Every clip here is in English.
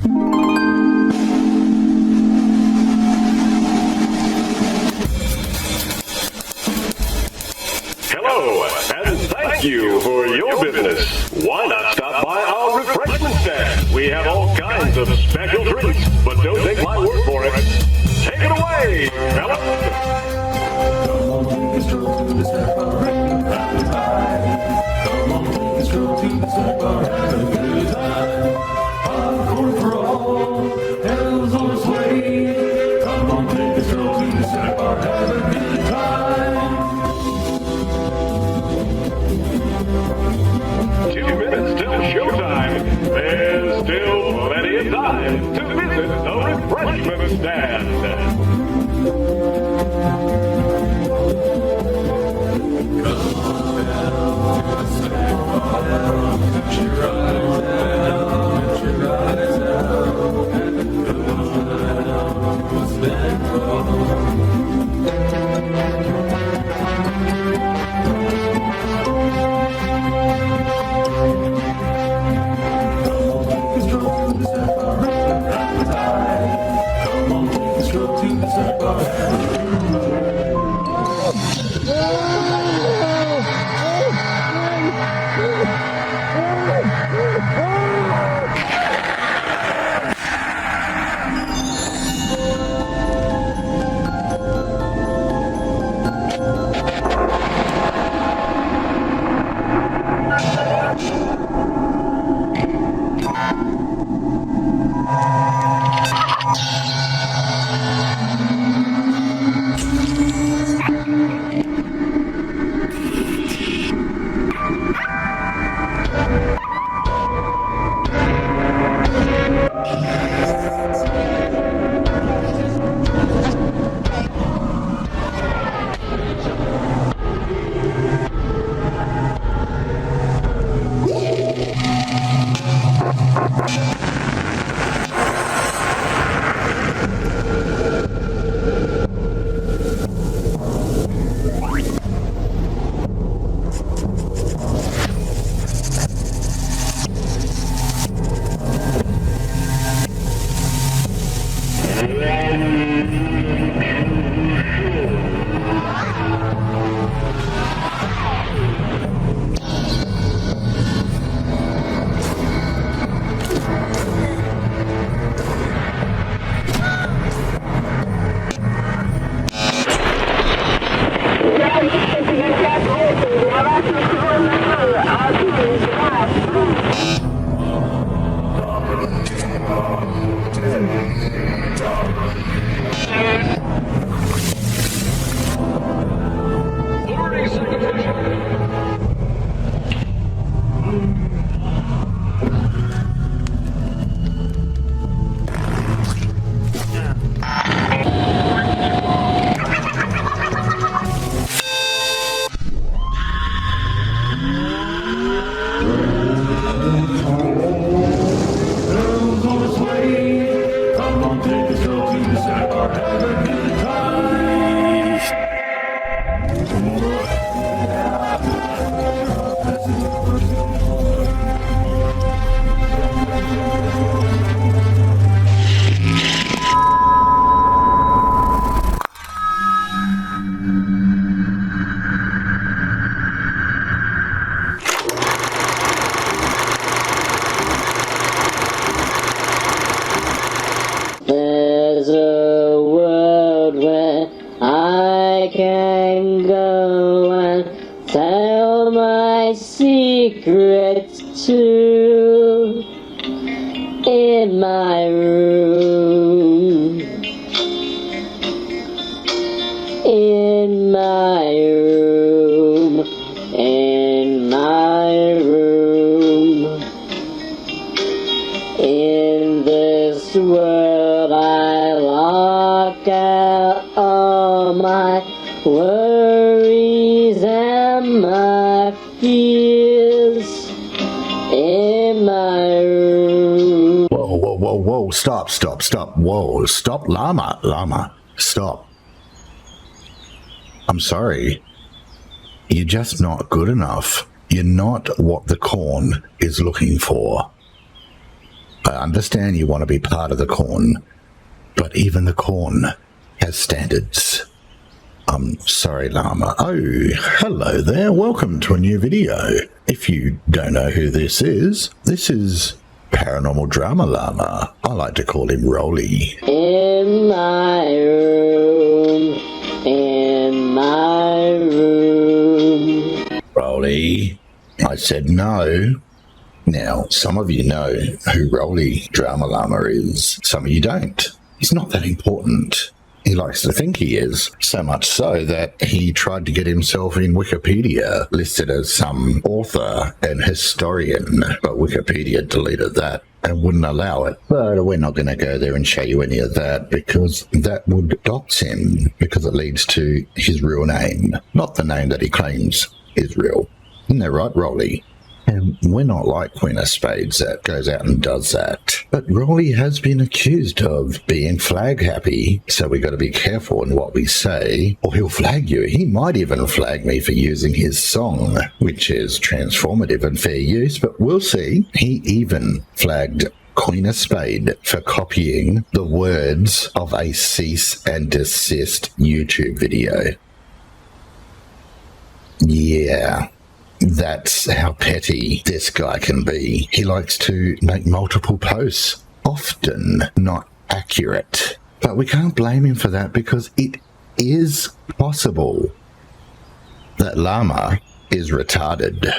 Hello, and thank you for your business. Why not stop by our refreshment stand? We have all kinds of special drinks, but don't take my word for it. Take it away, fella. There's still plenty of time to visit the refreshment stand. There's a world where I can go and tell my secrets to in my room, in my room, in my room. In this world I lock out all my worries and my fears in my room. Whoa, stop. Whoa, stop, Llama, stop. I'm sorry. You're just not good enough. You're not what the corn is looking for. I understand you want to be part of the corn, but even the corn has standards. I'm sorry, Llama. Oh, hello there. Welcome to a new video. If you don't know who this is Paranormal Drama Llama. I like to call him Rolly. In my room, in my room. Rolly, I said no. Now, some of you know who Rolly Drama Llama is. Some of you don't. He's not that important. He likes to think he is, so much so that he tried to get himself in Wikipedia listed as some author and historian, but Wikipedia deleted that and wouldn't allow it. But we're not going to go there and show you any of that because that would dox him, because it leads to his real name, not the name that he claims is real. Isn't that right, Rolly? And we're not like Queen of Spades that goes out and does that. But Rolly has been accused of being flag happy, so we got to be careful in what we say, or he'll flag you. He might even flag me for using his song, which is transformative and fair use, but we'll see. He even flagged Queen of Spade for copying the words of a cease and desist YouTube video. Yeah. That's how petty this guy can be. He likes to make multiple posts, often not accurate. But we can't blame him for that because it is possible that Llama is retarded.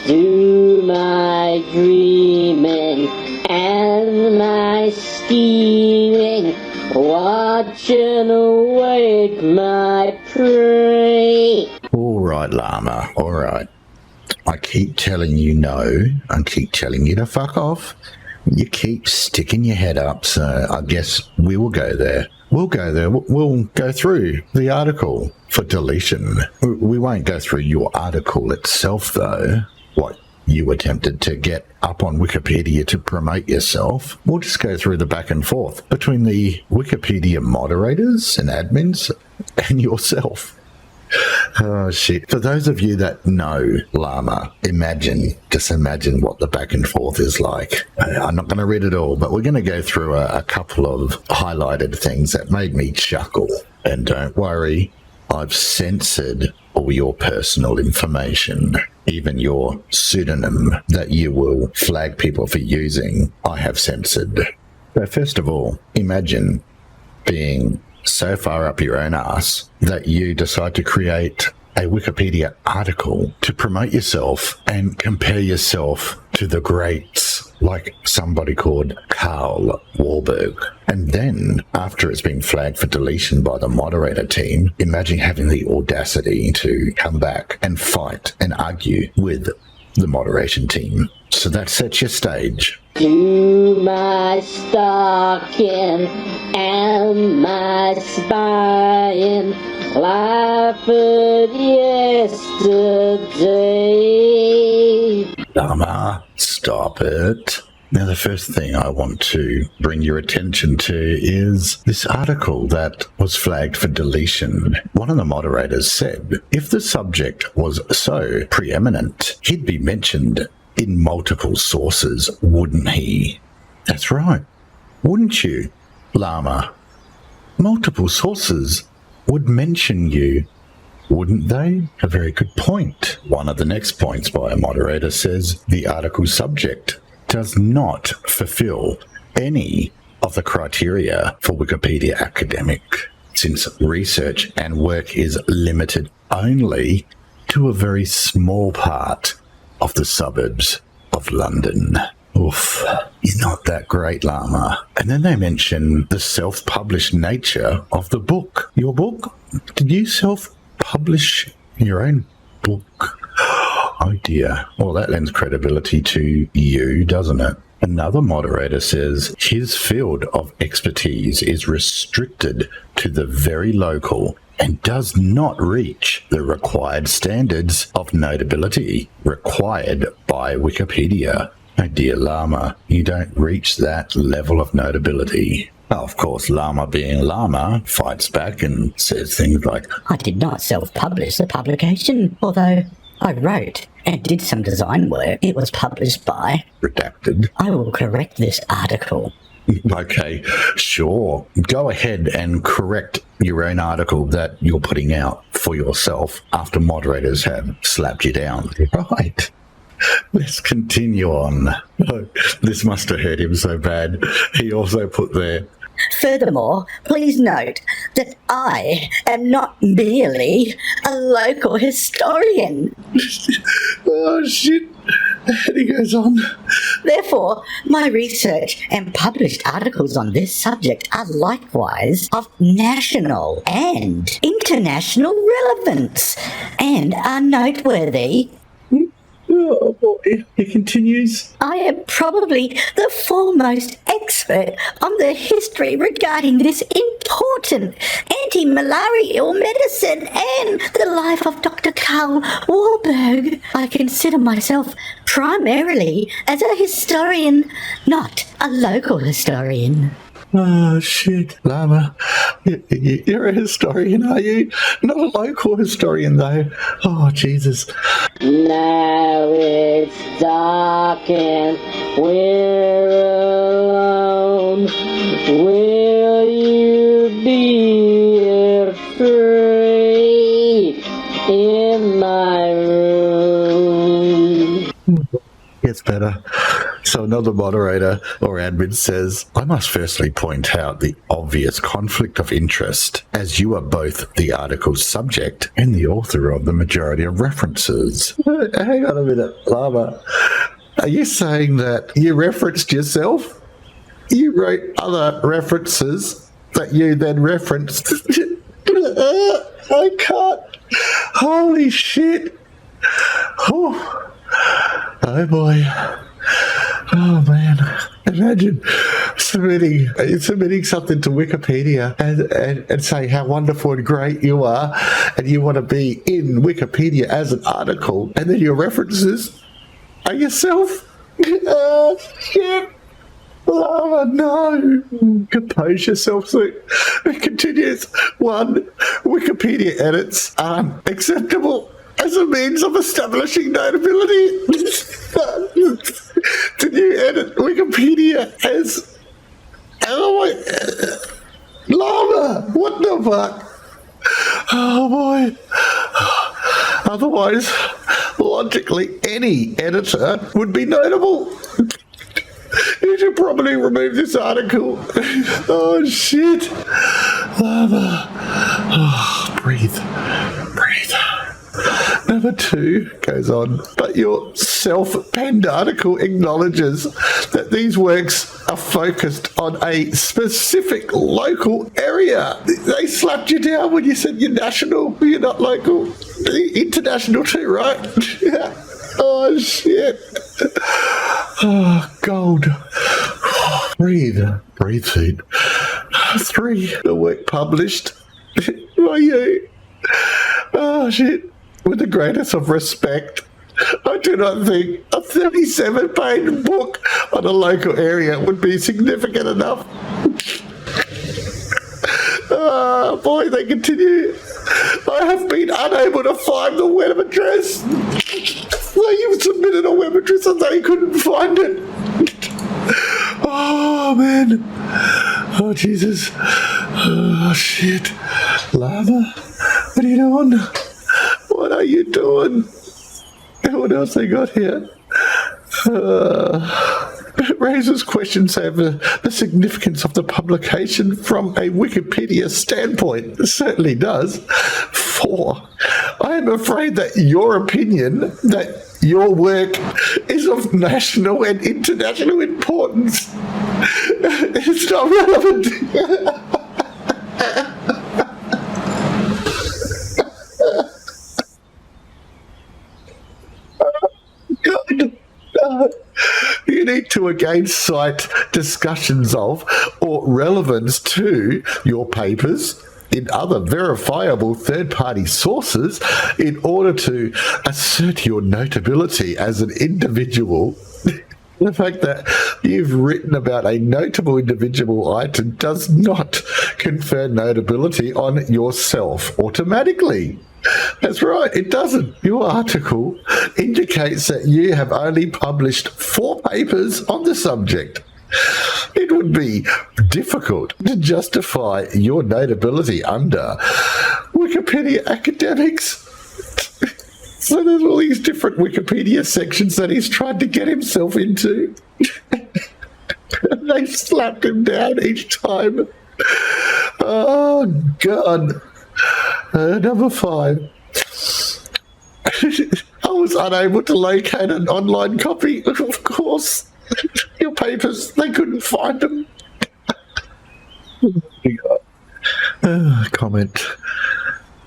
Do my dreaming and my scheming, watch and awake my prey. All right, Llama, all right. I keep telling you no, I keep telling you to fuck off. You keep sticking your head up, so I guess we will go there. We'll go there. We'll go through the article for deletion. We won't go through your article itself, though. What you attempted to get up on Wikipedia to promote yourself. We'll just go through the back and forth between the Wikipedia moderators and admins and yourself. Oh, shit. For those of you that know Llama, just imagine what the back and forth is like. I'm not going to read it all, but we're going to go through a couple of highlighted things that made me chuckle. And don't worry, I've censored all your personal information, even your pseudonym that you will flag people for using, I have censored. But first of all, imagine being so far up your own ass that you decide to create a Wikipedia article to promote yourself and compare yourself to the greats, like somebody called Carl Wahlberg. And then, after it's been flagged for deletion by the moderator team, imagine having the audacity to come back and fight and argue with the moderation team. So that sets your stage. Do my stalking and my spying, life of yesterday. Llama, stop it. Now, the first thing I want to bring your attention to is this article that was flagged for deletion. One of the moderators said, if the subject was so preeminent, he'd be mentioned in multiple sources, wouldn't he? That's right. Wouldn't you, Llama? Multiple sources would mention you, wouldn't they? A very good point. One of the next points by a moderator says the article's subject does not fulfill any of the criteria for Wikipedia academic, since research and work is limited only to a very small part of the suburbs of London. Oof, you're not that great, Llama. And then they mention the self-published nature of the book. Your book? Did you self-publish your own book? Oh dear. Well, that lends credibility to you, doesn't it? Another moderator says his field of expertise is restricted to the very local and does not reach the required standards of notability required by Wikipedia. Oh dear, Llama, you don't reach that level of notability. Of course, Llama being Llama fights back and says things like, I did not self-publish the publication, although I wrote and did some design work. It was published by... Redacted. I will correct this article. Okay, sure. Go ahead and correct your own article that you're putting out for yourself after moderators have slapped you down. Right. Let's continue on. Oh, this must have hurt him so bad. He also put there... Furthermore, please note that I am not merely a local historian. Oh, shit. And he goes on. Therefore, my research and published articles on this subject are likewise of national and international relevance and are noteworthy. Oh, boy. He continues. I am probably the foremost expert on the history regarding this important anti-malarial medicine and the life of Dr. Karl Warburg. I consider myself primarily as a historian, not a local historian. Oh, shit. Llama, you're a historian, are you? Not a local historian, though. Oh, Jesus. Now it's dark and we're alone. Will you be afraid in my room? Gets better. So another moderator or admin says, I must firstly point out the obvious conflict of interest, as you are both the article's subject and the author of the majority of references. Hang on a minute, Llama. Are you saying that you referenced yourself? You wrote other references that you then referenced? I can't. Holy shit. Oh boy. Oh man, imagine submitting something to Wikipedia and saying how wonderful and great you are, and you want to be in Wikipedia as an article, and then your references are yourself. Oh shit. Oh no. Compose yourself, Sue. It continues. 1. Wikipedia edits aren't acceptable as a means of establishing notability. Did you edit Wikipedia as... Oh my... Llama! What the fuck? Oh boy. Otherwise, logically, any editor would be notable. You should probably remove this article. Oh shit. Llama. Oh, breathe. Number 2 goes on, but your self-penned article acknowledges that these works are focused on a specific local area. They slapped you down when you said you're national, you're not local. International too, right? Oh, shit. Oh, gold. Breathe, feet. 3, the work published by you. Oh, shit. With the greatest of respect, I do not think a 37-page book on a local area would be significant enough. Oh, boy, they continue. I have been unable to find the web address. You submitted a web address and they couldn't find it. Oh, man. Oh, Jesus. Oh, shit. Llama, what are you doing? What are you doing? What else they got here? It raises questions over the significance of the publication from a Wikipedia standpoint. It certainly does. 4, I am afraid that your opinion that your work is of national and international importance is not relevant. You need to again cite discussions of or relevance to your papers in other verifiable third-party sources in order to assert your notability as an individual. The fact that you've written about a notable individual item does not confer notability on yourself automatically. That's right, it doesn't. Your article indicates that you have only published 4 papers on the subject. It would be difficult to justify your notability under Wikipedia academics. So there's all these different Wikipedia sections that he's tried to get himself into. They slapped him down each time. Oh, God. Number 5. I was unable to locate an online copy. Of course. Your papers, they couldn't find them. Comment.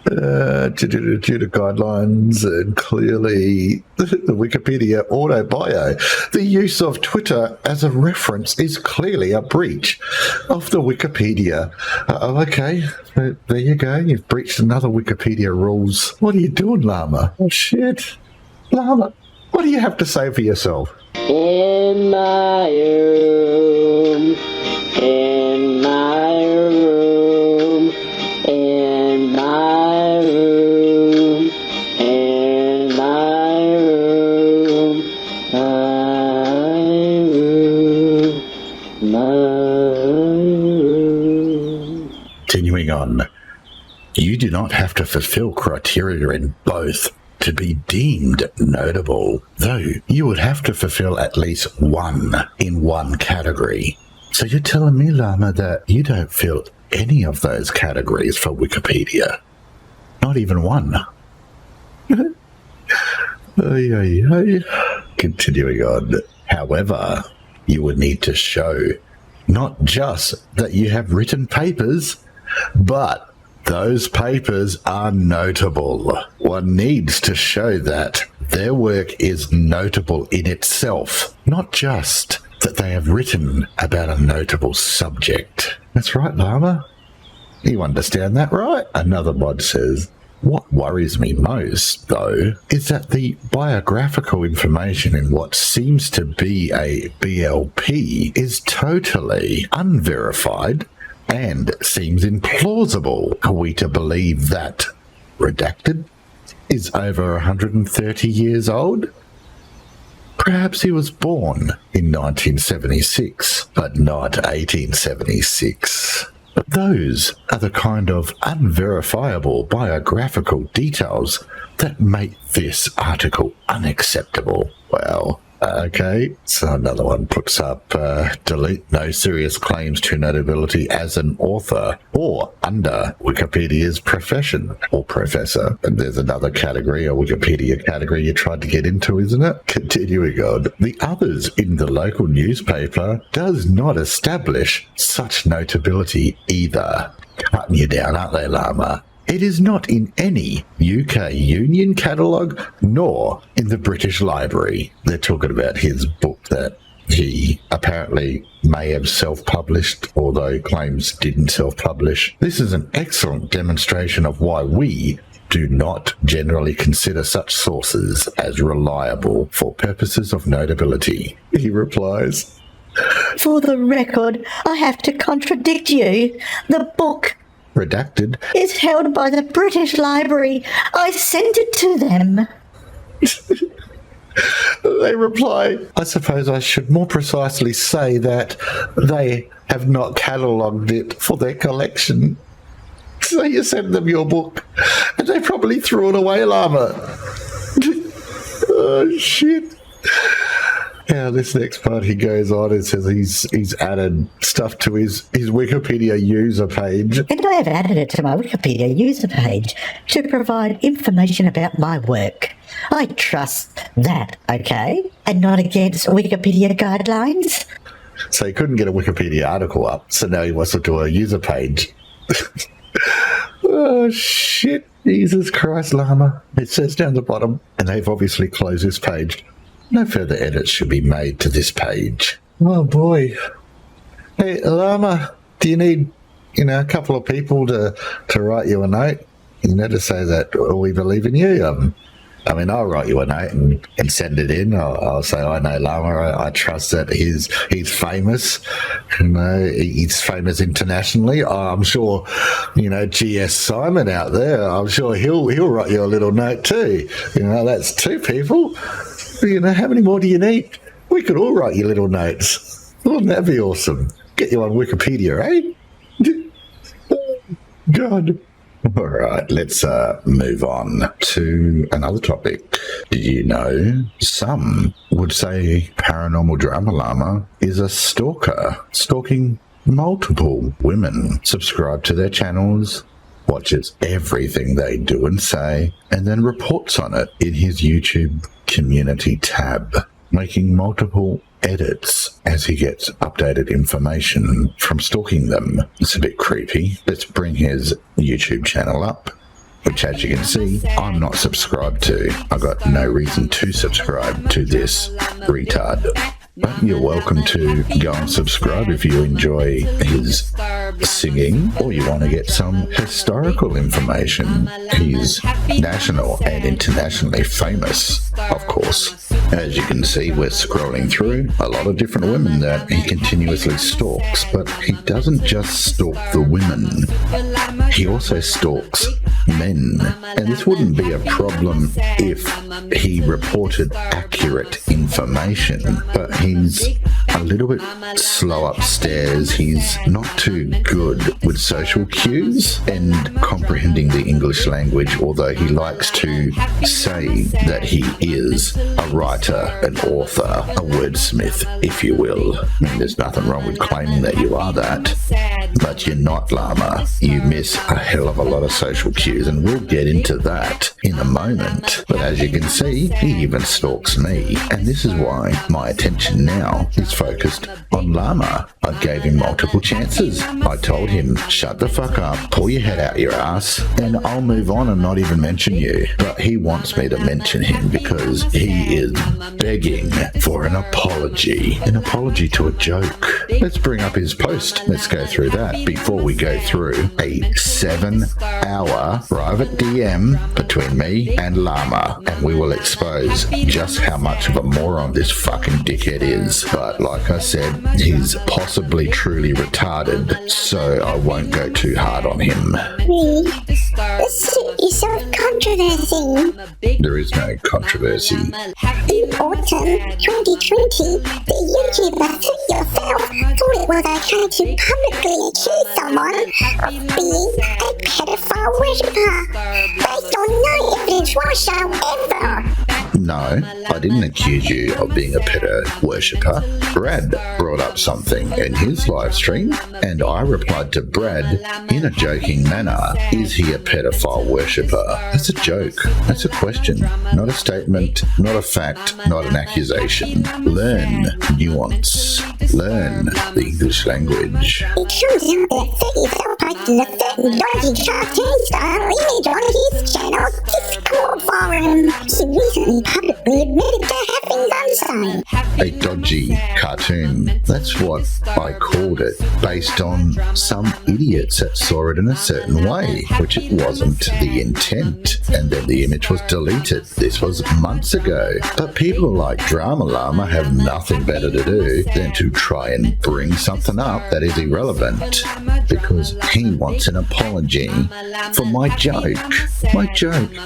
Due to guidelines and clearly the Wikipedia auto bio, the use of Twitter as a reference is clearly a breach of the Wikipedia. Okay, there you go. You've breached another Wikipedia rules. What are you doing, Llama? Oh, shit. Llama, what do you have to say for yourself? In my room, in my room, in my room, in my room, my room. Continuing on, you do not have to fulfill criteria in both to be deemed notable, though you would have to fulfill at least one in one category. So you're telling me, Llama, that you don't fill any of those categories for Wikipedia? Not even one? Continuing on. However, you would need to show not just that you have written papers, but those papers are notable. One needs to show that their work is notable in itself, not just that they have written about a notable subject. That's right, Llama. You understand that, right? Another mod says, what worries me most, though, is that the biographical information in what seems to be a BLP is totally unverified and seems implausible. Are we to believe that Redacted is over 130 years old? Perhaps he was born in 1976, but not 1876. But those are the kind of unverifiable biographical details that make this article unacceptable. Well, okay, so another one puts up, delete no serious claims to notability as an author or under Wikipedia's profession or professor. And there's another category, a Wikipedia category you tried to get into, isn't it? Continuing on, the others in the local newspaper does not establish such notability either. Cutting you down, aren't they, Llama? It is not in any UK Union catalogue nor in the British Library. They're talking about his book that he apparently may have self-published, although claims didn't self-publish. This is an excellent demonstration of why we do not generally consider such sources as reliable for purposes of notability. He replies, For the record, I have to contradict you. The book Redacted is held by the British Library. I sent it to them. They reply, I suppose I should more precisely say that they have not catalogued it for their collection. So you sent them your book, and they probably threw it away, Llama. Oh, shit. Yeah, this next part he goes on and says he's added stuff to his Wikipedia user page. And I have added it to my Wikipedia user page to provide information about my work. I trust that, okay? And not against Wikipedia guidelines. So he couldn't get a Wikipedia article up, so now he wants to do a user page. Oh, shit. Jesus Christ, Llama. It says down the bottom, and they've obviously closed this page. No further edits should be made to this page. Oh, boy. Hey, Llama, do you need, a couple of people to write you a note? To say that we believe in you? I mean, I'll write you a note and send it in. I'll say, I know Llama. I trust that he's famous. You know, he's famous internationally. I'm sure, GS Simon out there, I'm sure he'll write you a little note too. That's two people. How many more do you need? We could all write you little notes. Wouldn't that be awesome? Get you on Wikipedia, eh? God. All right, let's move on to another topic. Did you know some would say Paranormal Drama Llama is a stalker, stalking multiple women, subscribe to their channels, watches everything they do and say, and then reports on it in his YouTube community tab, making multiple edits as he gets updated information from stalking them. It's a bit creepy. Let's bring his YouTube channel up, which, as you can see, I'm not subscribed to. I've got no reason to subscribe to this retard. But you're welcome to go and subscribe if you enjoy his singing or you want to get some historical information. He's national and internationally famous, of course. As you can see, we're scrolling through a lot of different women that he continuously stalks, but he doesn't just stalk the women. He also stalks men. And this wouldn't be a problem if he reported accurate information, but he's a little bit slow upstairs. He's not too good with social cues and comprehending the English language, although he likes to say that he is a writer, an author, a wordsmith, if you will. There's nothing wrong with claiming that you are that, but you're not, Llama. You miss a hell of a lot of social cues, and we'll get into that in a moment. But as you can see, he even stalks me, and this is why my attention now is focused on Llama. I gave him multiple chances. I told him, shut the fuck up, pull your head out your ass, and I'll move on and not even mention you. But he wants me to mention him because he is begging for an apology to a joke. Let's bring up his post. Let's go through that before we go through a 7-hour private DM between me and Llama, and we will expose just how much of a moron this fucking dickhead is. But like I said, he's possibly truly retarded, so I won't go too hard on him. The suit is so controversy. There is no controversy. In autumn 2020, the YouTuber Suit.Yourself thought it was okay to publicly accuse someone of being a pedophile worshipper based on no evidence whatsoever. No, I didn't accuse you of being a pedo worshipper. Brad brought up something in his live stream, and I replied to Brad in a joking manner. Is he a pedophile worshipper? That's a joke. That's a question, not a statement, not a fact, not an accusation. Learn nuance. Learn the English language. It turns out that Suit.Yourself posted a certain dodgy cartoon-style image on his channel Discord forum. He recently publicly admitted to having done so. A dodgy cartoon. That's what I called it, based on some idiots that saw it in a certain way, which it wasn't the intent, and then the image was deleted. This was months ago. But people like Drama Llama have nothing better to do than to try and bring something up that is irrelevant, because he wants an apology for my joke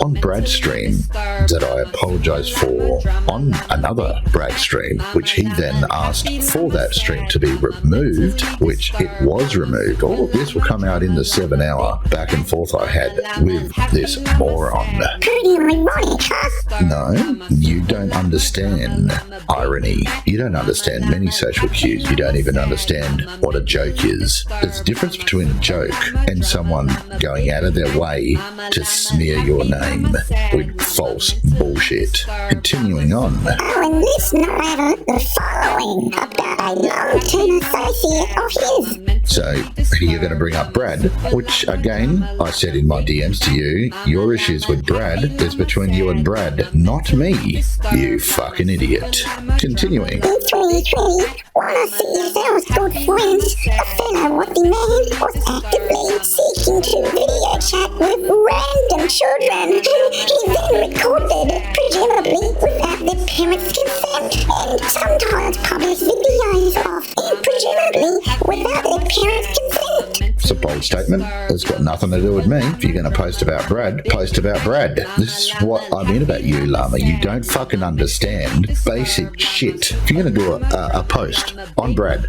on Brad's stream that I apologise for on another Brad stream, which he then asked for that stream to be removed, which it was removed. All of this will come out in the 7-hour back and forth I had with this moron. Pretty ironic, huh? No, you don't understand irony. You don't understand many social cues. You don't even understand what a joke is. There's a difference between a joke and someone going out of their way to smear your name with false bullshit. Continuing on. Oh, and this narrator the following about a long-term associate of his. So, you're going to bring up Brad, which, again, I said in my DMs to you, your issues with Brad is between you and Brad, not me, you fucking idiot. Continuing. In 2020, one of Suit.Yourself's good friends, a fellow worthy man, was actively seeking to video chat with random children who he then recorded, presumably without their parents' consent, and sometimes published videos of, and presumably without their parents' consent. It's a bold statement. It's got nothing to do with me. If you're going to post about Brad, post about Brad. This is what I mean about you, Llama. You don't fucking understand basic shit. If you're going to do a post on Brad,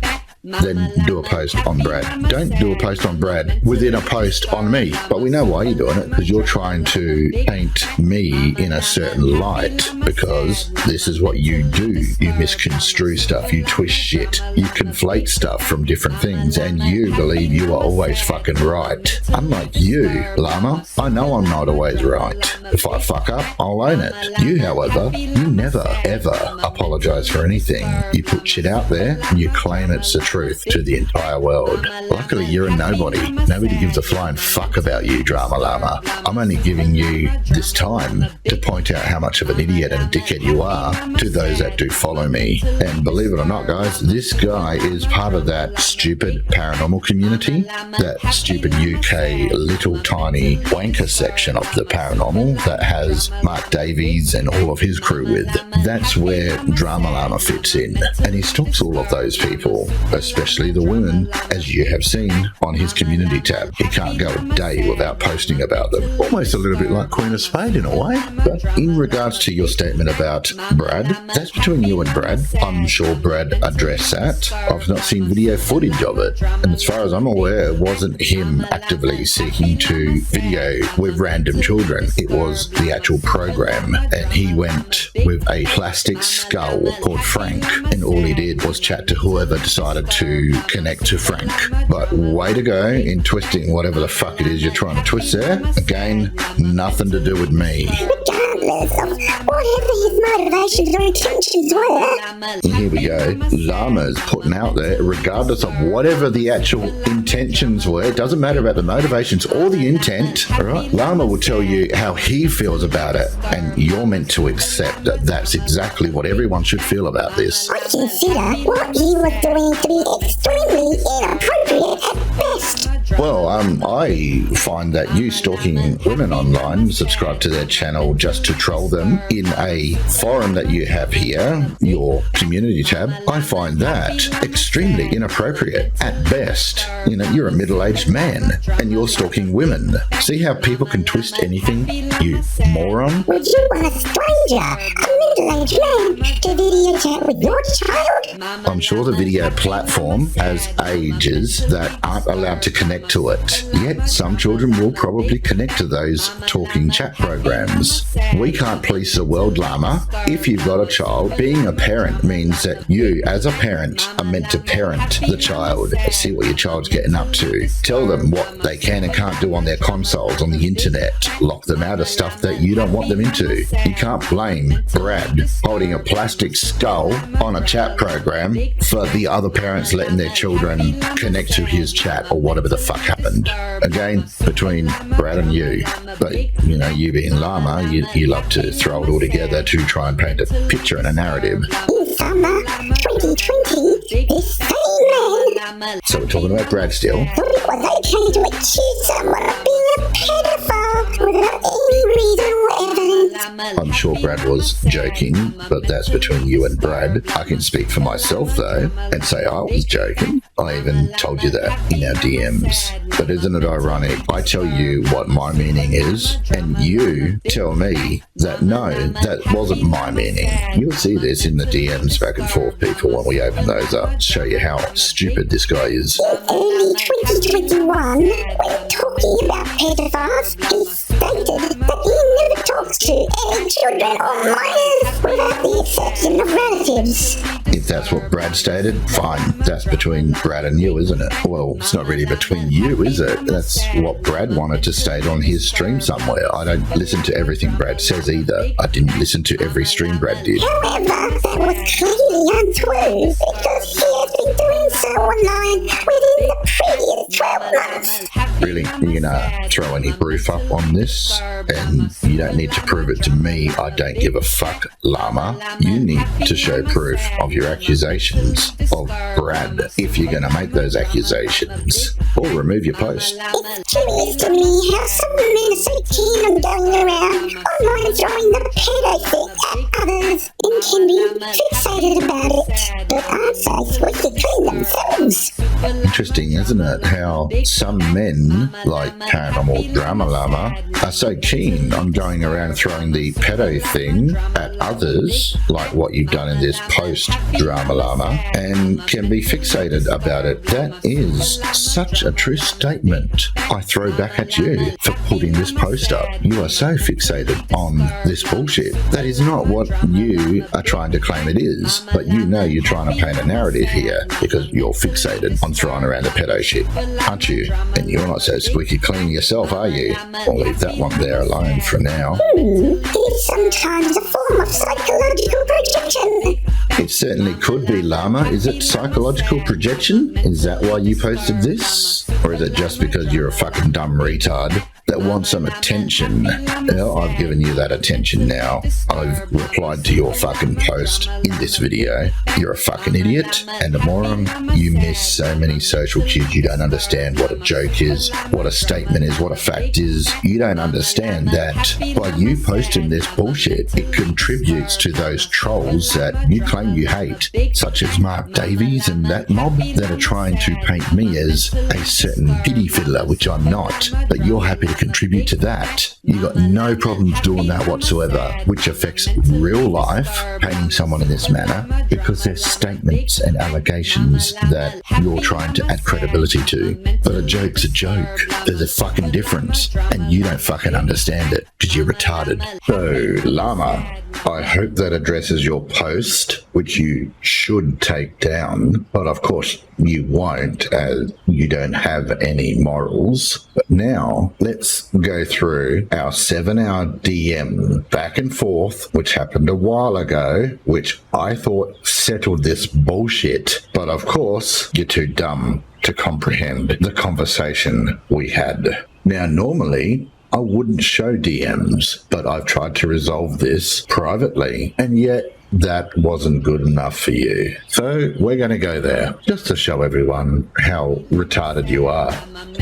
then do a post on Brad. Don't do a post on Brad within a post on me. But we know why you're doing it, because you're trying to paint me in a certain light, because this is what you do. You misconstrue stuff, you twist shit, you conflate stuff from different things, and you believe you are always fucking right. Unlike you, Llama, I know I'm not always right. If I fuck up, I'll own it. You, however, you never, ever apologize for anything. You put shit out there and you claim it's the truth to the entire world. Luckily, you're a nobody. Nobody gives a flying fuck about you, Drama Llama. I'm only giving you this time to point out how much of an idiot and dickhead you are to those that do follow me. And believe it or not, guys, this guy is part of that stupid paranormal community, that stupid UK little tiny wanker section of the paranormal that has Mark Davies and all of his crew with. That's where Drama Llama fits in. And he stalks all of those people, especially the women, as you have seen on his community tab. He can't go a day without posting about them. Almost a little bit like Queen of Spade in a way. But in regards to your statement about Brad, that's between you and Brad. I'm sure Brad addressed that. I've not seen video footage of it. And as far as I'm aware, it wasn't him actively seeking to video with random children. It was the actual program. And he went with a plastic skull called Frank. And all he did was chat to whoever decided to connect to Frank. But way to go in twisting whatever the fuck it is you're trying to twist there. Again, nothing to do with me. Regardless of whatever his motivations or intentions were. And here we go. Llama's putting out there, regardless of whatever the actual intentions were, it doesn't matter about the motivations or the intent, alright? Llama will tell you how he feels about it, and you're meant to accept that that's exactly what everyone should feel about this. I consider what he was doing to be extremely inappropriate at best. Well, I find that you stalking women online, subscribe to their channel just to troll them in a forum that you have here, your community tab, I find that extremely inappropriate at best. You know, you're a middle-aged man and you're stalking women. See how people can twist anything, you moron? Would you want a stranger, a middle-aged man, to video chat with your child? I'm sure the video platform has ages that aren't allowed to connect to it. Yet some children will probably connect to those talking chat programs. We can't police the world, Llama. If you've got a child, being a parent means that you, as a parent, are meant to parent the child. See what your child's getting up to. Tell them what they can and can't do on their consoles, on the internet. Lock them out of stuff that you don't want them into. You can't blame Brad holding a plastic skull on a chat program for the other parents letting their children connect to his chat or whatever the fuck happened. Again, between Brad and you. But, you know, you being Llama, you love to throw it all together to try and paint a picture and a narrative. In summer 2020, this same man, So we're talking about Brad still. thought it was okay to accuse someone of being a pedophile without any reason or evidence. I'm sure Brad was joking, but that's between you and Brad. I can speak for myself, though, and say I was joking. I even told you that in our DMs. But isn't it ironic? I tell you what my meaning is, and you tell me that no, that wasn't my meaning. You'll see this in the DMs back and forth, people, when we open those up to show you how stupid this guy is. In early 2021, when talking about pedophiles, he stated that he never talks to any children or minors without the exception of relatives. If that's what Brad stated, fine. That's between Brad and you, isn't it? Well, it's not really between you, is it? That's what Brad wanted to state on his stream somewhere. I don't listen to everything Brad says either. I didn't listen to every stream Brad did. However, that was clearly untrue because he has been doing so online within the previous years, 12 months. Really? You're gonna throw any proof up on this? And you don't need to prove it to me. I don't give a fuck, Llama. You need to show proof of your accusations of Brad if you're gonna make those accusations. Or remove your post. It's curious to me how some men are so keen on going around online throwing the pedo thing at others and can be fixated about it, but aren't so squeaky clean themselves. Interesting, isn't it? How some men, like Paranormal Drama Llama, are so keen on going around throwing the pedo thing at others, like what you've done in this post, Drama Llama, and can be fixated about it. That is such a true statement. I throw back at you for putting this post up. You are so fixated on this bullshit. That is not what you are trying to claim it is, but you know you're trying to paint a narrative here because you're fixated on throwing around the pedo shit, aren't you? And you're not so squeaky clean yourself, are you? I'll leave that one there alone for now. It is sometimes a form of psychological projection. It certainly could be, Llama. Is it psychological projection? Is that why you posted this? Or is it just because you're a fucking dumb retard that wants some attention? Well, I've given you that attention now. I've replied to your fucking post in this video. You're a fucking idiot and a moron. You miss so many social cues. You don't understand what a joke is, what a statement is, what a fact is. You don't understand that by you posting this bullshit, it contributes to those trolls that you claim you hate, such as Mark Davies and that mob that are trying to paint me as a certain pity fiddler, which I'm not, but you're happy to contribute to that. You got no problems doing that whatsoever, which affects real life, painting someone in this manner, because there's statements and allegations that you're trying to add credibility to. But a joke's a joke. There's a fucking difference, and you don't fucking understand it, because you're retarded. So, Llama, I hope that addresses your post, which you should take down, but of course you won't, as you don't have any morals. But now, let's go through our 7-hour DM back and forth, which happened a while ago, which I thought settled this bullshit. But of course, you're too dumb to comprehend the conversation we had. Now, normally, I wouldn't show DMs, but I've tried to resolve this privately, and yet that wasn't good enough for you. So we're going to go there, just to show everyone how retarded you are.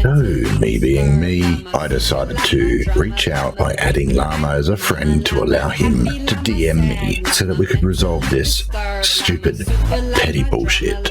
So, me being me, I decided to reach out by adding Llama as a friend to allow him to DM me so that we could resolve this stupid, petty bullshit.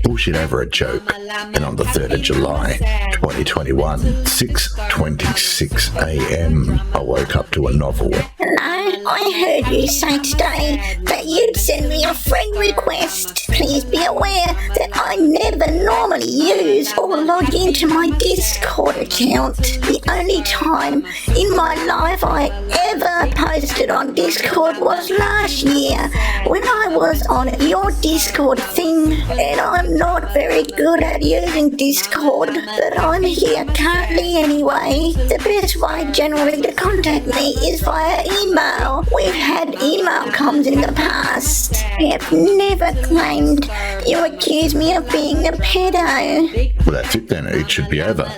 Bullshit over a joke. And on the 3rd of July, 2021, 6:26 a.m., I woke up to a novel. Hello, I heard you say today that you'd send me a friend request. Please be aware that I never normally use or log into my Discord account. The only time in my life I ever posted on Discord was last year when I was on your Discord thing, and I'm not very good at using Discord, but I'm here currently anyway. The best way generally to contact me is via email. We've had email comms in the past. I have never claimed you accuse me of being a pedo. Well, that's it then. It should be over.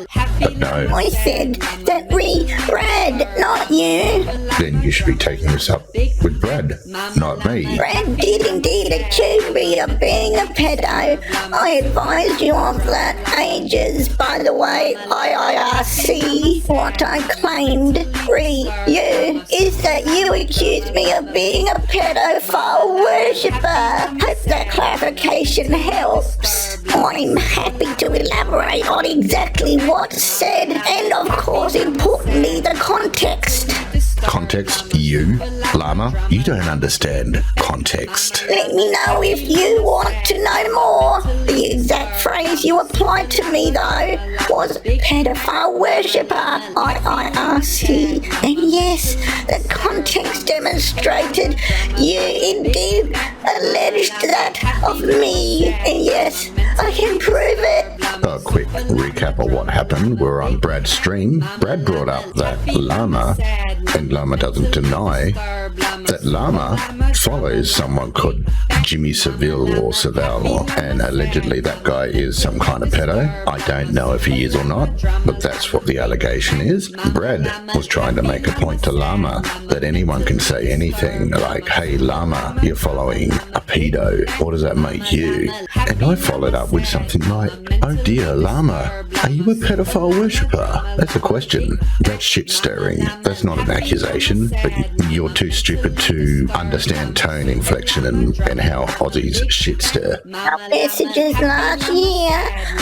But no. I said that Brad, not you. Then you should be taking this up with Brad, not me. Brad did indeed accuse me of being a pedo. I advised you of that ages. By the way, IIRC, what I claimed, you, is that you accused me of being a pedophile worshipper. Hope that clarification helps. I'm happy to elaborate on exactly what's said, and of course, importantly, the context. Context? You? Llama? You don't understand context. Let me know if you want to know more. The exact phrase you applied to me, though, was pedophile worshipper, IIRC. And yes, the context demonstrated you indeed alleged that of me. And yes, I can prove it. A quick recap of what happened. We're on Brad's stream. Brad brought up that Llama, and Llama doesn't deny that Llama follows someone called Jimmy Seville or Seville, and allegedly that guy is some kind of pedo. I don't know if he is or not, but that's what the allegation is. Brad was trying to make a point to Llama that anyone can say anything, like, hey Llama, you're following a pedo, what does that make you? And I followed up with something like, oh dear Llama, are you a pedophile worshipper? That's a question. That's shit stirring. That's not an accusation, but you're too stupid to understand tone, inflection, and how Aussies shit stir. Messages last year,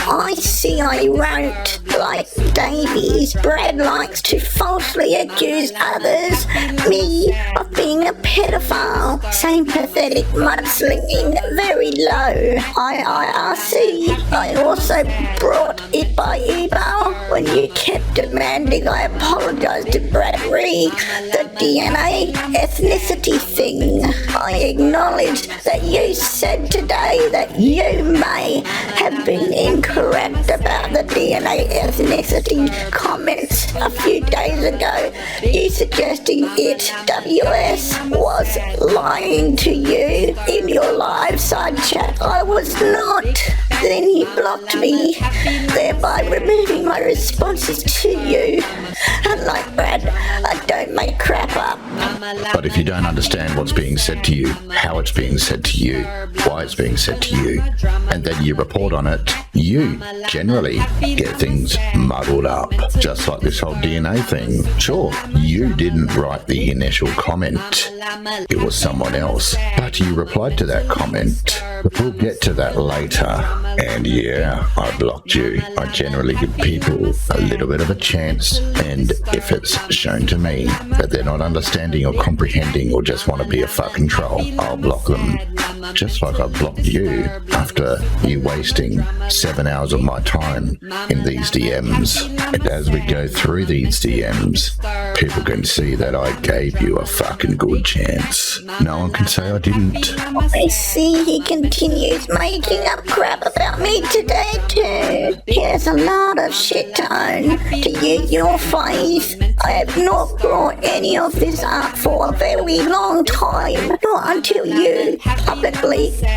I see I wrote, like Davies, Brad likes to falsely accuse others, me, of being a pedophile. Same pathetic mudslinging, very low. IIRC. I also brought it by email when you kept demanding I apologise to Brad Rīॻ, the DNA ethnicity thing. I acknowledge that you said today that you may have been incorrect about the DNA ethnicity comments a few days ago. You suggesting it, WS, was lying to you in your live side chat. I was not. Then you blocked me, thereby removing my responses to you. Unlike Brad, I don't make crap up. But if you don't understand what's being said to you, how it's being said to you, why it's being said to you, and then you report on it, you generally get things muddled up. Just like this whole DNA thing. Sure, you didn't write the initial comment. It was someone else. But you replied to that comment. We'll get to that later. And yeah, I blocked you. I generally give people a little bit of a chance, and if it's shown to me that they're not understanding or comprehending or just want to be a fucking troll, I'll block them. Just like I blocked you after you wasting 7 hours of my time in these DMs. And as we go through these DMs, people can see that I gave you a fucking good chance. No one can say I didn't. I see he continues making up crap about me today too. He has a lot of shit to own, to use your phrase. I have not brought any of this up for a very long time, not until you publicly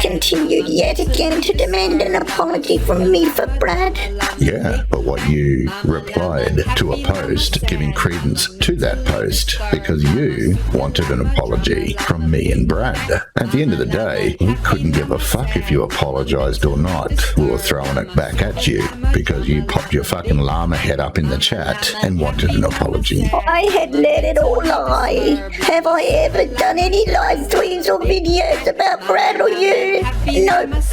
continued yet again to demand an apology from me for Brad. Yeah, but what you replied to a post giving credence to that post because you wanted an apology from me and Brad. At the end of the day, we couldn't give a fuck if you apologised or not. We were throwing it back at you because you popped your fucking llama head up in the chat and wanted an apology. I had let it all lie. Have I ever done any live streams or videos about Brad or you? Nope.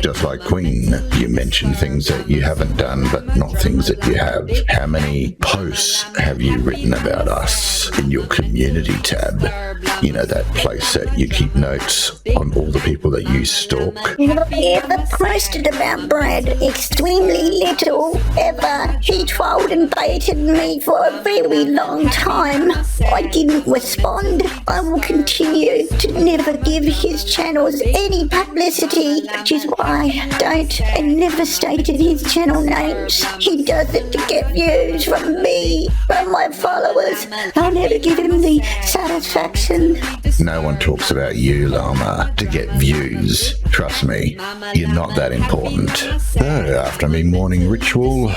Just like Queen, you mentioned things that you haven't done but not things that you have. How many posts have you written about us in your community tab? You know, that place that you keep notes on all the people that you stalk? Not ever posted about Brad. Extremely little ever. He trolled and baited me for a very long time. I didn't respond. I will continue to never give his channels any publicity, which is why I don't and never stated his channel names. He does it to get views from me, from my followers. I'll never give him the satisfaction. No one talks about you, Llama, to get views. Trust me, you're not that important. So, after me morning ritual,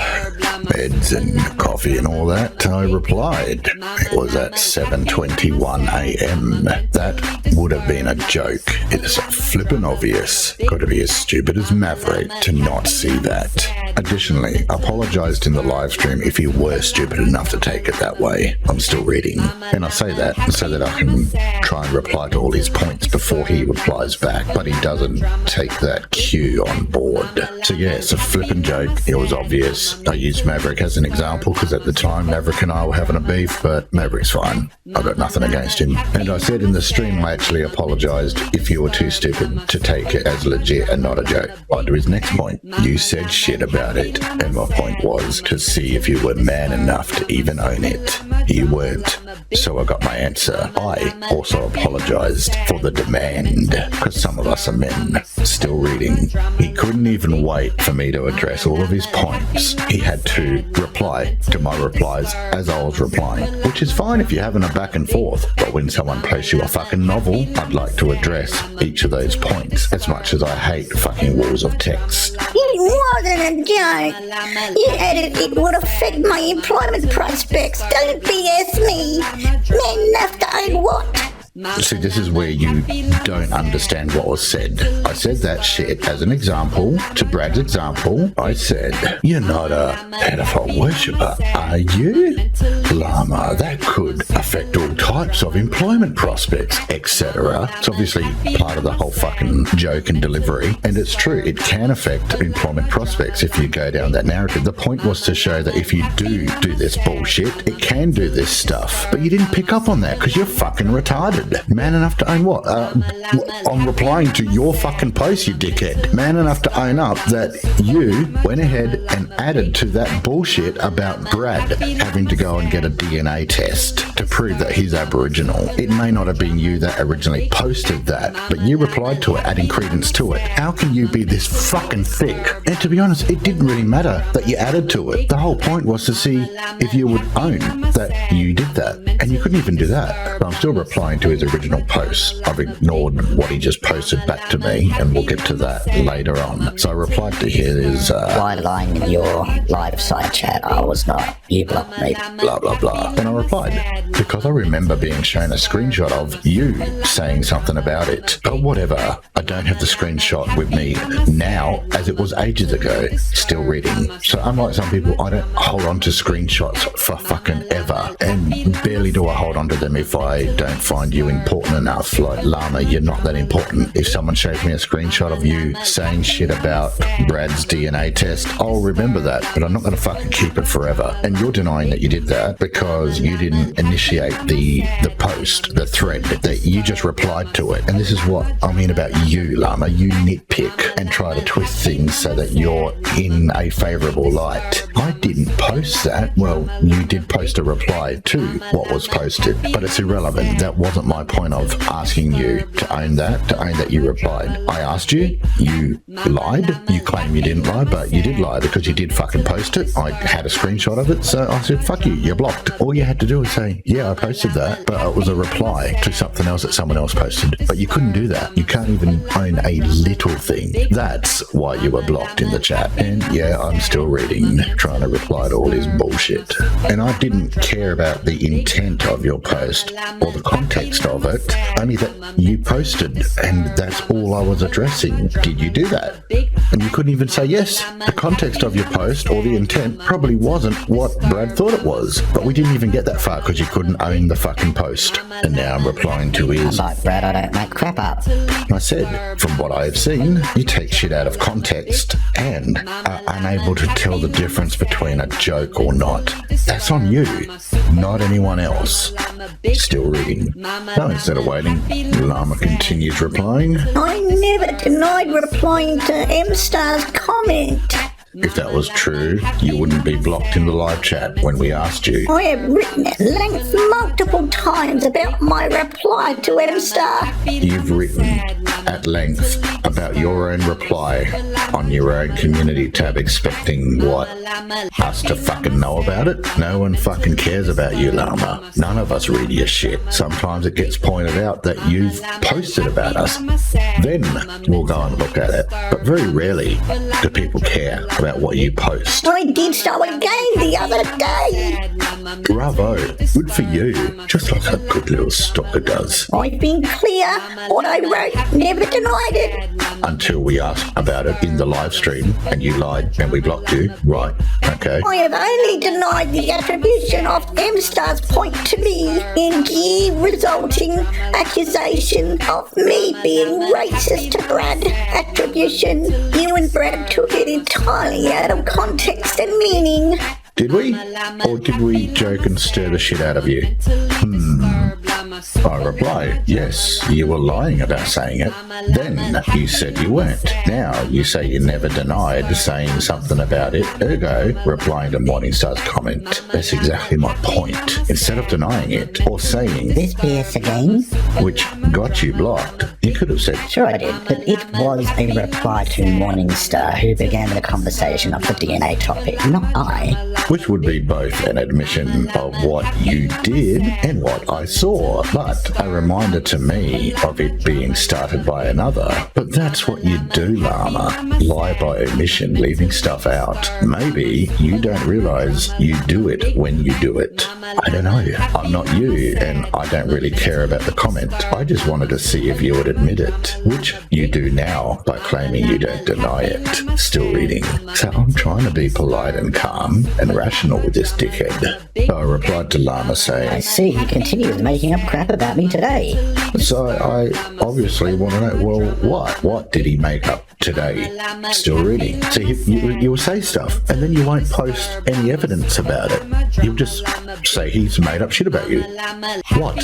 beds and coffee and all that, I replied. It was at 7:21 a.m. That would have been a joke. It's flippin' obvious. Got to be as stupid as Maverick to not see that. Additionally, apologised in the live stream if you were stupid enough to take it that way. I'm still reading. And I say that so that I can try and reply to all his points before he replies back, but he doesn't take that cue on board. So yeah, it's a flippin' joke. It was obvious. I used Maverick as an example because at the time Maverick and I were having a beef, but Maverick's fine. I've got nothing against him. And I said in the stream I actually apologised if you were too stupid to take it as legit and not a joke. On to his next point. You said shit about it, and my point was to see if you were man enough to even own it. You weren't. So I got my answer. I also apologized for the demand, because some of us are men. Still reading. He couldn't even wait for me to address all of his points. He had to reply to my replies as I was replying, which is fine if you're having a back and forth, but when someone posts you a fucking novel, I'd like to address each of those points, as much as I hate fucking walls of text. It wasn't a joke. You added it would affect my employment prospects. Don't BS me. Men enough to own what? See, this is where you don't understand what was said. I said that shit as an example. To Brad's example, I said, "You're not a pedophile worshipper, are you? Llama, that could affect all types of employment prospects, etc." It's obviously part of the whole fucking joke and delivery, and it's true, it can affect employment prospects if you go down that narrative. The point was to show that if you do this bullshit, it can do this stuff. But you didn't pick up on that because you're fucking retarded. Man enough to own what? I'm replying to your fucking post, you dickhead. Man enough to own up that you went ahead and added to that bullshit about Brad having to go and get a DNA test to prove that he's Aboriginal. It may not have been you that originally posted that, but you replied to it, adding credence to it. How can you be this fucking thick? And to be honest, it didn't really matter that you added to it. The whole point was to see if you would own that you did that. And you couldn't even do that. But I'm still replying to his original post. I've ignored what he just posted back to me, and we'll get to that later on. So I replied to his Why lying in your live side chat? I was not. You blocked me. blah blah blah. And I replied, because I remember being shown a screenshot of you saying something about it. But whatever, I don't have the screenshot with me now, as it was ages ago. Still reading. So unlike some people, I don't hold on to screenshots for fucking ever, and barely do I hold on to them if I don't find you important enough. Like, Llama, you're not that important. If someone shows me a screenshot of you saying shit about Brad's DNA test, I'll remember that, but I'm not going to fucking keep it forever. And you're denying that you did that because you didn't initiate the post, the thread, that you just replied to it. And this is what I mean about you, Llama. You nitpick and try to twist things so that you're in a favourable light. I didn't post that. Well, you did post a reply to what was posted, but it's irrelevant. That wasn't my point of asking you to own that you replied. I asked you, you lied. You claim you didn't lie, but you did lie because you did fucking post it. I had a screenshot of it, so I said, fuck you, you're blocked. All you had to do was say, yeah, I posted that, but it was a reply to something else that someone else posted. But you couldn't do that. You can't even own a little thing. That's why you were blocked in the chat. And yeah, I'm still reading, trying to reply to all his bullshit. And I didn't care about the intent of your post or the context of it, only that you posted, and that's all I was addressing. Did you do that? And you couldn't even say yes. The context of your post or the intent probably wasn't what Brad thought it was, but we didn't even get that far because you couldn't own the fucking post. And now I'm replying to his... I'm like, Brad, I don't make crap up. I said, from what I have seen, you take shit out of context and are unable to tell the difference between a joke or not. That's on you, not anyone else. Still reading. No, instead of waiting, Llama continues replying. I never denied replying to M-Star's comment. If that was true, you wouldn't be blocked in the live chat when we asked you. I have written at length multiple times about my reply to M-Star. You've written at length about your own reply on your own community tab, expecting what? Us to fucking know about it? No one fucking cares about you, Llama. None of us read your shit. Sometimes it gets pointed out that you've posted about us. Then we'll go and look at it. But very rarely do people care about what you post. I did so again the other day. Bravo. Good for you. Just like a good little stalker does. I've been clear. What I wrote, never denied it. Until we asked about it in the live stream and you lied and we blocked you. Right. Okay. I have only denied the attribution of M-Star's point to me in the resulting accusation of me being racist to Brad. Attribution. You and Brad took it entirely out of context and meaning. Did we? Or did we joke and stir the shit out of you? I reply, yes, you were lying about saying it. Then you said you weren't. Now you say you never denied saying something about it. Ergo, replying to Morningstar's comment. That's exactly my point. Instead of denying it or saying, This BS again? which got you blocked, you could have said, Sure I did, but it was a reply to Morningstar who began the conversation of the DNA topic, not I. which would be both an admission of what you did and what I saw, but a reminder to me of it being started by another. But that's what you do, Llama. Lie by omission, leaving stuff out. Maybe you don't realize you do it when you do it. I don't know. I'm not you, and I don't really care about the comment. I just wanted to see if you would admit it, which you do now by claiming you don't deny it. Still reading. So I'm trying to be polite and calm and rational with this dickhead. So I replied to Llama I saying, see he continues making up crap about me today. so I obviously want to know, well, what? What did he make up today? Still reading. So you'll say stuff and then you won't post any evidence about it. You'll just say he's made up shit about you. What?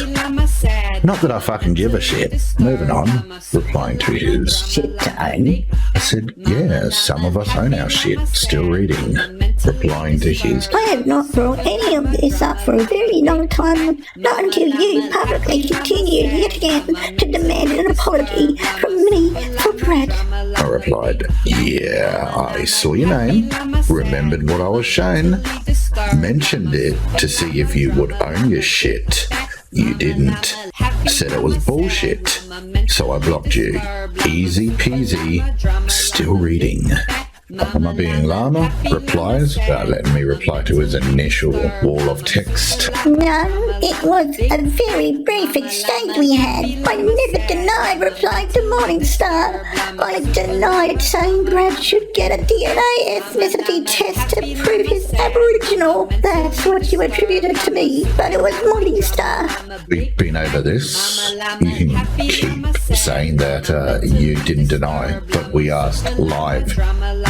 Not that I fucking give a shit. Moving on, replying to his. Shit to own. I said, yeah, some of us own our shit. Still reading. Replying to his. I have not brought any of this up for a very long time, not until you publicly continued yet again to demand an apology from me for Brad. I replied, yeah, I saw your name, remembered what I was shown, mentioned it to see if you would own your shit. You didn't. Said it was bullshit. So I blocked you. Easy peasy. Still reading. Am I being Llama? Replies, letting me reply to his initial wall of text. No, it was a very brief exchange we had. I never denied replying to Morningstar. I denied saying Brad should get a DNA ethnicity test to prove he's Aboriginal. That's what you attributed to me, but it was Morningstar. We've been over this. You can keep saying that you didn't deny, but we asked live.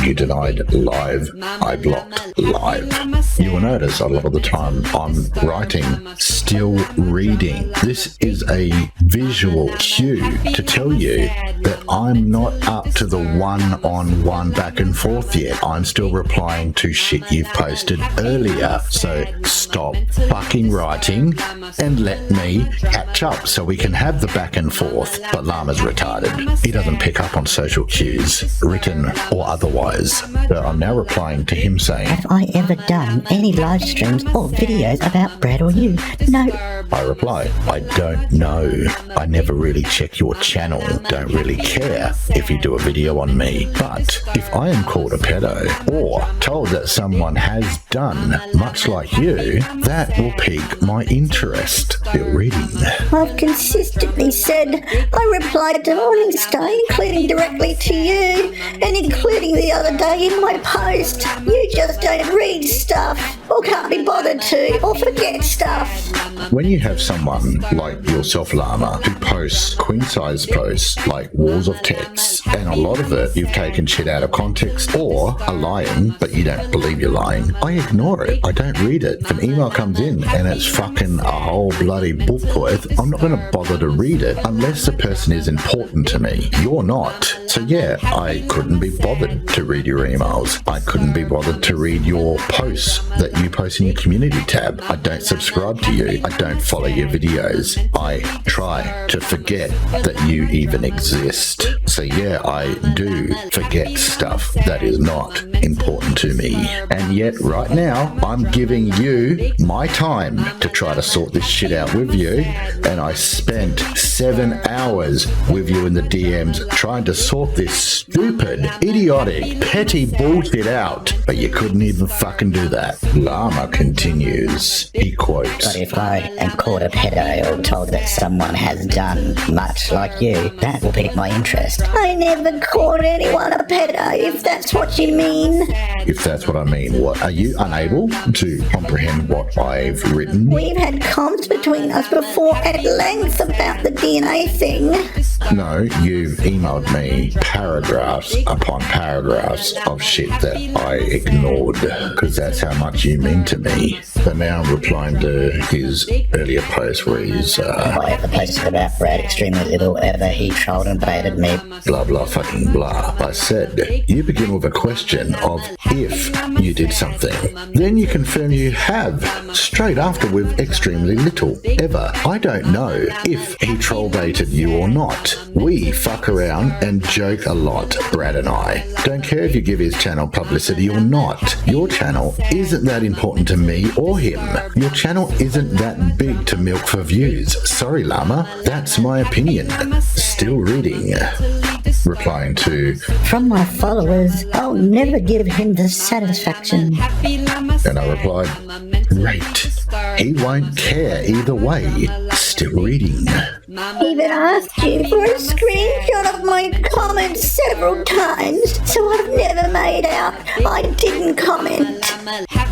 You denied live. I blocked live. You will notice a lot of the time I'm writing still reading. This is a visual cue to tell you that I'm not up to the one-on-one back and forth yet. I'm still replying to shit you've posted earlier. So stop fucking writing and let me catch up so we can have the back and forth. But Llama's retarded. He doesn't pick up on social cues, written or otherwise. So I'm now replying to him saying, Have I ever done any live streams or videos about Brad or you? No. I reply, I don't know. I never really check your channel. Don't really care if you do a video on me. But if I am called a pedo or told that someone has done much like you, that will pique my interest. Still reading. I've consistently said I replied to Morningstar, including directly to you, and including the other day in my post. You just don't read stuff, or can't be bothered to, or forget stuff. When you have someone like yourself, Llama, who posts queen-size posts like walls of texts, and a lot of it you've taken shit out of context or are lying, but you don't believe you're lying, I ignore it. I don't read it. If an email comes in and it's fucking a whole bloody book worth, I'm not going to bother to read it unless the person is important to me. You're not. So yeah, I couldn't be bothered to read your emails. I couldn't be bothered to read your posts that you post in your community tab. I don't subscribe to you. I don't follow your videos. I try to forget that you even exist. So yeah, I do forget stuff that is not important to me. And yet right now, I'm giving you my time to try to sort this shit out with you. And I spent 7 hours with you in the DMs trying to sort this stupid, idiotic, petty bullshit out. But you couldn't even fucking do that. Llama continues. He quotes, But if I am called a pedo or told that someone has done much like you, that will pique my interest. I never called anyone a pedo, if that's what you mean. If that's what I mean, what, are you unable to comprehend what I've written? We've had comms between us before at length about the DNA thing. No, you've emailed me paragraphs upon paragraphs of shit that I ignored, because that's how much you mean to me. But now I'm replying to his earlier post where he's I have posted about Brad extremely little ever. He trolled and baited me. blah blah fucking blah. I said, you begin with a question of if you did something. Then you confirm you have, straight after with extremely little ever. I don't know if he troll baited you or not. We fuck around and joke a lot, Brad and I. Don't care if you give his channel publicity or not. Your channel isn't that important to me or him. Your channel isn't that big to milk for views. Sorry, Llama. That's my opinion. Still reading. Replying to, From my followers, I'll never give him the satisfaction. and I replied, great. He won't care either way. Still reading. Even asked you for a screenshot of my comments several times, so I've never made out I didn't comment.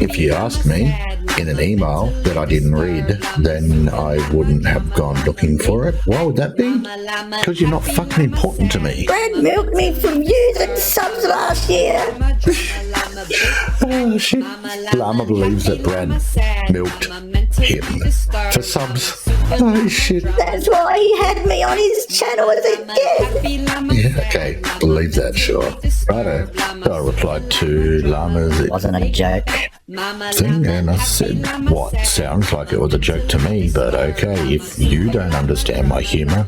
If you asked me in an email that I didn't read, then I wouldn't have gone looking for it. Why would that be? Because you're not fucking important to me. Brad milked me for views and subs last year. Oh shit. Llama believes that Brad milked him for subs. Oh shit. That's why he had me on his channel as a guest. Yeah, okay. Believe that, sure. Righto. So I replied to Llama's Wasn't a joke. thing and I said, what? Sounds like it was a joke to me, but okay, if you don't understand my humour,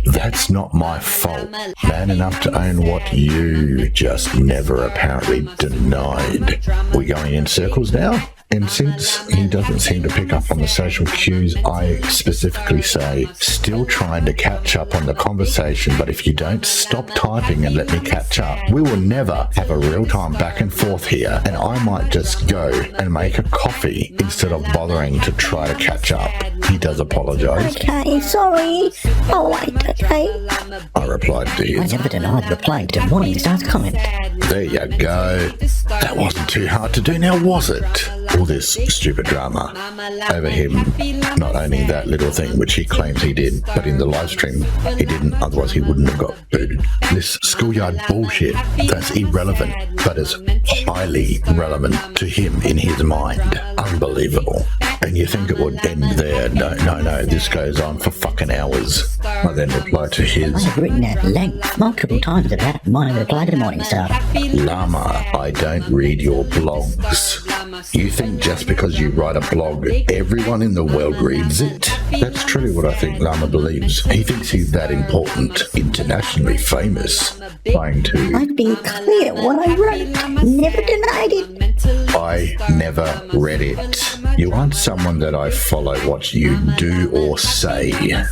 that's not my fault. Man enough to own what you just never apparently denied. We going in circles now? And since he doesn't seem to pick up on the social cues, I specifically say, still trying to catch up on the conversation, but if you don't stop typing and let me catch up, we will never have a real-time back and forth here, and I might just go and make a coffee instead of bothering to try to catch up. He does apologise. Okay, sorry. I'll wait, okay? I replied to I his, never denied replying to Morningstar's comment. there you go. That wasn't too hard to do now, was it? All this stupid drama over him not owning that little thing which he claims he did, but in the live stream he didn't, otherwise he wouldn't have got booted. This schoolyard bullshit that's irrelevant but is highly relevant to him in his mind. Unbelievable. And you think it would end there? No, this goes on for fucking hours. I then replied to I his, have written at length multiple times about my reply to Morningstar. Llama, I don't read your blogs. You think just because you write a blog, everyone in the world reads it? That's truly what I think Llama believes. He thinks he's that important, internationally famous. Trying to, I've been clear what I wrote. Never denied it. I never read it. You aren't someone that I follow what you do or say.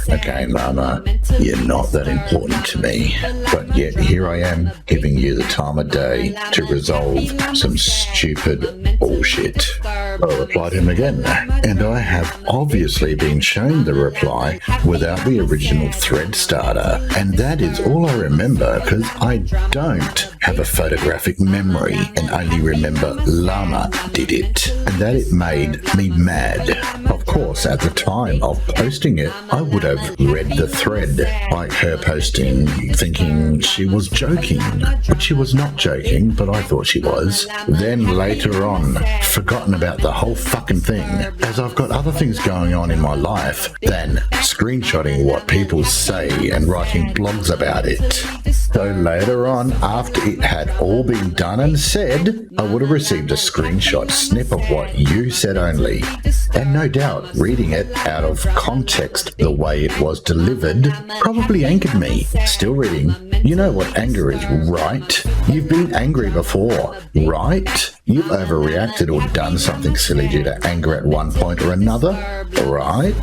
Okay, Llama, you're not that important to me. But yet here I am, giving you the time of day to resolve some stupid bullshit. I replied him again, and I have obviously been shown the reply without the original thread starter, and that is all I remember because I don't have a photographic memory and only remember Llama did it, and that it made me mad. Of course, at the time of posting it, I would have read the thread, like her posting, thinking she was joking, but she was not joking, but I thought she was. Then later on, forgotten about the whole fucking thing, as I've got other things going on in my life than screenshotting what people say and writing blogs about it. So later on, after it had all been done and said, I would have received a screenshot snip of what you said only. And no doubt, reading it out of context the way it was delivered probably angered me. Still reading, you know what anger is, right? You've been angry before, right? You've overreacted or done something silly due to anger at one point or another, right?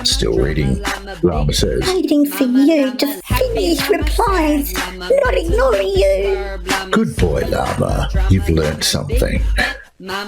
Still reading, Llama says, Waiting for you to finish replies, not ignoring you. good boy, Llama, you've learnt something.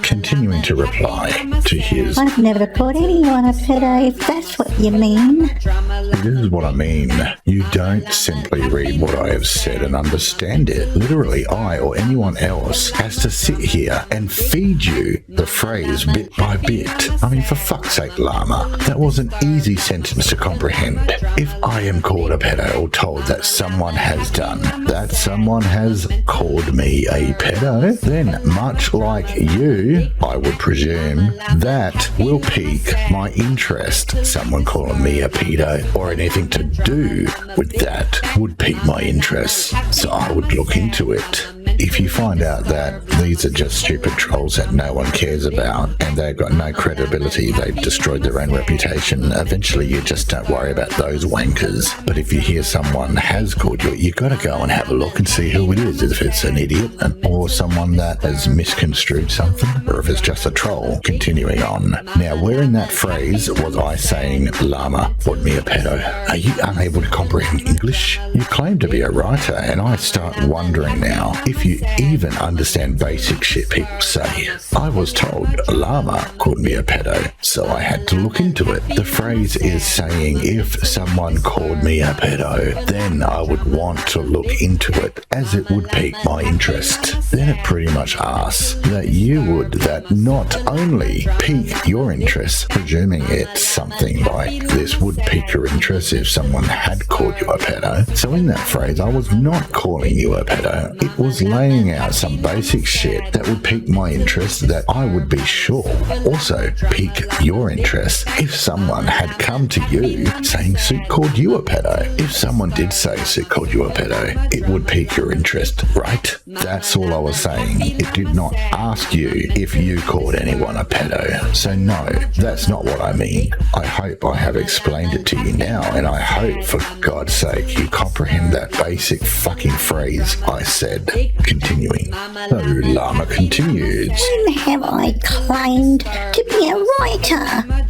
Continuing to reply to his, I've never called anyone a pedo, if that's what you mean. this is what I mean. You don't simply read what I have said and understand it. Literally, I or anyone else has to sit here and feed you the phrase bit by bit. I mean, for fuck's sake, Llama, that was an easy sentence to comprehend. If I am called a pedo or told that someone has done, that someone has called me a pedo, then much like you you, I would presume, that will pique my interest. Someone calling me a pedo or anything to do with that would pique my interest. So I would look into it. If you find out that these are just stupid trolls that no one cares about and they've got no credibility, they've destroyed their own reputation, eventually you just don't worry about those wankers. But if you hear someone has called you, you got to go and have a look and see who it is, if it's an idiot or someone that has misconstrued something, or if it's just a troll. Continuing on. Now, where in that phrase was I saying, Llama, called me a pedo? Are you unable to comprehend English? You claim to be a writer, and I start wondering now if you even understand basic shit people say. I was told Llama called me a pedo, so I had to look into it. The phrase is saying if someone called me a pedo, then I would want to look into it, as it would pique my interest. Then it pretty much asks that you would that not only pique your interest, presuming it's something like this would pique your interest if someone had called you a pedo. So in that phrase, I was not calling you a pedo. It was laying out some basic shit that would pique my interest, that I would be sure also pique your interest if someone had come to you saying Suit called you a pedo. If someone did say Suit called you a pedo, it would pique your interest, right? That's all I was saying. It did not ask you if you called anyone a pedo. So no, that's not what I mean. I hope I have explained it to you now, and I hope, for God's sake, you comprehend that basic fucking phrase I said. Continuing. So Llama continues. When have I claimed to be a writer?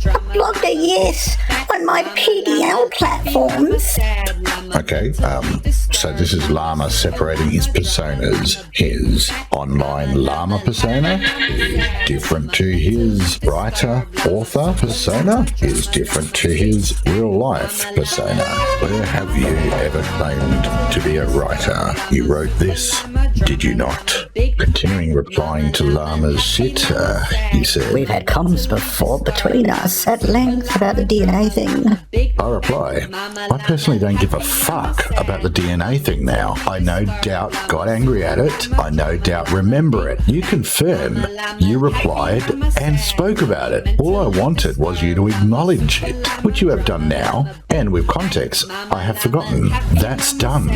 A blogger, yes, on my PDL platforms. Okay, so this is Llama separating his personas. His online Llama persona is different to his writer, author persona, is different to his real life persona. Where have you ever claimed to be a writer? You wrote this, did you not? Continuing replying to Llama's shit, he said, We've had comms before between us at length about the DNA thing. I reply, I personally don't give a fuck about the DNA thing now. I no doubt got angry at it. I no doubt remember it. You confirm you replied and spoke about it. All I wanted was you to acknowledge it, which you have done now. And with context, I have forgotten. That's done.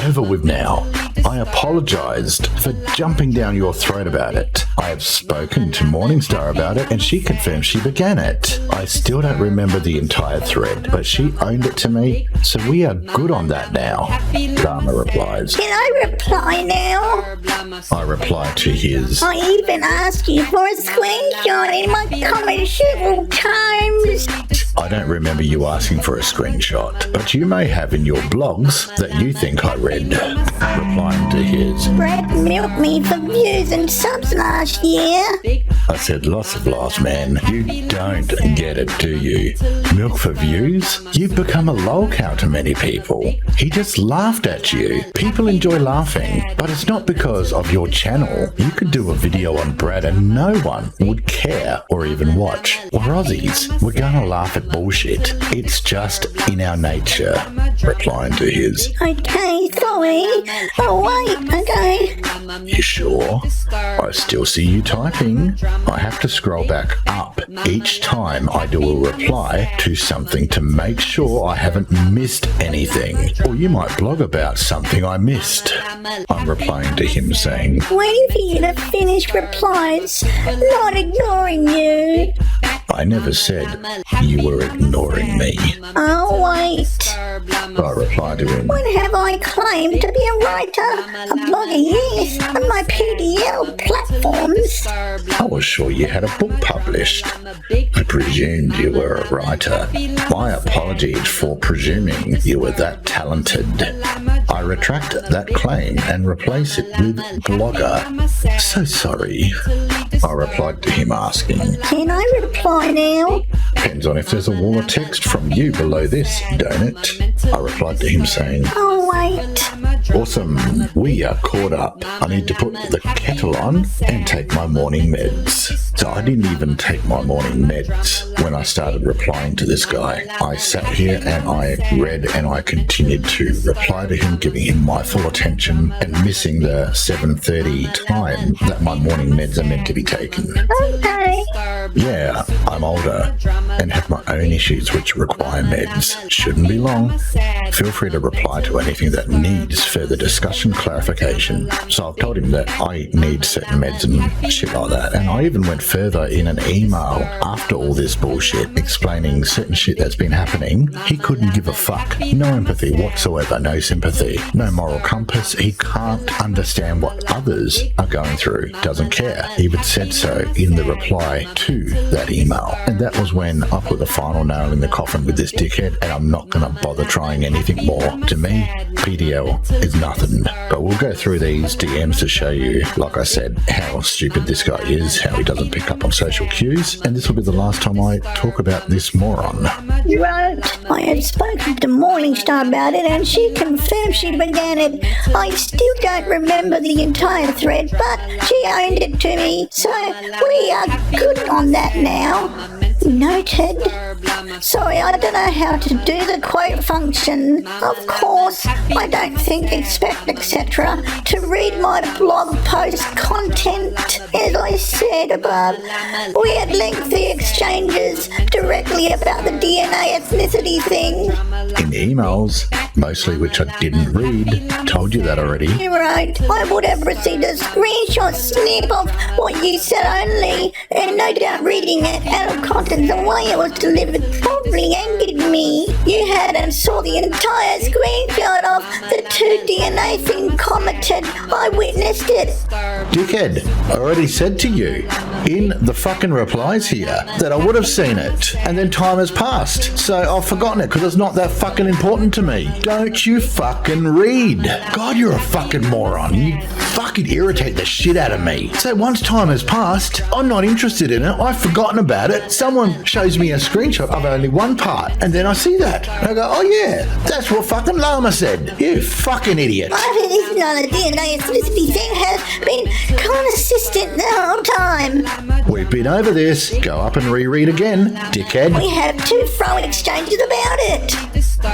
Over with now. I apologized for jumping down your throat about it. I have spoken to Morningstar about it, and she confirmed she began it. I still don't remember the entire thread, but she owned it to me, so we are good on that now. Llama replies. Can I reply now? I reply to his. I even asked you for a screenshot in my comments several times. I don't remember you asking for a screenshot, but you may have in your blogs that you think I read. Replying to his. Brad milked me for views and subs last year. I said, lots of laughs, man. You don't get it, do you? Milk for views? You've become a lol cow to many people. He just laughed at you. People enjoy laughing, but it's not because of your channel. You could do a video on Brad and no one would care or even watch. We're Aussies. We're gonna laugh at bullshit. It's just in our nature. Replying to his. Okay, sorry. Oh, wait, okay. You sure? I still see you typing. I have to scroll back up each time I do a reply to something to make sure I haven't missed anything. Or you might blog about something I missed. I'm replying to him saying, Waiting for you to finish replies, not ignoring you. I never said you were ignoring me. Oh, wait. I replied to him. When have I claimed to be a writer? A blogger, yes, on my PDL platforms. I was sure you had a book published. I presumed you were a writer. My apologies for presuming you were that talented. I retract that claim and replace it with blogger. So sorry. I replied to him asking, Can I reply now? Depends on if there's a wall of text from you below this, don't it? I replied to him saying, Oh, wait. Awesome. We are caught up. I need to put the kettle on and take my morning meds. So I didn't even take my morning meds when I started replying to this guy. I sat here and I read and I continued to reply to him, giving him my full attention and missing the 7:30 time that my morning meds are meant to be taken. Okay. Yeah, I'm older and have my own issues which require meds. Shouldn't be long. Feel free to reply to anything that needs further discussion, clarification. So I've told him that I need certain meds and shit like that. And I even went further in an email after all this bullshit, explaining certain shit that's been happening. He couldn't give a fuck. No empathy whatsoever, no sympathy, no moral compass. He can't understand what others are going through. Doesn't care. He even said so in the reply to that email. And that was when I put the final nail in the coffin with this dickhead, and I'm not going to bother trying anything more. To me, PDL is nothing. But we'll go through these DMs to show you, like I said, how stupid this guy is, how he doesn't pick up on social cues, and this will be the last time I talk about this moron. Right. I had spoken to Morningstar about it and she confirmed she began it. I still don't remember the entire thread, but she owned it to me, so we are good on that now. Noted. Sorry, I don't know how to do the quote function. Of course, I don't think, expect, etc. to read my blog post content. As I said above, we had lengthy exchanges directly about the DNA ethnicity thing. In emails, mostly which I didn't read, told you that already. You're right. I would have received a screenshot snip of what you said only, and no doubt reading it out of context the way it was delivered probably angered me. You hadn't saw the entire screenshot of the 2 DNA thing commented. I witnessed it. Dickhead, I already said to you in the fucking replies here that I would have seen it, and then time has passed, so I've forgotten it because it's not that fucking important to me. Don't you fucking read? God, you're a fucking moron. You fucking irritate the shit out of me. So once time has passed, I'm not interested in it. I've forgotten about it. Someone shows me a screenshot of only one part, and then I see that. And I go, oh yeah, that's what fucking Llama said. You fucking idiot. I mean, this is not a DNA ethnicity thing, has been consistent the whole time. We've been over this. Go up and reread again, dickhead. We had 2 phone exchanges about it.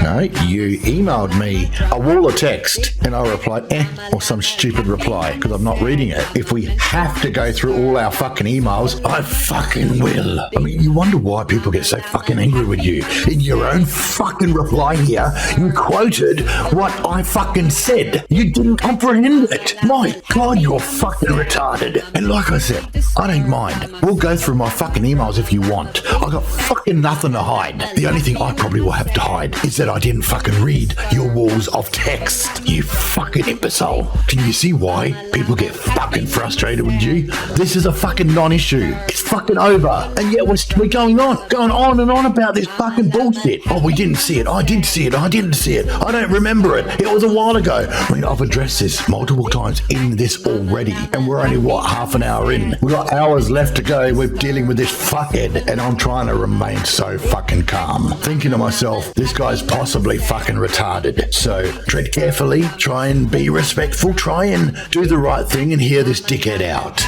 No, you emailed me a wall of text, and I replied, or some stupid reply, because I'm not reading it. If we have to go through all our fucking emails, I fucking will. I mean, you wonder why people get so fucking angry with you. In your own fucking reply here, you quoted what I fucking said. You didn't comprehend it. My God, you're fucking retarded. And like I said, I don't mind. We'll go through my fucking emails if you want. I got fucking nothing to hide. The only thing I probably will have to hide is that I didn't fucking read your walls of text. You fucking imbecile. Can you see why people get fucking frustrated with you? This is a fucking non-issue. It's fucking over. And yet we're going on and on about this fucking bullshit. Oh, we didn't see it. I did see it. I didn't see it. I don't remember it. It was a while ago. I mean, I've addressed this multiple times in this already. And we're only, half an hour in. We've got hours left to go. We're dealing with this fuckhead. And I'm trying to remain so fucking calm. Thinking to myself, this guy's possibly fucking retarded. So tread carefully. Try and be respectful. Try and do the right thing and hear this dickhead out.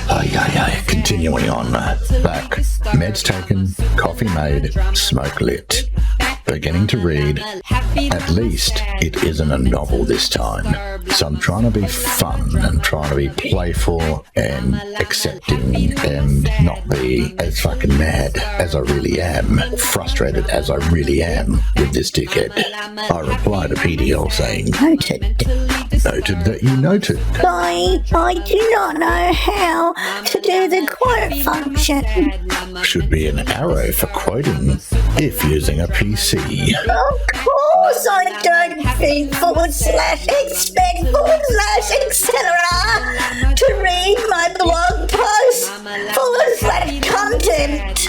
Continuing on. Back. Meds taken. Coffee made. Smoke lit. Beginning to read. At least it isn't a novel this time. So I'm trying to be fun and trying to be playful and accepting and not be as fucking mad as I really am, frustrated as I really am with this dickhead. I reply to PDL saying, Noted. Noted that you noted. I do not know how to do the quote function. Should be an arrow for quoting if using a PC. Of course I don't think / expect / etc. to read my blog post / content.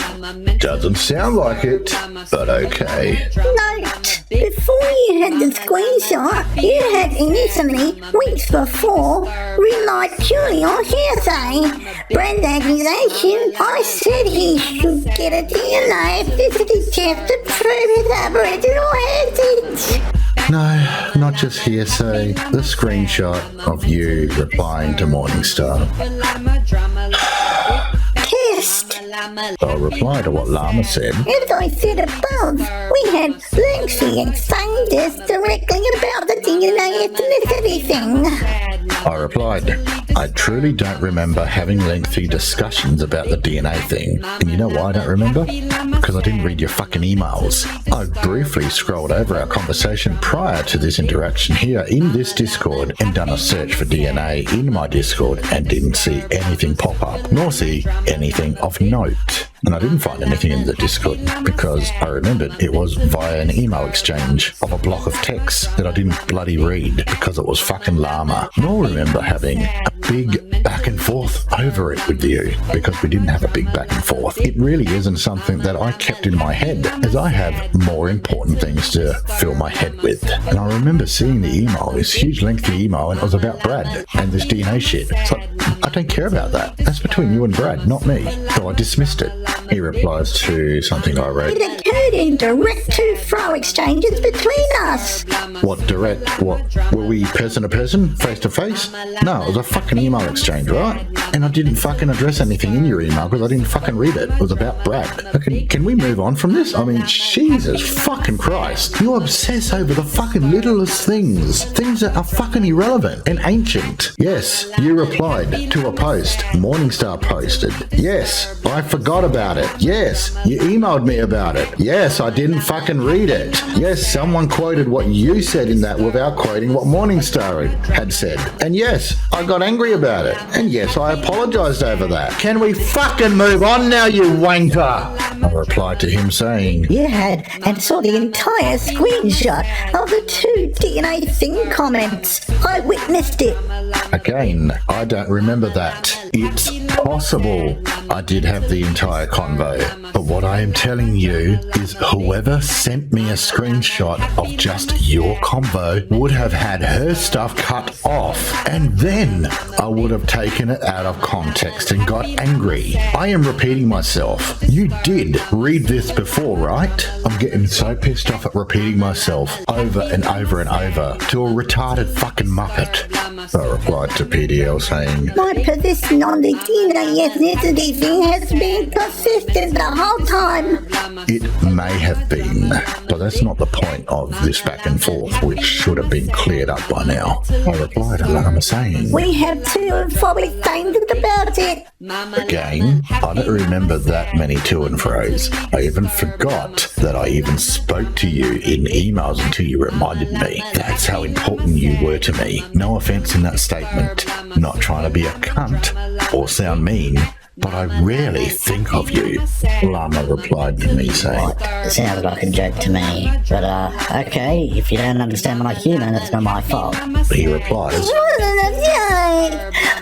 Doesn't sound like it, but okay. Note, before you had the screenshot, you had innocently, weeks before, relied purely on hearsay. Brand accusation, I said he should get a DNA ethnicity test to prove his Aboriginal heritage. No, not just hearsay. The screenshot of you replying to Morningstar. Test. I'll reply to what Llama said. As I said above, we had lengthy exchanges directly about the DNA ethnicity thing. I replied, I truly don't remember having lengthy discussions about the DNA thing. And you know why I don't remember? Because I didn't read your fucking emails. I briefly scrolled over our conversation prior to this interaction here in this Discord and done a search for DNA in my Discord and didn't see anything pop up, nor see anything of note. And I didn't find anything in the Discord because I remembered it was via an email exchange of a block of text that I didn't bloody read because it was fucking Llama. Nor remember having a big back and forth over it with you because we didn't have a big back and forth. It really isn't something that I kept in my head as I have more important things to fill my head with. And I remember seeing the email, this huge lengthy email, and it was about Brad and this DNA shit. It's like, I don't care about that. That's between you and Brad, not me. So I dismissed it. He replies to something I wrote. It occurred in direct to-fro exchanges between us. What direct? What? Were we person to person? Face to face? No, it was a fucking email exchange, right? And I didn't fucking address anything in your email because I didn't fucking read it. It was about Brad. Okay, can we move on from this? I mean, Jesus fucking Christ. You obsess over the fucking littlest things. Things that are fucking irrelevant and ancient. Yes, you replied to a post. Morningstar posted. Yes, I forgot about it. Yes, you emailed me about it. Yes, I didn't fucking read it. Yes, someone quoted what you said in that without quoting what Morningstar had said. And yes, I got angry about it. And yes, I apologized over that. Can we fucking move on now, you wanker? I replied to him saying, You had and saw the entire screenshot of the two DNA thing comments. I witnessed it. Again, I don't remember that. It's possible I did have the entire convo, but what I am telling you is whoever sent me a screenshot of just your convo would have had her stuff cut off, and then I would have taken it out of context and got angry. I am repeating myself. You did read this before, right? I'm getting so pissed off at repeating myself over and over and over to a retarded fucking muppet. I replied to PDL saying, My position on the DNA ethnicity thing has been consistent the whole time. It may have been, but that's not the point of this back and forth, which should have been cleared up by now. I replied to Llama saying, We have to and fro exchanges about it. Again, I don't remember that many to and fro's. I even forgot that I even spoke to you in emails until you reminded me. That's how important you were to me. No offense in that statement. Not trying to be a cunt or sound mean, but I rarely think of you. Llama replied to me saying, It sounds like a joke to me, but okay, if you don't understand my humour, that's not my fault. He replies,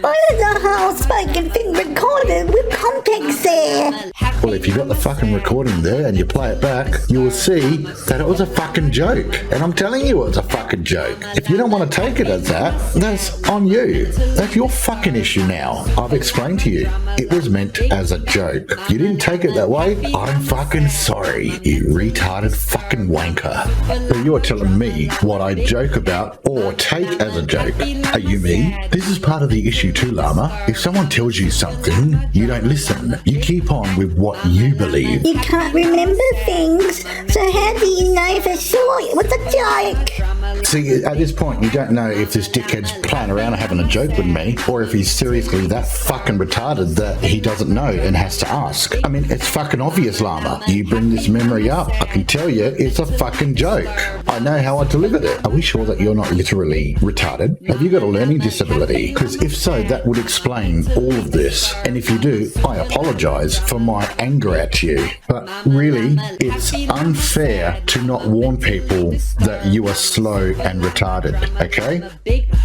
Why is the whole spoken thing recorded with context there? well, if you got the fucking recording there and you play it back, you will see that it was a fucking joke. And I'm telling you it was a fucking joke. If you don't want to take it as that, that's on you. That's your fucking issue now. I've explained to you. It was meant as a joke. You didn't take it that way. I'm fucking sorry, you retarded fucking wanker. But you're telling me what I joke about or take as a joke. Are you me? This is part of the issue too, Llama. If someone tells you something, you don't listen. You keep on with what you believe. You can't remember things, so how do you know for sure it was a joke? See, at this point, you don't know if this dickhead's playing around and having a joke with me, or if he's seriously that fucking retarded that he doesn't know and has to ask. I mean, it's fucking obvious, Llama. You bring this memory up, I can tell you it's a fucking joke. I know how I delivered it. Are we sure that you're not literally retarded? Have you got a learning disability? Because if so, that would explain all of this. And if you do, I apologise for my anger at you. But really, it's unfair to not warn people that you are slow and retarded, okay?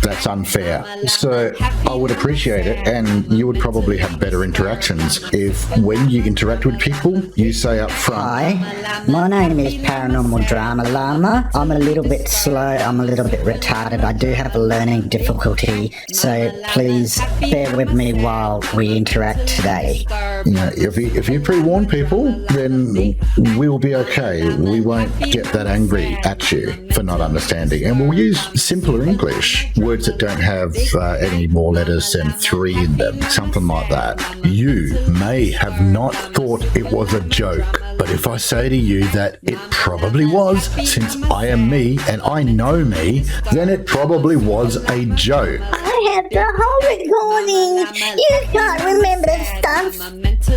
That's unfair. So I would appreciate it, and you would probably have better interactions if when you interact with people, you say up front, Hi, my name is Paranormal Drama Llama. I'm a little bit slow, I'm a little bit retarded. I do have a learning difficulty, so please bear with me while we interact today. you know, if you pre-warn people, then we will be okay. We won't get that angry at you for not understanding. understanding, and we'll use simpler English, words that don't have any more letters than 3 in them, something like that. You may have not thought it was a joke, but if I say to you that it probably was, since I am me and I know me, then it probably was a joke. I have the whole recording. You can't remember stuff.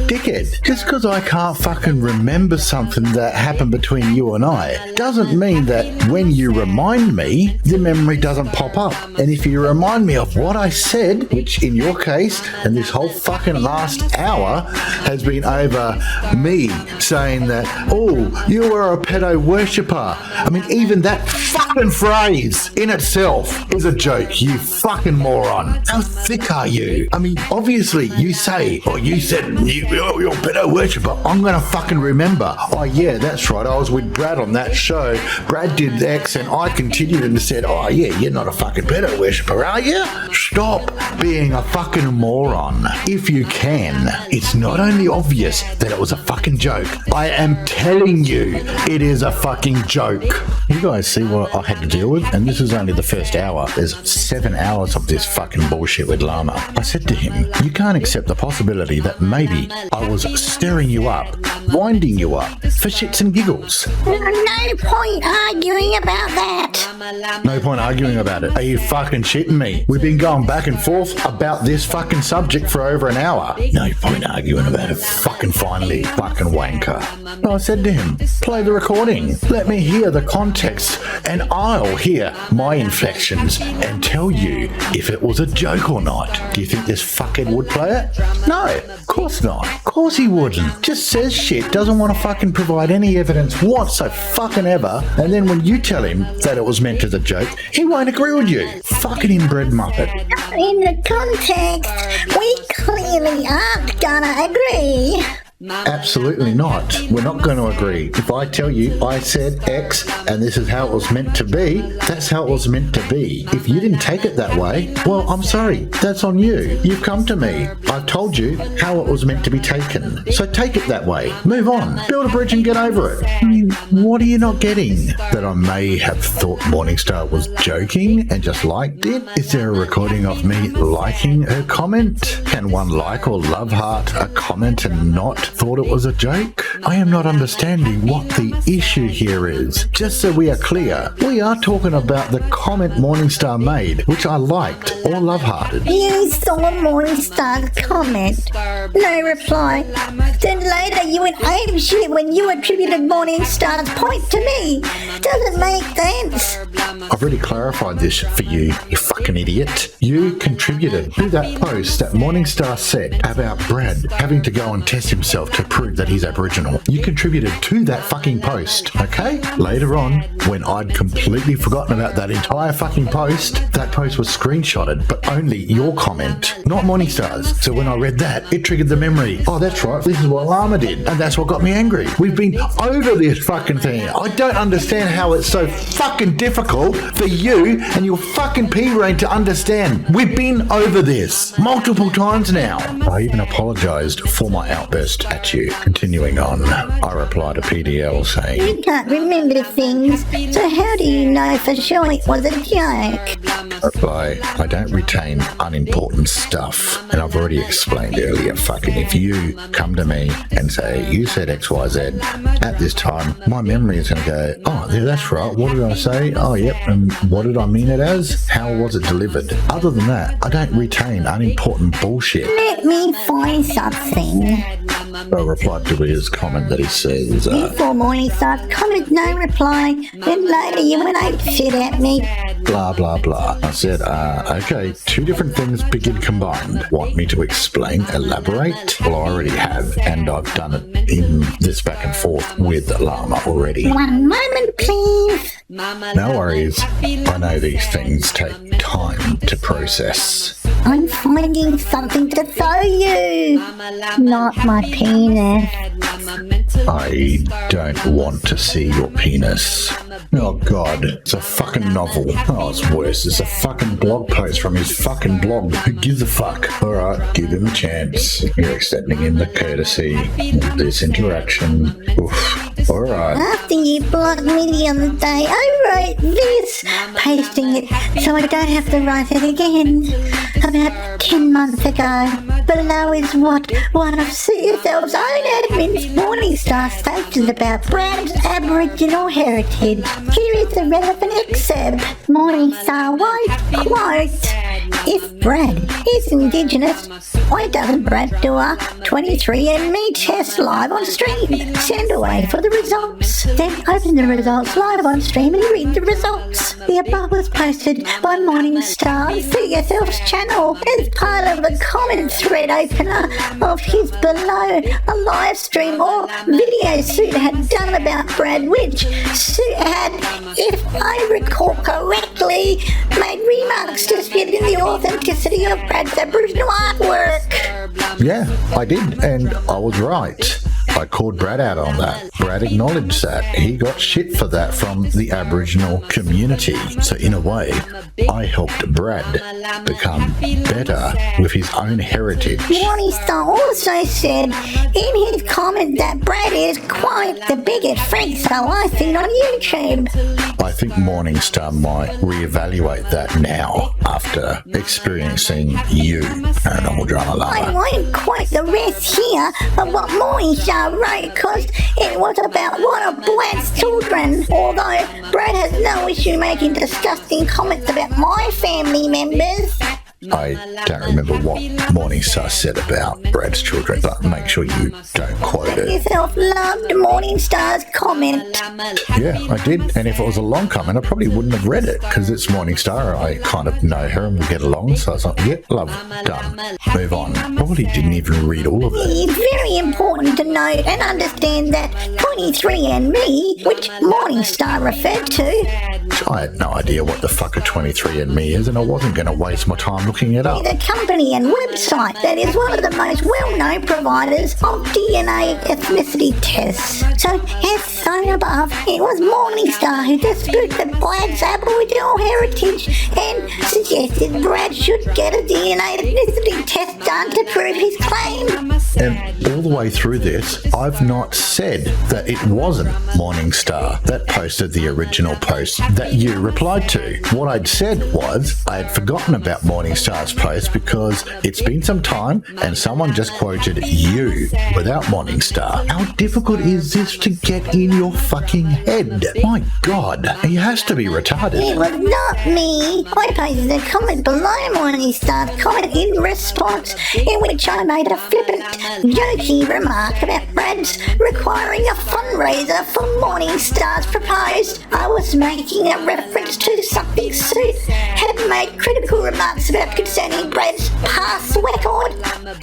Dickhead, just because I can't fucking remember something that happened between you and I doesn't mean that when you remind me, the memory doesn't pop up. And if you remind me of what I said, which in your case, and this whole fucking last hour has been over me saying that, oh, you were a pedo worshipper. I mean, even that fucking phrase in itself is a joke, you fucking moron. How thick are you? I mean, obviously you say, or you said, you're a pedo worshipper. I'm going to fucking remember. Oh yeah, that's right. I was with Brad on that show. Brad did X and I continued and said, oh yeah, you're not a fucking pedo worshipper, are you? Stop being a fucking moron. If you can, it's not only obvious that it was a fucking joke. I am telling you, it is a fucking joke. You guys see what I had to deal with? And this is only the first hour. There's 7 hours of this fucking bullshit with Llama. I said to him, you can't accept the possibility that maybe I was stirring you up, winding you up for shits and giggles. No point arguing about that. No point arguing about it. Are you fucking shitting me? We've been going back and forth about this fucking subject for over an hour. No point arguing about it. Fucking finally, fucking wanker. I said to him, play the recording. Let me hear the context and I'll hear my inflections and tell you if it was a joke or not. Do you think this fuckhead would play it? No, of course not. Of course he wouldn't. Just says shit, doesn't want to fucking provide any evidence whatsoever, and then when you tell him that it was meant as a joke, he won't agree with you. Fucking inbred muppet. In the context, we clearly aren't gonna agree. Absolutely not. We're not going to agree. If I tell you I said X and this is how it was meant to be, that's how it was meant to be. If you didn't take it that way, well, I'm sorry. That's on you. You've come to me. I've told you how it was meant to be taken. So take it that way. Move on. Build a bridge and get over it. I mean, what are you not getting? That I may have thought Morningstar was joking and just liked it? Is there a recording of me liking her comment? Can one like or love heart a comment and not thought it was a joke? I am not understanding what the issue here is. Just so we are clear, we are talking about the comment Morningstar made, which I liked or love-hearted. You saw Morningstar's comment. No reply. Then later you went ape shit when you attributed Morningstar's point to me. Doesn't make sense. I've already clarified this for you, you fucking idiot. You contributed to that post that Morningstar said about Brad having to go and test himself to prove that he's Aboriginal. You contributed to that fucking post, okay? Later on, when I'd completely forgotten about that entire fucking post, that post was screenshotted, but only your comment, not Morningstar's. So when I read that, it triggered the memory. Oh, that's right, this is what Llama did, and that's what got me angry. We've been over this fucking thing. I don't understand how it's so fucking difficult for you and your fucking P-brain to understand. We've been over this multiple times now. I even apologised for my outburst at you. Continuing on, I replied to PDL saying, You can't remember things, so how do you know for sure it was a joke? Reply, I don't retain unimportant stuff. And I've already explained earlier, fucking if you come to me and say, you said XYZ, at this time, my memory is going to go, oh, yeah, that's right. What did I say? Oh, yep. And what did I mean it as? How was it delivered? Other than that, I don't retain unimportant bullshit. Let me find something. I replied to his comment that he says, Before Morningstar's comment, no reply. Then later you went ape shit at me. blah, blah, blah. I said, okay, 2 different things begin combined. Want me to explain, elaborate? Well, I already have, and I've done it in this back and forth with Llama already. One moment, please. No worries. I know these things take time to process. I'm finding something to show you. Not my penis. I don't want to see your penis. Oh god, it's a fucking novel. Oh, it's worse. It's a fucking blog post from his fucking blog. Who gives a fuck? Alright, give him a chance. You're extending him the courtesy of this interaction. Oof. All right. After you blocked me the other day, I wrote this, pasting it so I don't have to write it again. About 10 months ago. Below is what one of Suit.Yourself's own admins, Morningstar, stated about Brad's Aboriginal heritage. Here is a relevant excerpt. Morningstar wrote, quote, "If Brad is Indigenous, why doesn't Brad do a 23andMe test live on stream? Send away for the results. Then open the results live on stream and read the results." The above was posted by Morningstar on Suit.Yourself's channel as part of a comment thread opener of his below a live stream or video Suit had done about Brad, which Suit had, if I recall correctly, made remarks disputing the authenticity of Brad's Aboriginal artwork. Yeah, I did, and I was right. I called Brad out on that. Brad acknowledged that. He got shit for that from the Aboriginal community. So in a way, I helped Brad become better with his own heritage. Morningstar also said in his comment that Brad is quite the biggest freak show I've seen on YouTube. I think Morningstar might reevaluate that now after experiencing you, Paranormal Drama I Llama. won't quote the rest here of what Morningstar wrote because it was about one of Brad's children, although Brad has no issue making disgusting comments about my family members. I don't remember what Morningstar said about Brad's children, but make sure you don't quote it. Yourself loved Morningstar's comment. Yeah, I did. And if it was a long comment, I probably wouldn't have read it because it's Morningstar. I kind of know her and we get along. So I was like, yeah, love, done. Move on. Probably didn't even read all of it. It's very important to note and understand that 23andMe, which Morningstar referred to, I had no idea what the fuck a 23andMe is, and I wasn't going to waste my time looking it up. is a company and website that is one of the most well-known providers of DNA ethnicity tests. So, as shown above, it was Morningstar who disputed Brad's Aboriginal heritage and suggested Brad should get a DNA ethnicity test done to prove his claim. And all the way through this, I've not said that it wasn't Morningstar that posted the original post that you replied to. What I'd said was I had forgotten about Morningstar's post because it's been some time and someone just quoted you without Morningstar. How difficult is this to get in your fucking head? My God, he has to be retarded. It was not me. I posted a comment below Morningstar's comment in response, in which I made a flippant, jokey remark about Brad's requiring a fundraiser for Morningstar's proposed. I was making a reference to something Suit had made critical remarks about concerning Brad's past record.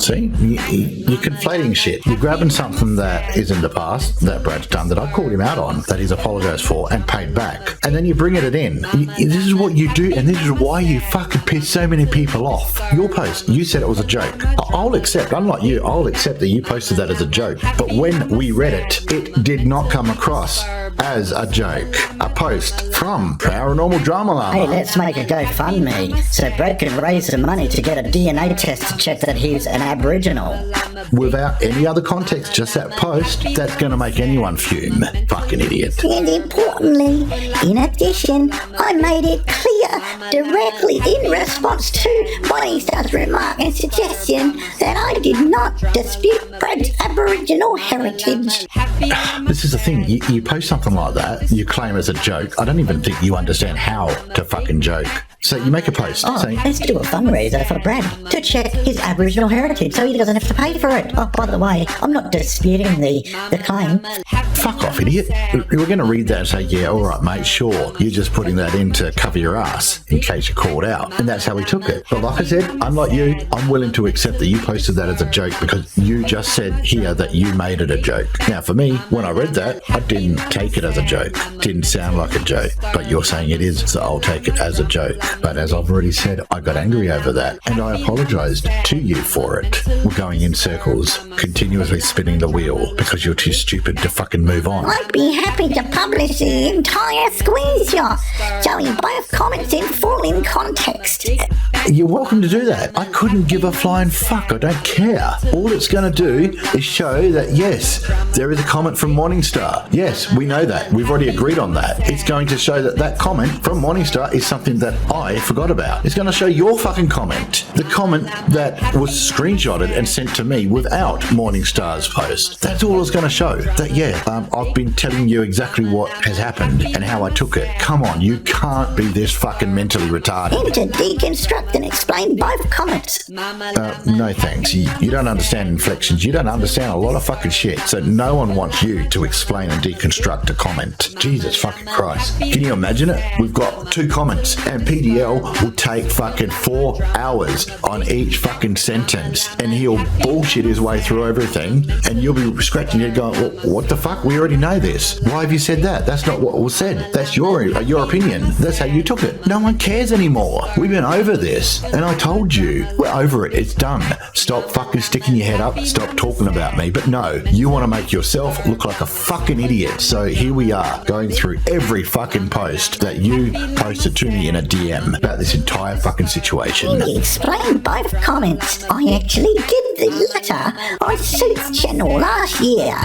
See, you're conflating shit. You're grabbing something that is in the past that Brad's done that I called him out on, that he's apologised for and paid back. And then you're bringing it in. This is what you do, and this is why you fucking piss so many people off. Your post, you said it was a joke. I'll accept, unlike you, I'll accept that you posted that as a joke. But when we read it, it did not come across as a joke. A post from Paranormal Drama Llama. Hey, let's make a GoFundMe so Brad can raise some money to get a DNA test to check that he's an Aboriginal. Without any other context, just that post, that's going to make anyone fume. Fucking idiot. And importantly, in addition, I made it clear directly in response to Morningstar's remark and suggestion that I did not dispute Brad's Aboriginal heritage. This is the thing, you post something like that, you claim as a joke. I don't even think you understand how to fucking joke. So you make a post saying, Let's do a fundraiser for Brad to check his Aboriginal heritage so he doesn't have to pay for it. Oh, by the way, I'm not disputing the claim. fuck off, idiot. We're going to read that and say, yeah, all right, mate, sure. You're just putting that in to cover your ass in case you're called out. And that's how we took it. But like I said, unlike you, I'm willing to accept that you posted that as a joke because you just said here that you made it a joke. Now, for me, when I read that, I didn't take it as a joke. Didn't sound like a joke. But you're saying it is, so I'll take it as a joke. But as I've already said, I got angry over that and I apologized to you for it. We're going in circles, continuously spinning the wheel because you're too stupid to fucking move move on. I'd be happy to publish the entire screenshot, showing both comments in full in context. You're welcome to do that. I couldn't give a flying fuck. I don't care. All it's going to do is show that, yes, there is a comment from Morningstar. Yes, we know that. We've already agreed on that. It's going to show that that comment from Morningstar is something that I forgot about. It's going to show your fucking comment. The comment that was screenshotted and sent to me without Morningstar's post. That's all it's going to show. That, I've been telling you exactly what has happened and how I took it. Come on, you can't be this fucking mentally retarded. And to deconstruct and explain both comments. No thanks. You don't understand inflections. You don't understand a lot of fucking shit. So no one wants you to explain and deconstruct a comment. Jesus fucking Christ. Can you imagine it? We've got 2 comments and PDL will take fucking 4 hours on each fucking sentence and he'll bullshit his way through everything and you'll be scratching your head going, well, what the fuck? We already know this. Why have you said that? That's not what was said. That's your opinion. That's how you took it. No one cares anymore. We've been over this. And I told you, we're over it. It's done. Stop fucking sticking your head up. Stop talking about me. But no, you want to make yourself look like a fucking idiot. So here we are, going through every fucking post that you posted to me in a DM about this entire fucking situation. To explain both comments, I actually did the letter on Suit's channel last year.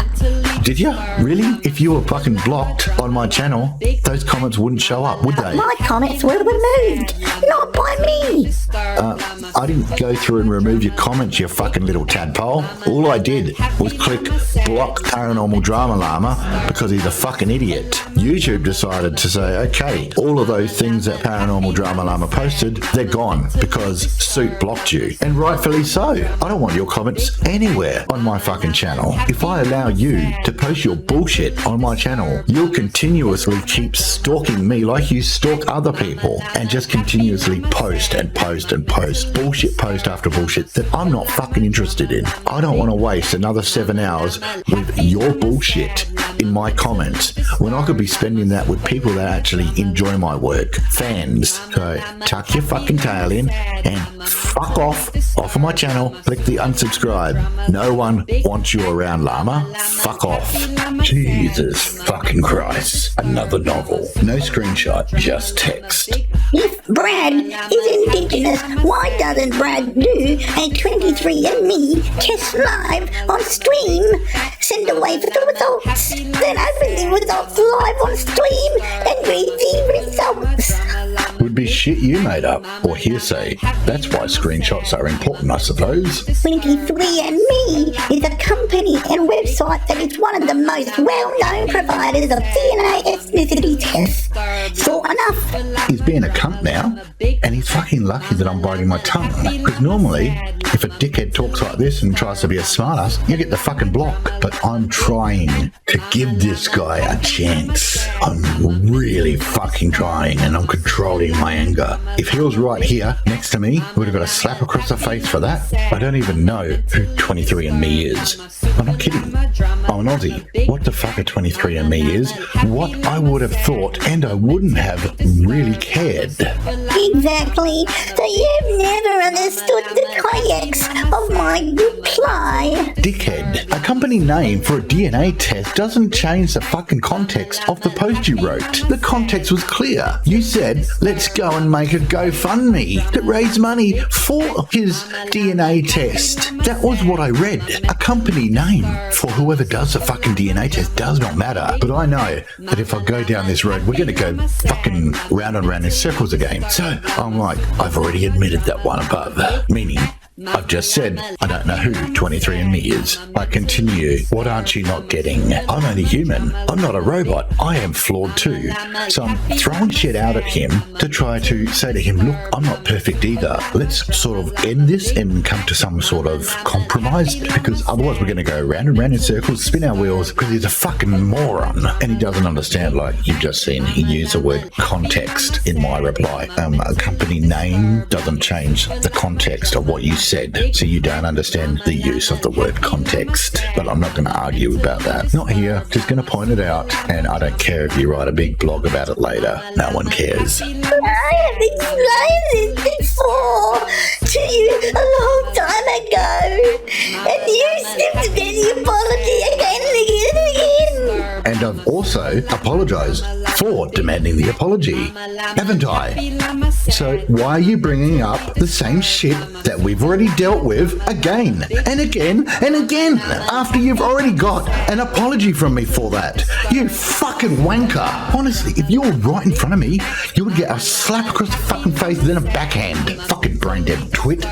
Did you? Really? If you were fucking blocked on my channel, those comments wouldn't show up, would they? My comments were removed, not by me. I didn't go through and remove your comments, you fucking little tadpole. All I did was click block Paranormal Drama Llama because he's a fucking idiot. YouTube decided to say, okay, all of those things that Paranormal Drama Llama posted, they're gone because Suit blocked you. And rightfully so. I don't want your comments anywhere on my fucking channel. If I allow you to post your bullshit on my channel, you'll continuously keep stalking me like you stalk other people and just continuously post and post and post bullshit post after bullshit that I'm not fucking interested in. I don't want to waste another 7 hours with your bullshit in my comments when I could be spending that with people that actually enjoy my work, fans. So tuck your fucking tail in and fuck off of my channel. Click the unsubscribe. No one wants you around, Llama. Fuck off. Jesus fucking Christ. Another novel. No screenshot, just text. If Brad is Indigenous, why doesn't Brad do a 23andMe test live on stream? Send away for the results, then open the results live on stream and read the results. Would be shit you made up, or hearsay. That's why screenshots are important, I suppose. 23andMe is a company and website that is one of the most well-known providers of DNA ethnicity tests. Sure enough. He's being a cunt now, and he's fucking lucky that I'm biting my tongue. Because normally, if a dickhead talks like this and tries to be a smartass, you get the fucking block. But I'm trying to give this guy a chance. I'm really fucking trying, and I'm controlling my anger. If he was right here next to me, I would have got a slap across the face for that. I don't even know who 23andMe is. I'm not kidding. I'm an Aussie. What the fuck a 23andMe is, what I would have thought, and I wouldn't have really cared. Exactly. So you've never understood the context of my reply. Dickhead. A company name for a DNA test doesn't change the fucking context of the post you wrote. The context was clear. You said, let's go and make a GoFundMe to raise money for his DNA test. That was what I read. A company name for whoever does the fucking DNA test does not matter. But I know that if I go down this road, we're going to go fucking round and round in circles again. So I'm like, I've already admitted that one above. Meaning, I've just said, I don't know who 23andMe is. I continue, what aren't you not getting? I'm only human. I'm not a robot. I am flawed too. So I'm throwing shit out at him to try to say to him, look, I'm not perfect either. Let's sort of end this and come to some sort of compromise, because otherwise we're going to go round and round in circles, spin our wheels, because he's a fucking moron. And he doesn't understand, like you've just seen, he used the word context in my reply. A company name doesn't change the context of what you said, so you don't understand the use of the word context. But I'm not going to argue about that. Not here, just going to point it out, and I don't care if you write a big blog about it later. No one cares. I have explained this before to you a long time ago, and you still did the apology again and again and again. And I've also apologised for demanding the apology, haven't I? So why are you bringing up the same shit that we've already dealt with again and again and again after you've already got an apology from me for that? You fucking wanker. Honestly, if you were right in front of me, you would get a slap across the fucking face, then a backhand. Fucking brain dead twit.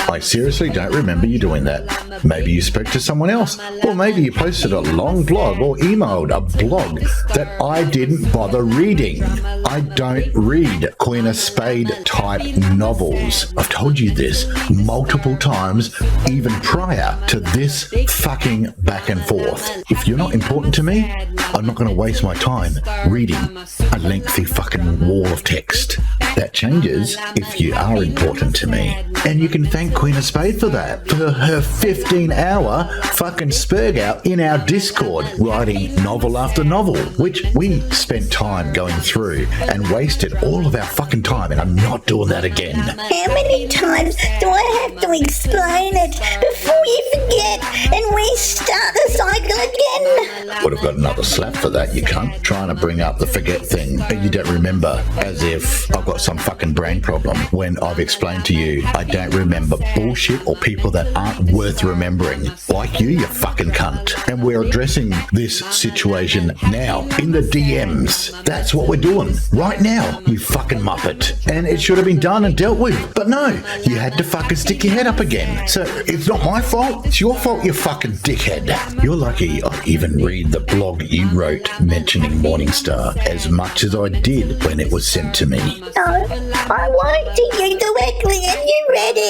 I seriously don't remember you doing that. Maybe you spoke to someone else, or maybe you posted a long blog or emailed a blog that I didn't bother reading. I don't read Queen of Spade type novels. I've told you this multiple times, even prior to this fucking back and forth. If you're not important to me, I'm not going to waste my time reading a lengthy fucking wall of text. That changes if you are important to me. And you can thank Queen of Spade for that, for her 15-hour fucking spurg out in our Discord, writing novel after novel, which we spent time going through and wasted all of our fucking time, and I'm not doing that again. How many times do I have to explain it before you forget and we start the cycle again? Would have got another slap for that, you cunt. Trying to bring up the forget thing, and you don't remember, as if I've got some fucking brain problem, when I've explained to you I don't remember bullshit or people that aren't worth remembering, like you fucking cunt. And we're addressing this situation now in the DMs. That's what we're doing right now, you fucking muppet. And it should have been done and dealt with, but no, you had to fucking stick your head up again. So it's not my fault, it's your fault, you fucking dickhead. You're lucky I even read the blog you wrote mentioning Morningstar as much as I did when it was sent to me. No, I wrote to you directly and you read it.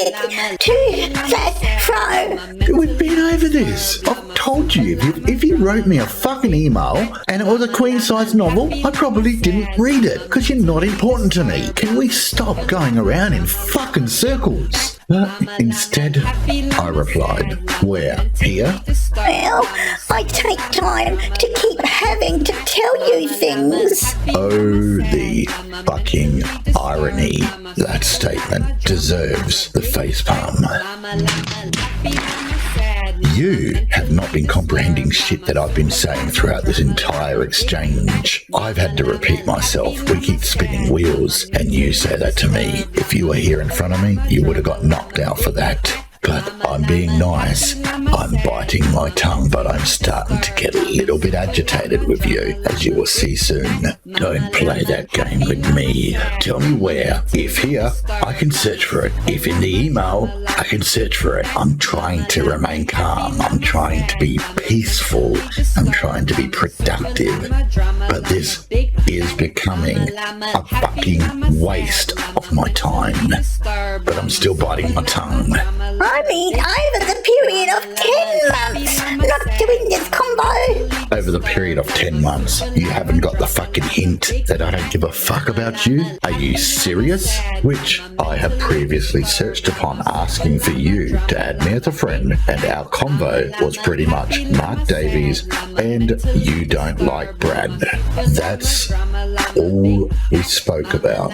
To that fro. We've been over this. I've told you, if you wrote me a fucking email and it was a queen-size novel, I probably didn't read it because you're not important to me. Can we stop going around in fucking circles? But instead, I replied, where? Here? Well, I take time to keep having to tell you things. Oh, the fucking irony. That statement deserves the facepalm. You have not been comprehending shit that I've been saying throughout this entire exchange. I've had to repeat myself. We keep spinning wheels, and you say that to me. If you were here in front of me, you would have got knocked out for that. But I'm being nice. I'm biting my tongue, but I'm starting to get a little bit agitated with you, as you will see soon. Don't play that game with me. Tell me where. If here, I can search for it. If in the email, I can search for it. I'm trying to remain calm. I'm trying to be peaceful. I'm trying to be productive. But this is becoming a fucking waste of my time. But I'm still biting my tongue. I mean, over the period of 10 months, not doing this combo. Over the period of 10 months, you haven't got the fucking hint that I don't give a fuck about you? Are you serious? Which I have previously searched upon asking for you to add me as a friend, and our convo was pretty much Mark Davies and you don't like Brad. That's all we spoke about.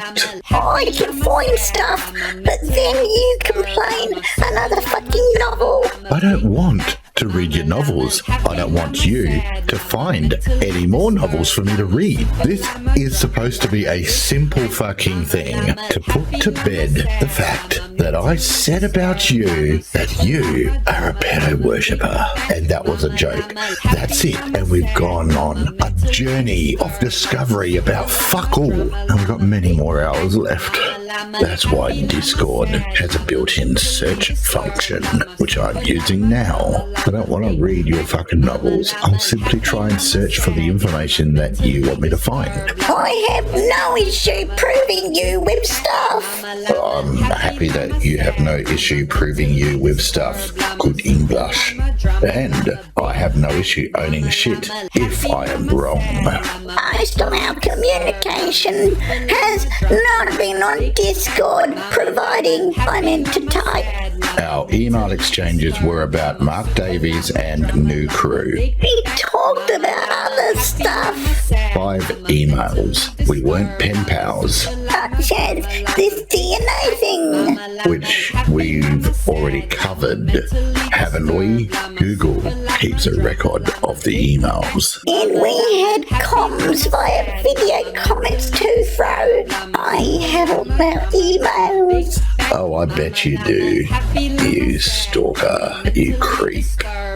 I can find stuff, but then you complain another fucking novel. I don't want to read your novels. I don't want you to find any more novels for me to read. This is supposed to be a simple fucking thing to put to bed the fact that I said about you that you are a pedo worshipper, and that was a joke. That's it, and we've gone on a journey of discovery about fuck all, and we've got many more hours left. That's why Discord has a built-in search function, which I'm using now. I don't want to read your fucking novels. I'll simply try and search for the information that you want me to find. I have no issue proving you with stuff. I'm happy that you have no issue proving you with stuff. Good English. And I have no issue owning shit if I am wrong. Most of our communication has not been on Discord, providing I'm into type. Our email exchanges were about Mark Davies and New Crew. We talked about other stuff. 5 emails. We weren't pen pals. such as this DNA thing. Which we've already covered, haven't we? Google keeps a record of the emails. And we had comms via video comments too, Fro. I have all our emails. Oh, I bet you do. You stalker, you creep.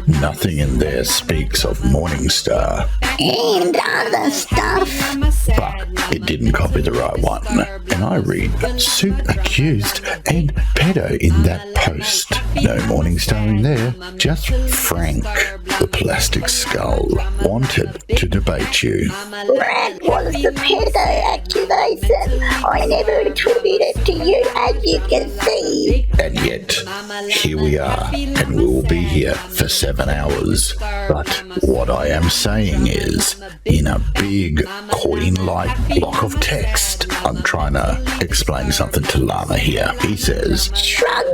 Nothing in there speaks of Morningstar. And other stuff. But it didn't copy the right one. And I read Suit accused and pedo in that post. No Morningstar in there, just Frank, the plastic skull, wanted to debate you. Brad was the pedo accusation. I never attributed to you, as you can see. And yet, here we are, and we will be here for 7 hours. But what I am saying is, in a big coin-like block of text, I'm trying to explain something to Llama here. He says, Shrug.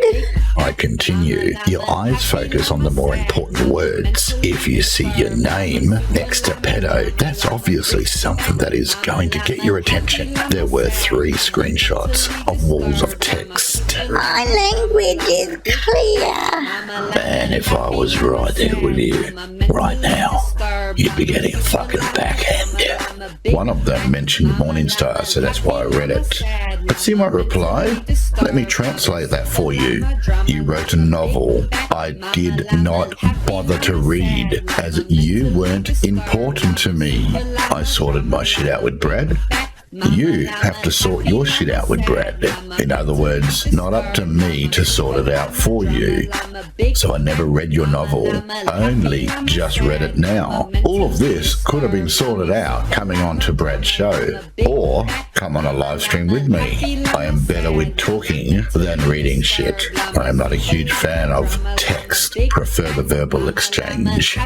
I continue. Your eyes focus on the more important words. If you see your name next to pedo, that's obviously something that is going to get your attention. There were 3 screenshots of walls of text. My language is clear. Man, if I was right there with you, right now, you'd be getting a fucking backhand. One of them mentioned Morningstar, so that's why I read it. But see my reply? Let me translate that for you. You wrote a novel I did not bother to read, as you weren't important to me. I sorted my shit out with Brad. You have to sort your shit out with Brad. In other words, not up to me to sort it out for you. So I never read your novel, only just read it now. All of this could have been sorted out coming on to Brad's show, or come on a live stream with me. I am better with talking than reading shit. I am not a huge fan of text, prefer the verbal exchange.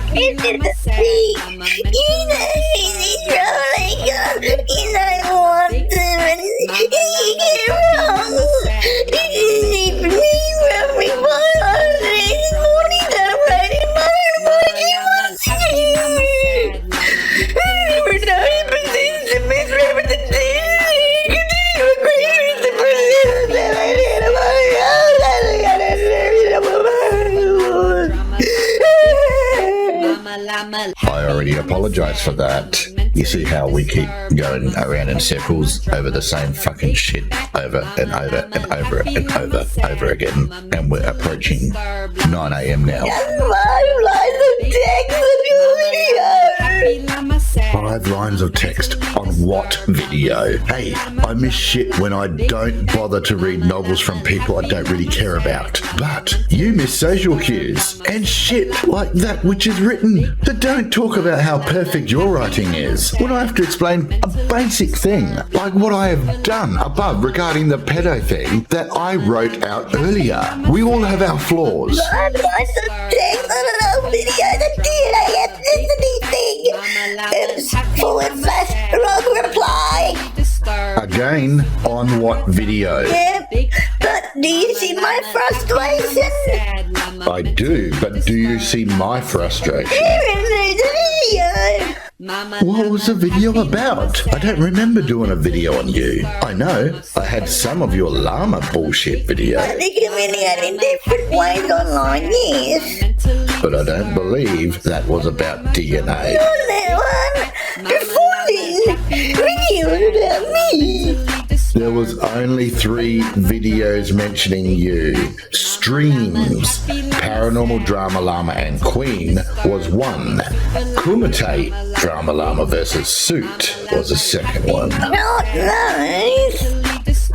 I already apologized for that. You see how we keep going around in circles over the same fucking shit over and over and over and over again. And we're approaching 9 a.m. now. 5 lines of text on what video? Hey, I miss shit when I don't bother to read novels from people I don't really care about. But you miss social cues and shit like that which is written. So don't talk about how perfect your writing is when I have to explain a basic thing like what I have done above regarding the pedo thing that I wrote out earlier. We all have our flaws. Wrong reply. Again, on what video? Yeah, but do you see my frustration? I do, but do you see my frustration? What was the video about? I don't remember doing a video on you. I know, I had some of your llama bullshit video. They communicate in different ways online, yes. But I don't believe that was about DNA. On that one, before this, videos about me. There was only 3 videos mentioning you. Streams, Paranormal Drama Llama and Queen was 1. Kumite Drama Llama vs. Suit was the second one. Not nice.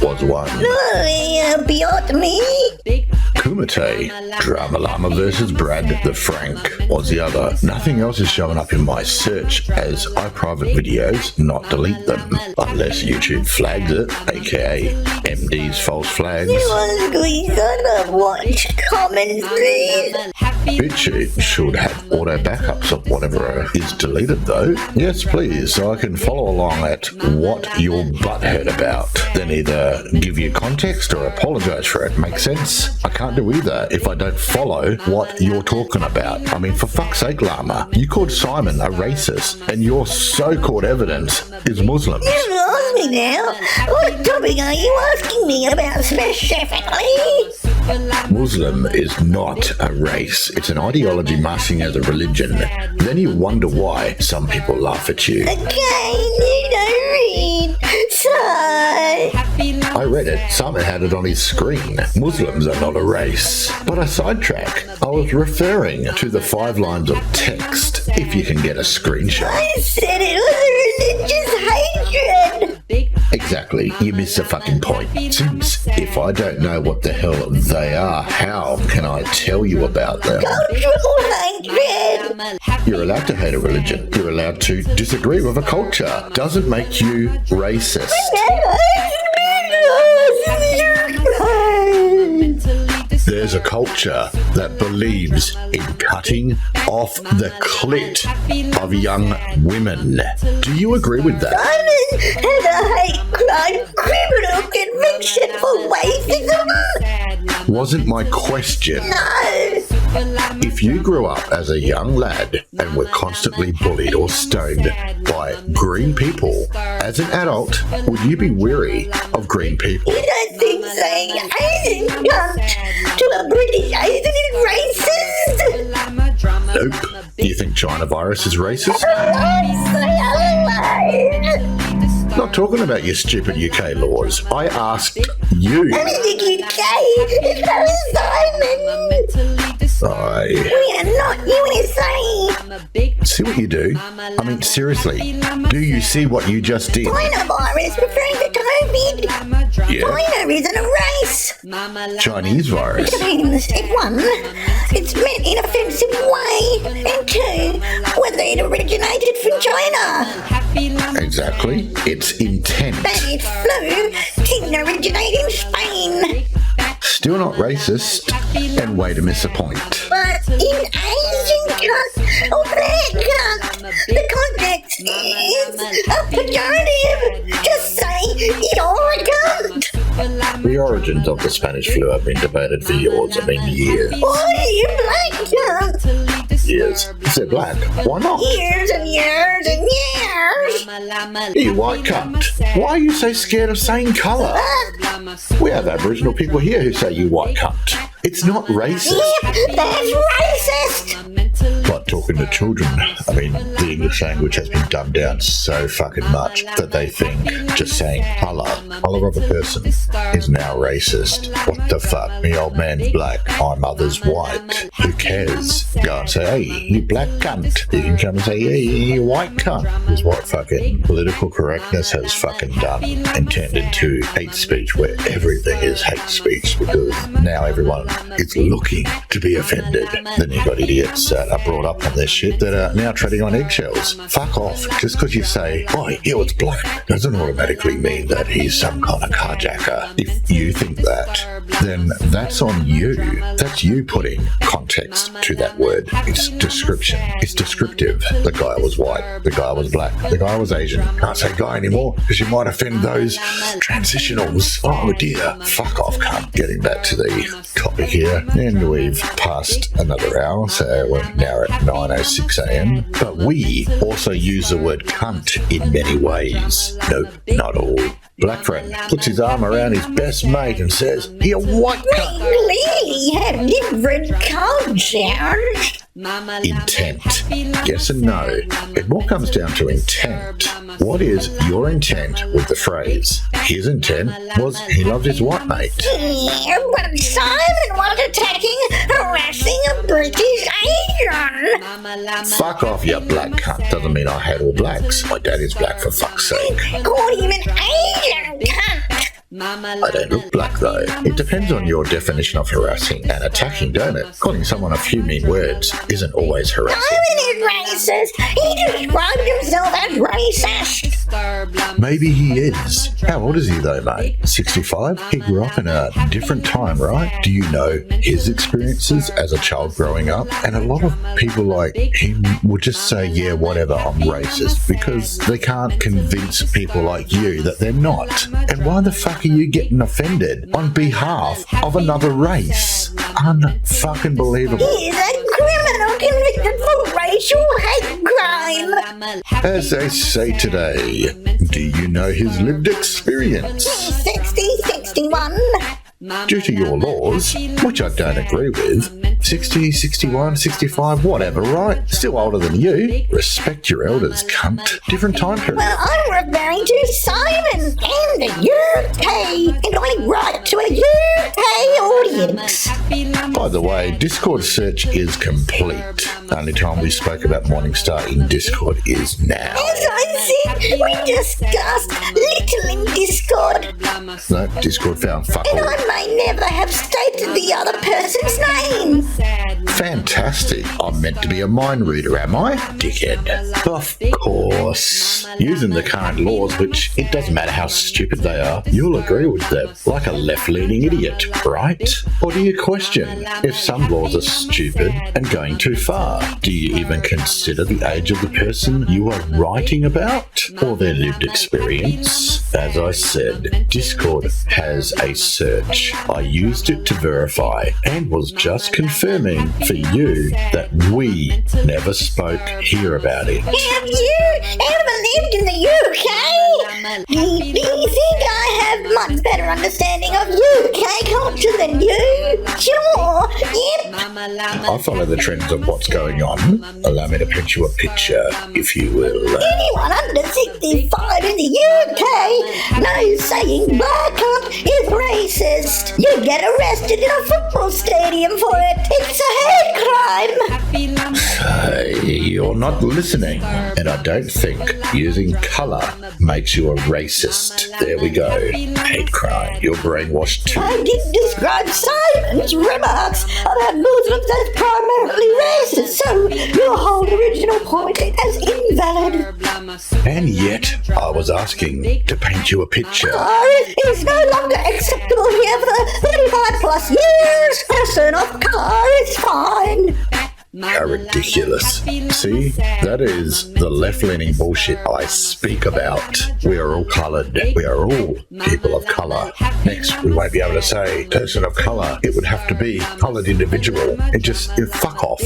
Was 1. No, beyond me. Kumite Drama Llama vs. Brad the Frank was the other. Nothing else is showing up in my search as I private videos, not delete them. Unless YouTube flags it, aka MD's false flags. You want to watch comments, please? BitChute should have auto backups of whatever is deleted though. Yes please, so I can follow along at what your butt heard about. Then either give you context or apologise for it. Make sense? I can't can't do either if I don't follow what you're talking about. I mean, for fuck's sake, Llama, you called Simon a racist, and your so-called evidence is Muslims. You lost me now. What topic are you asking me about specifically? Muslim is not a race. It's an ideology masking as a religion. Then you wonder why some people laugh at you. Again, you don't read. So... I read it. Simon had it on his screen. Muslims are not a race. But I sidetrack. I was referring to the 5 lines of text, if you can get a screenshot. I said it was a religious hatred. Exactly. You missed the fucking point. Since if I don't know what the hell they are, how can I tell you about them? Cultural hatred. You're allowed to hate a religion. You're allowed to disagree with a culture. Doesn't make you racist. There's a culture that believes in cutting off the clit of young women. Do you agree with that? Simon had a hate crime criminal conviction for racism. Wasn't my question. No. If you grew up as a young lad and were constantly bullied or stoned by green people, as an adult, would you be weary of green people? You don't think saying Asian cunt to a British Asian is racist? Nope. Do you think China virus is racist? Say otherwise. Not talking about your stupid UK laws. I asked you. I'm in the UK. It's Simon. We are not USA. See what you do? I mean, seriously, do you see what you just did? Coronavirus referring to COVID. Yeah. China isn't a race. Chinese virus. Depends. One, it's meant in an offensive way. And two, whether it originated from China. Exactly. It's intent. Spanish flu didn't originate in Spain. Still not racist, and way to miss a point. But in Asian cunt or black cunt, the context is a pejorative. Just say you're a cunt. The origins of the Spanish flu have been debated for years. Years. Why are you black cunt? Years. Is it black? Why not? Years and years and years. You white cunt. Why are you so scared of saying colour? We have Aboriginal people here who say you white cunt. It's not racist. Yeah, that's racist. Like talking to children. The English language has been dumbed down so fucking much that they think just saying colour of a person is now racist. What the fuck? Me old man's black, my mother's white. Who cares? Go and say, hey, you black cunt. You can come and say, hey, you white cunt. Is what fucking political correctness has fucking done and turned into hate speech where everything is hate speech because now everyone is looking to be offended. Then you've got idiots that are brought up on this shit that are now treading on eggshells. Fuck off. Just because you say, oh, yeah, it's black, doesn't automatically mean that he's some kind of carjacker. If you think that, then that's on you. That's you putting context to that word. It's description. It's descriptive. The guy was white. The guy was black. The guy was Asian. Can't say guy anymore because you might offend those transitionals. Oh dear. Fuck off, cunt. Getting back to the topic here. And we've passed another hour, so we're now at 9:06 a.m. But we also use the word cunt in many ways. Nope, not all. Black friend puts his arm around his best mate and says, "You white cunt." We clearly have different cultures. Intent. Yes and no. It all comes down to intent. What is your intent with the phrase? His intent was he loved his white mate. Yeah, but Simon was attacking, harassing a British Asian. Fuck off, you black cunt. Doesn't mean I hate all blacks. My dad is black, for fuck's sake. Called him an Asian cunt. I don't look black though. It depends on your definition of harassing and attacking, don't it? Calling someone a few mean words isn't always harassing. Simon is racist. He described himself as racist. Maybe he is. How old is he though, mate? 65? He grew up in a different time, right? Do you know his experiences as a child growing up? And a lot of people like him will just say, yeah, whatever, I'm racist, because they can't convince people like you that they're not. And why the fuck are you getting offended on behalf of another race? unfucking believable. He is a criminal convicted for racial hate crime. As they say today, do you know his lived experience? 60, 61. Due to your laws, which I don't agree with, 60, 61, 65, whatever, right? Still older than you. Respect your elders, cunt. Different time period. Well, I'm referring to Simon and the UK, and I write to a UK audience. By the way, Discord search is complete. Only time we spoke about Morningstar in Discord is now. As I said, we discussed little in Discord, No, Discord found fuck and all. I may never have stated the other person's name. Fantastic. I'm meant to be a mind reader, am I? Dickhead. Of course. Using the current laws, which it doesn't matter how stupid they are, you'll agree with them. Like a left-leaning idiot, right? Or do you question if some laws are stupid and going too far? Do you even consider the age of the person you are writing about? Or their lived experience? As I said, Discord has a search. I used it to verify and was just confirming for you that we never spoke here about it. Have you ever lived in the UK? Do you think I have much better understanding of UK culture than you? Sure, yep. I follow the trends of what's going on. Allow me to paint you a picture, if you will. Anyone under 65 in the UK knows saying black cunt is racist. You get arrested in a football stadium for it. It's a hate crime. You're not listening, and I don't think using colour makes you a racist. There we go. Hate crime. You're brainwashed too. I didn't describe Simon's remarks about Muslims as primarily racist, so your whole original point is invalid. And yet, I was asking to paint you a picture. Car is no longer acceptable here for 35 plus years. A turn-off car is fine. How ridiculous. See, that is the left-leaning bullshit I speak about. We are all coloured. We are all people of colour. Next, we won't be able to say person of colour. It would have to be coloured individual. Fuck off.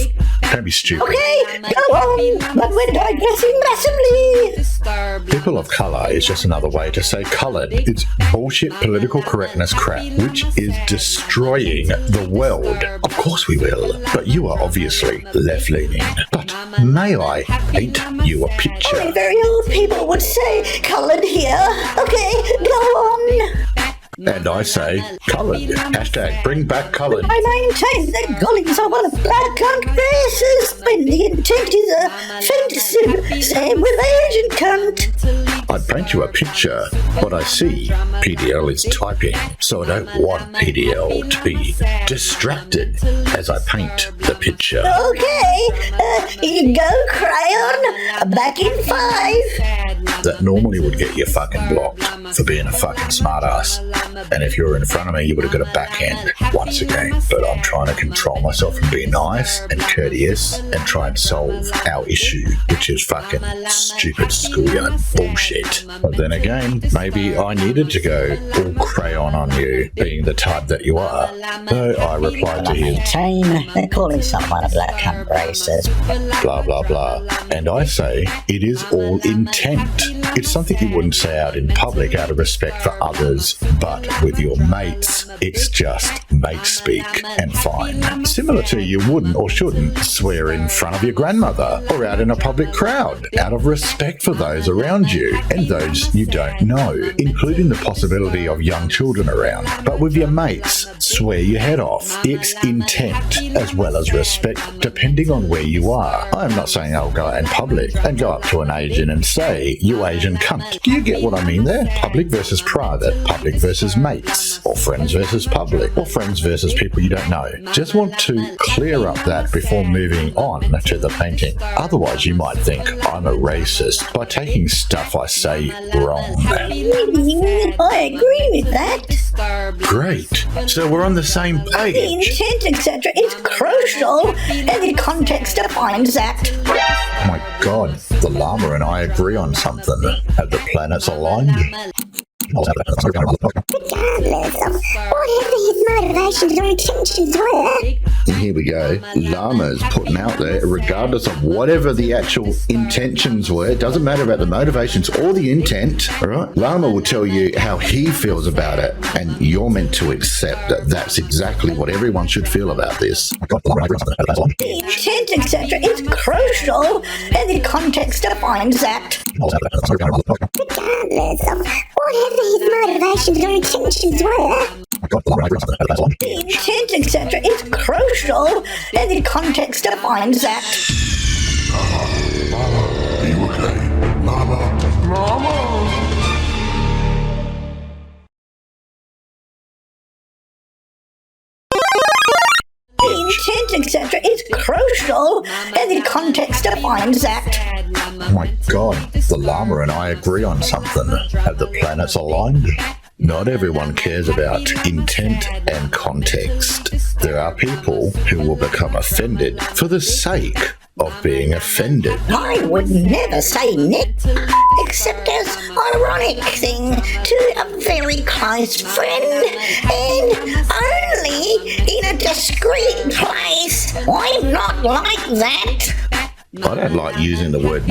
Don't be stupid. Okay, go on, but we're digressing massively. People of colour is just another way to say coloured. It's bullshit political correctness crap, which is destroying the world. Of course we will. But you are obviously left-leaning. But may I paint you a picture? Only very old people would say coloured here. Okay, go on. And I say coloured. Hashtag bring back coloured. I maintain that gullies are one of black cunt races when the intent is offensive. Same with Asian cunt. I'd paint you a picture, but I see PDL is typing, so I don't want PDL to be distracted as I paint the picture. Okay, you go crayon. Back in 5. That normally would get you fucking blocked for being a fucking smartass. And if you were in front of me, you would have got a backhand once again. But I'm trying to control myself from being nice and courteous and try and solve our issue, which is fucking stupid schoolyard bullshit. But then again, maybe I needed to go all crayon on you, being the type that you are. So I replied to him, Maintain, they're calling someone a black cunt racist. blah, blah, blah. And I say, it is all intent. It's something you wouldn't say out in public out of respect for others, but with your mates, it's just mate speak and fine. Similar to you wouldn't or shouldn't swear in front of your grandmother or out in a public crowd out of respect for those around you and those you don't know, including the possibility of young children around. But with your mates, swear your head off. It's intent as well as respect depending on where you are. I'm not saying I'll go out in public and go up to an Asian and say, you Asian cunt. Do you get what I mean there? Public versus private, public versus mates, or friends versus public, or friends versus people you don't know. Just want to clear up that before moving on to the painting. Otherwise you might think I'm a racist by taking stuff I say wrong. I agree with that. Great. So we're on the same The page. intent, etc., is crucial, and the context defines that. Oh my god, the llama and I agree on something. Have the planets aligned? regardless of whatever his motivations or intentions were. And here we go. Llama's putting out there, regardless of whatever the actual intentions were, it doesn't matter about the motivations or the intent, all right? Llama will tell you how he feels about it, and you're meant to accept that that's exactly what everyone should feel about this. The intent, etc., is crucial, and the context defines that. Regardless of whatever his motivations or intentions were. The intent, etc., is crucial, and the context defines that. Are you okay? Llama? The intent, etc., is crucial, and the context defines that. Oh my god, the llama and I agree on something. Have the planets aligned? Not everyone cares about intent and context. There are people who will become offended for the sake of being offended. I would never say Nick, except as ironic thing to a very close friend, and only in a discreet place. I'm not like that. I don't like using the word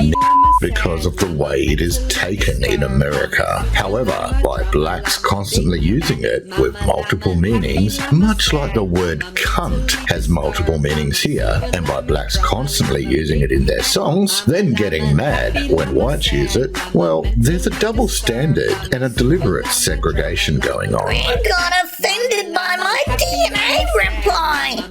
because of the way it is taken in America. However, by blacks constantly using it with multiple meanings, much like the word cunt has multiple meanings here, and by blacks constantly using it in their songs, then getting mad when whites use it, well, there's a double standard and a deliberate segregation going on. I got offended by my DNA reply.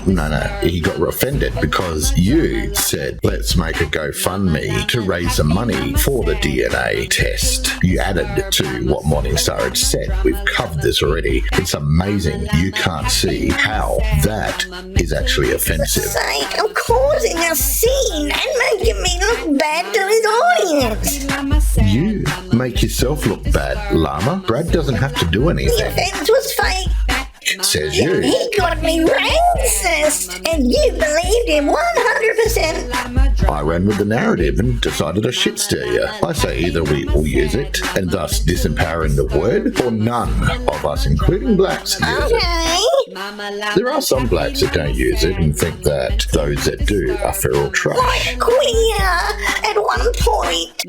No, he got offended because you said, let's make a GoFundMe to raise some money for the DNA test. You added to what Morningstar had said. We've covered this already. It's amazing you can't see how that is actually offensive. For the sake of causing a scene and making me look bad to his audience. You make yourself look bad, Llama. Brad doesn't have to do The anything. offense was fake. Says you. He got me racist, and you believed him 100%. I ran with the narrative and decided to shit stir you. I say either we all use it, and thus disempowering the word, or none of us, including blacks, use it. Okay. There are some blacks that don't use it and think that those that do are feral trash. Like queer at one point.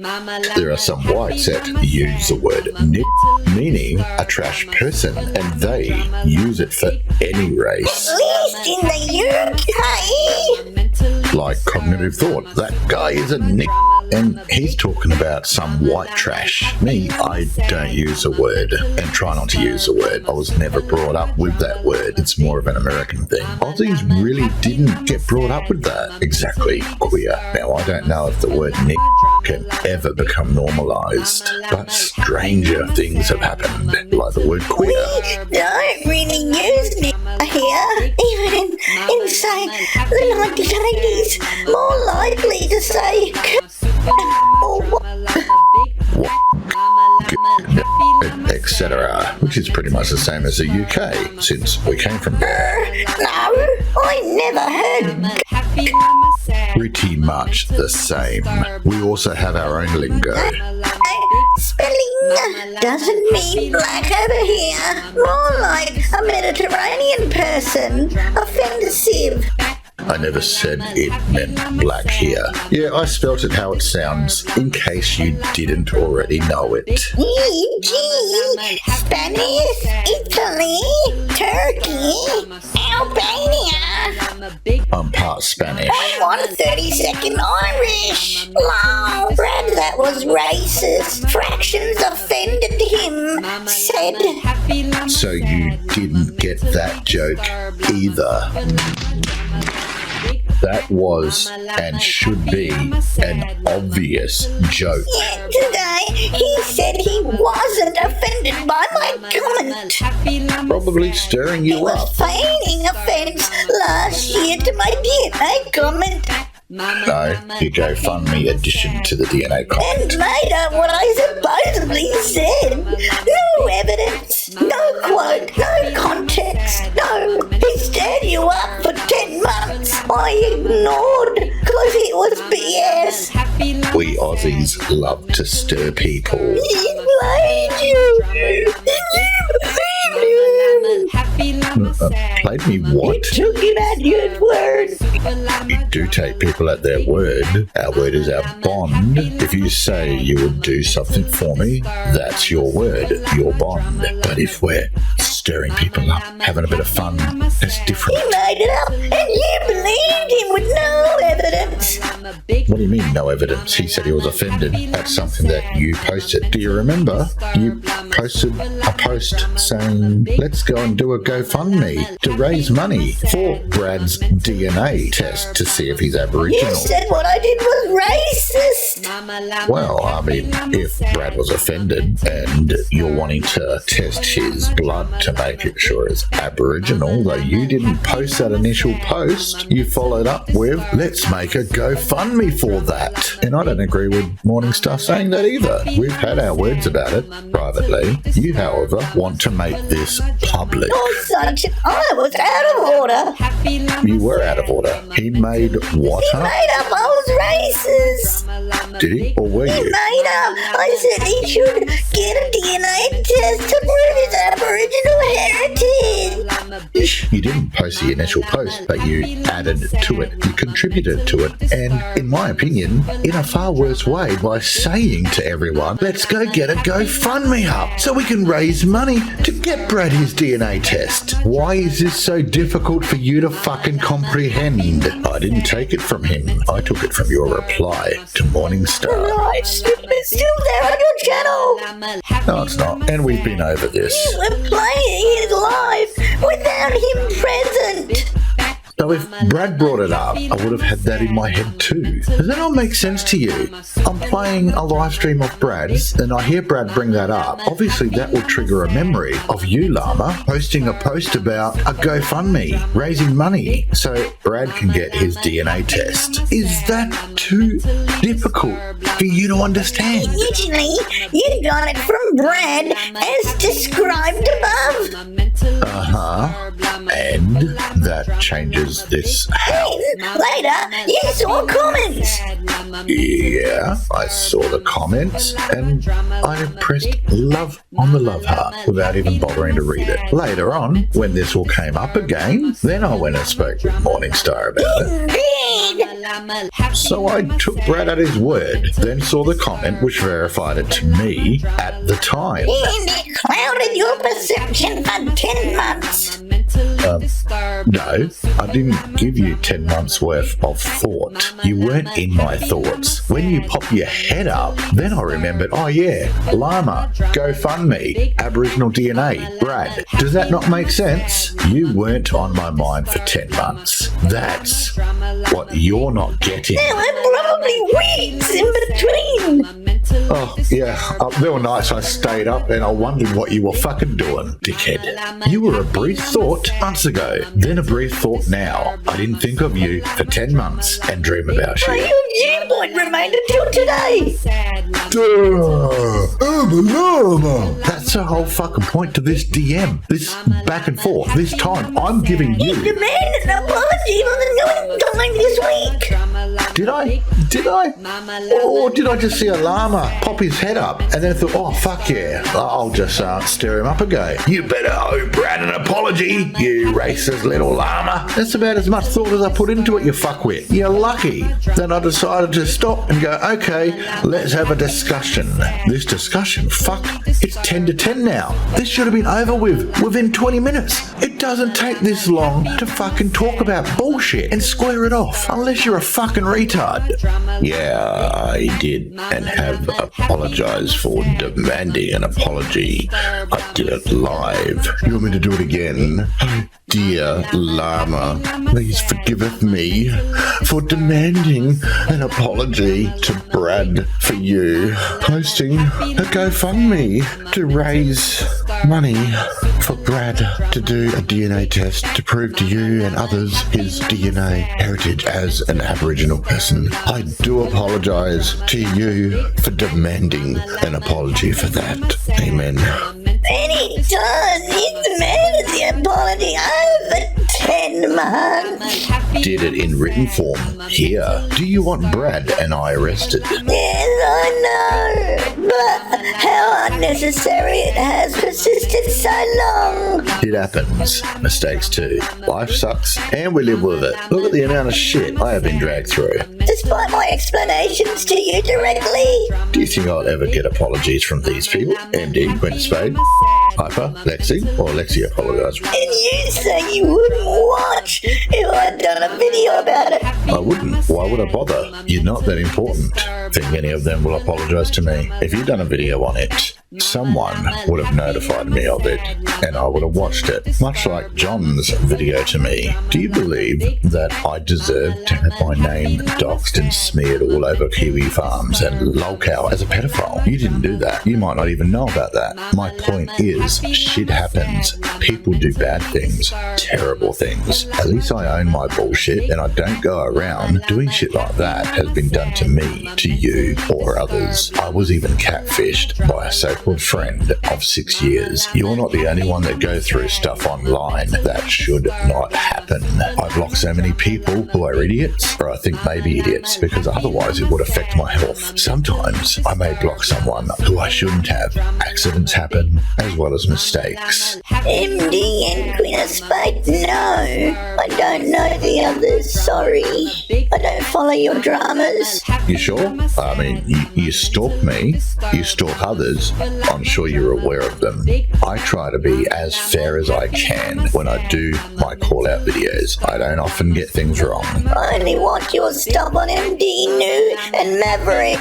There are some whites that use the word nip, meaning a trash person, and they use it for any race. At least in the UK. Like cognitive thought, that guy is a nick, and he's talking about some white trash. Me, I don't use the word and try not to use the word. I was never brought up with that word. It's more of an American thing. Aussies really didn't get brought up with that. Exactly, queer. Now, I don't know if the word nick can ever become normalized, but stranger things have happened, like the word queer. We don't really use it here. Even in say, the 1980s, more likely to say etc., which is pretty much the same as the UK, since we came from there. No, I never heard. Pretty much the same. We also have our own lingo. Spelling doesn't mean black over here. More like a Mediterranean person. Offensive. I never said it meant black here. Yeah, I spelt it how it sounds, in case you didn't already know it. E.g. Spanish, Italy, Turkey, Albania. I'm part Spanish. I'm 1/32 Irish. Wow, Brad, that was racist. Fractions offended him, said. So you didn't get that joke either. That was and should be an obvious joke. Yet today, he said he wasn't offended by my comment. Probably stirring He you was up. feigning offense last year to my DNA comment No, you GoFundMe addition to the DNA and comment. made up what I supposedly said. No evidence, no quote, no context, no. He stirred you up for 10 months. I ignored because it was BS. We Aussies love to stir people. He blamed Played me what? Took it at your word. We do take people at their word. Our word is our bond. If you say you would do something for me, that's your word, your bond. But if we're stirring people up, having a bit of fun, that's different. He made it up, and you believed him with no evidence. What do you mean, no evidence? He said he was offended at something that you posted. Do you remember? You posted a post saying, let's go and do a GoFundMe to raise money for Brad's DNA test to see if he's Aboriginal. You said what I did was racist. Well, I mean, if Brad was offended and you're wanting to test his blood to make it sure it's Aboriginal, though you didn't post that initial post, you followed up with, let's make a GoFundMe for that. And I don't agree with Morningstar saying that either. We've had our words about it privately. You, however, want to make this public. Oh, such, I was out of order. You were out of order. He made what He up? made up I was racist. Did he? Or were He you? made up. I said he should get a DNA test to prove his Aboriginal heritage. You didn't post the initial post, but you added to it. You contributed to it. And in my opinion, in a far worse way, by saying to everyone, let's go get a GoFundMe up so we can raise money to get Brad his DNA test. Why is this so difficult for you to fucking comprehend? I didn't take it from him. I took it from your reply to Morningstar. Right, it's still there on your channel. No, it's not. And we've been over this. We're playing his life without him present. So if Brad brought it up, I would have had that in my head too. Does that not make sense to you? I'm playing a live stream of Brad's and I hear Brad bring that up. Obviously that will trigger a memory of you, Llama, posting a post about a GoFundMe, raising money so Brad can get his DNA test. Is that too difficult for you to understand? Initially, you got it from Brad as described above. And that changes this. Then, later, you saw comments. Yeah, I saw the comments and I pressed love on the love heart without even bothering to read it. Later on, when this all came up again, then I went and spoke with Morningstar about it. Indeed. So I took Brad at his word, then saw the comment which verified it to me at the time. And it clouded your perception for 10 months. No, I didn't give you 10 months worth of thought. You weren't in my thoughts. When you pop your head up, then I remembered, oh yeah, Llama, GoFundMe, Aboriginal DNA, Brad. Does that not make sense? You weren't on my mind for 10 months. That's what you're not getting. There were probably weeks in between. Oh, yeah, there were nights I stayed up and I wondered what you were fucking doing, dickhead. You were a brief thought months ago, then a brief thought now. I didn't think of you for 10 months and dream about My you. viewpoint remained until today. That's the whole fucking point to this DM. This back and forth. This time, I'm giving You you... demanded an apology for the new time this week. Did I? Or did I just see a llama pop his head up and then thought, oh, fuck yeah, I'll just stir him up and go, you better owe Brad an apology, you racist little llama. That's about as much thought as I put into it, you fuckwit. You're lucky. Then I decided to stop and go, okay, let's have a discussion. This discussion, fuck, it's 10 to 10 now. This should have been over with within 20 minutes. It doesn't take this long to fucking talk about bullshit and square it off, unless you're a fucking retard. Yeah, I did and have apologized for demanding an apology. I did it live. You want me to do it again? Dear Llama, please forgiveth me for demanding an apology to Brad for you posting a GoFundMe to raise money for Brad to do a DNA test to prove to you and others his DNA heritage as an Aboriginal person. I do apologize to you for demanding an apology for that. Amen. And he does. He demanded the apology over 10 months. Did it in written form. Here. Do you want Brad and I arrested? Yes, I know. But how I necessary it has persisted so long. It happens. Mistakes too. Life sucks, and we live with it. Look at the amount of shit I have been dragged through. Despite my explanations to you directly. Do you think I'll ever get apologies from these people? MD, Gwen Spade, Piper, Lexi, or Lexi apologise? And you say you wouldn't watch if I'd done a video about it. I wouldn't. Why would I bother? You're not that important. Think any of them will apologise to me? If you'd done a video on it, someone would have notified me of it, and I would have watched it. Much like John's video to me. Do you believe that I deserve to have my name doxed and smeared all over Kiwi Farms and Lolcow as a pedophile? You didn't do that. You might not even know about that. My point is, shit happens. People do bad things, terrible things. At least I own my bullshit, and I don't go around doing shit like that has been done to me, to you, or others. I was even catfished by a so-called friend of 6 years. You're not the only one that go through stuff online that should not happen. I block so many people who are idiots, or I think may be idiots, because otherwise it would affect my health. Sometimes I may block someone who I shouldn't have. Accidents happen, as well as mistakes. MD and Queen Spade, no. I don't know the others, sorry. I don't follow your dramas. You sure? I mean, you stalk me, you stalk others, I'm sure you're aware of them. I try to be as fair as I can when I do my call-out videos. I don't often get things wrong. I only watch your stuff on MD, New, and Maverick.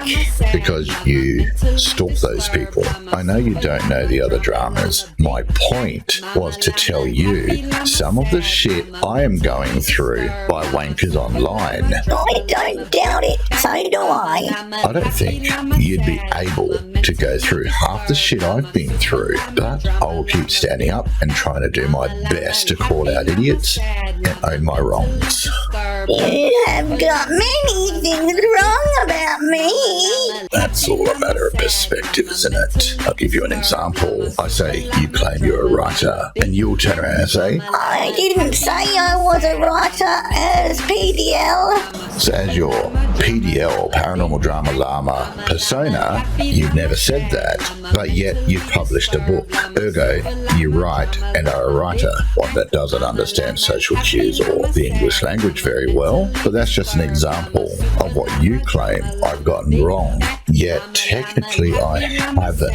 Because you stalk those people. I know you don't know the other dramas. My point was to tell you some of the shit I am going through by wankers online. I don't doubt it, so do I. I don't think you'd be able to go through half the shit I've been through, but I will keep standing up and trying to do my best to call out idiots and own my wrongs. You have got many things wrong about me. That's all a matter of perspective, isn't it? I'll give you an example. I say you claim you're a writer, and you'll turn around and say, I didn't say I was a writer as PDL. so as your PDL, Paranormal Drama Llama persona, you've never said that, but yet you've published a book. Ergo, you write and are a writer, one that doesn't understand social cues or the English language very well. But that's just an example of what you claim I've gotten wrong. Yet technically I haven't.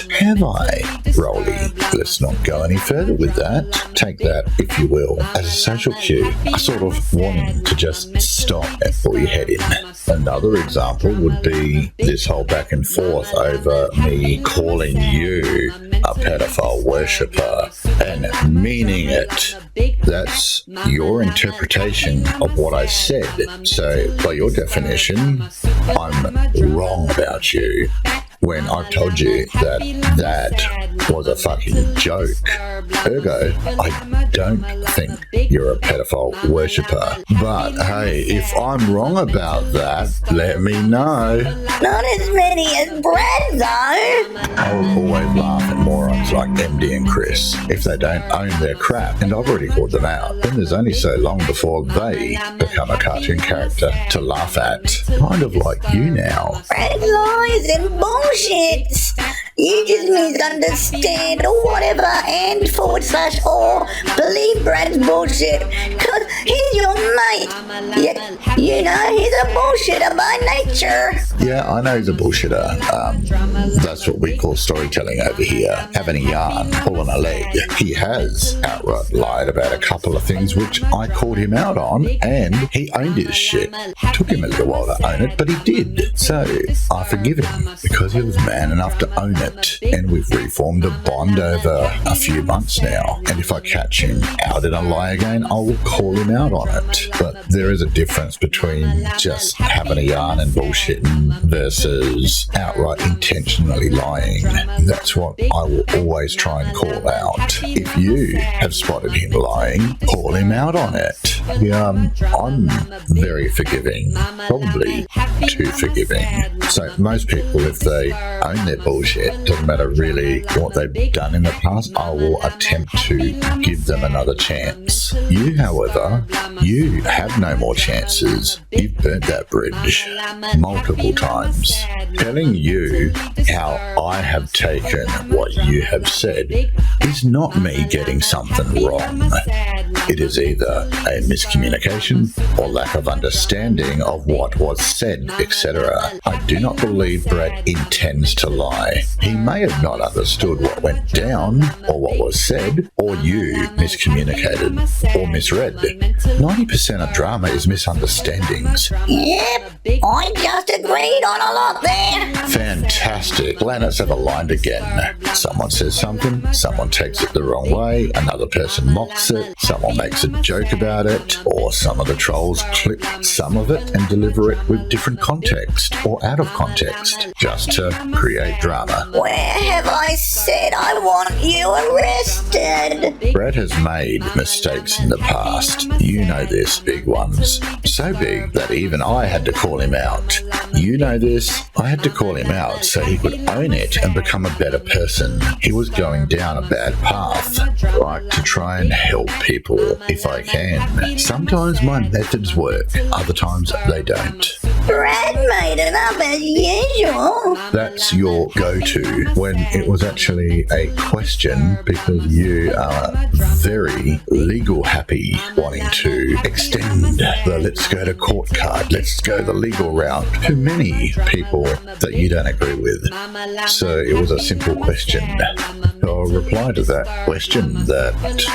Have I, Rolly? Let's not go any further with that. Take that, if you will, as a social cue, a sort of warning to just stop and pull your head in. Another example would be this whole back and forth over me calling you a pedophile worshipper and meaning it. That's your interpretation of what I said. So, by your definition, I'm wrong about you when I've told you that that was a fucking joke. Ergo, I don't think you're a pedophile worshipper. But hey, if I'm wrong about that, let me know. Not as many as Brad, though. I will always laugh at morons like MD and Chris if they don't own their crap, and I've already called them out. Then there's only so long before they become a cartoon character to laugh at. Kind of like you now. Brad lies and bullshits. You just misunderstand or whatever and /or believe Brad's bullshit because he's your mate. Yet, you know he's a bullshitter by nature. Yeah, I know he's a bullshitter. That's what we call storytelling over here. Having a yarn, pulling a leg. He has outright lied about a couple of things which I called him out on, and he owned his shit. Took him a little while to own it, but he did. So, I forgive him because he was man enough to own it. And we've reformed a bond over a few months now. And if I catch him out in a lie again, I will call him out on it. But there is a difference between just having a yarn and bullshitting versus outright intentionally lying. That's what I will always try and call out. If you have spotted him lying, call him out on it. Yeah, I'm very forgiving. Probably too forgiving. So most people, if they own their bullshit, doesn't matter really what they've done in the past, I will attempt to give them another chance. You, however, you have no more chances. You've burnt that bridge multiple times. Telling you how I have taken what you have said is not me getting something wrong. It is either a miscommunication or lack of understanding of what was said, etc. I do not believe Brad intends to lie. He may have not understood what went down or what was said, or you miscommunicated or misread. 90% of drama is misunderstandings. Yep, I just agreed on a lot there. Fantastic. Planets have aligned again. Someone says something, someone takes it the wrong way, another person mocks it, someone makes a joke about it, or some of the trolls clip some of it and deliver it with different context or out of context, just to create drama. Where have I said I want you arrested? Brad has made mistakes in the past. You know this, big ones. So big that even I had to call him out. You know this, I had to call him out so he could own it and become a better person. He was going down a bad path. I like to try and help people if I can. Sometimes my methods work, other times they don't. Brad made it up as usual. That's your go-to when it was actually a question, because you are very legal happy, wanting to extend the let's go to court card, let's go the legal route to many people that you don't agree with. So it was a simple question. I'll reply to that question that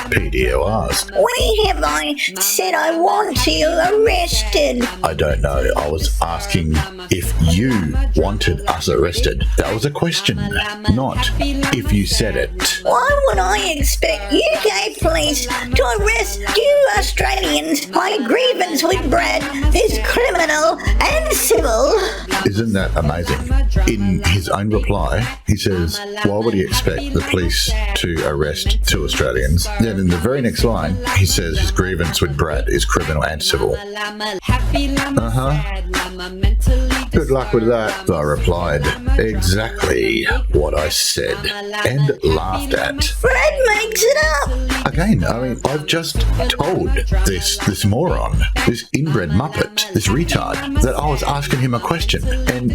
PDO asked. Where have I said I want you arrested? I don't know. I was asking if you wanted us arrested. That was a question, not if you said it. Why would I expect UK police to arrest you Australians? My grievance with Brad is criminal and civil. Isn't that amazing? In his own reply, he says, why would he expect the police to arrest two Australians? Then in the very next line, he says his grievance with Brad is criminal and civil. Good luck with that, I replied. Exactly what I said and laughed at. Brad makes it up. Again, I've just told this moron, this inbred muppet, this retard, that I was asking him a question, and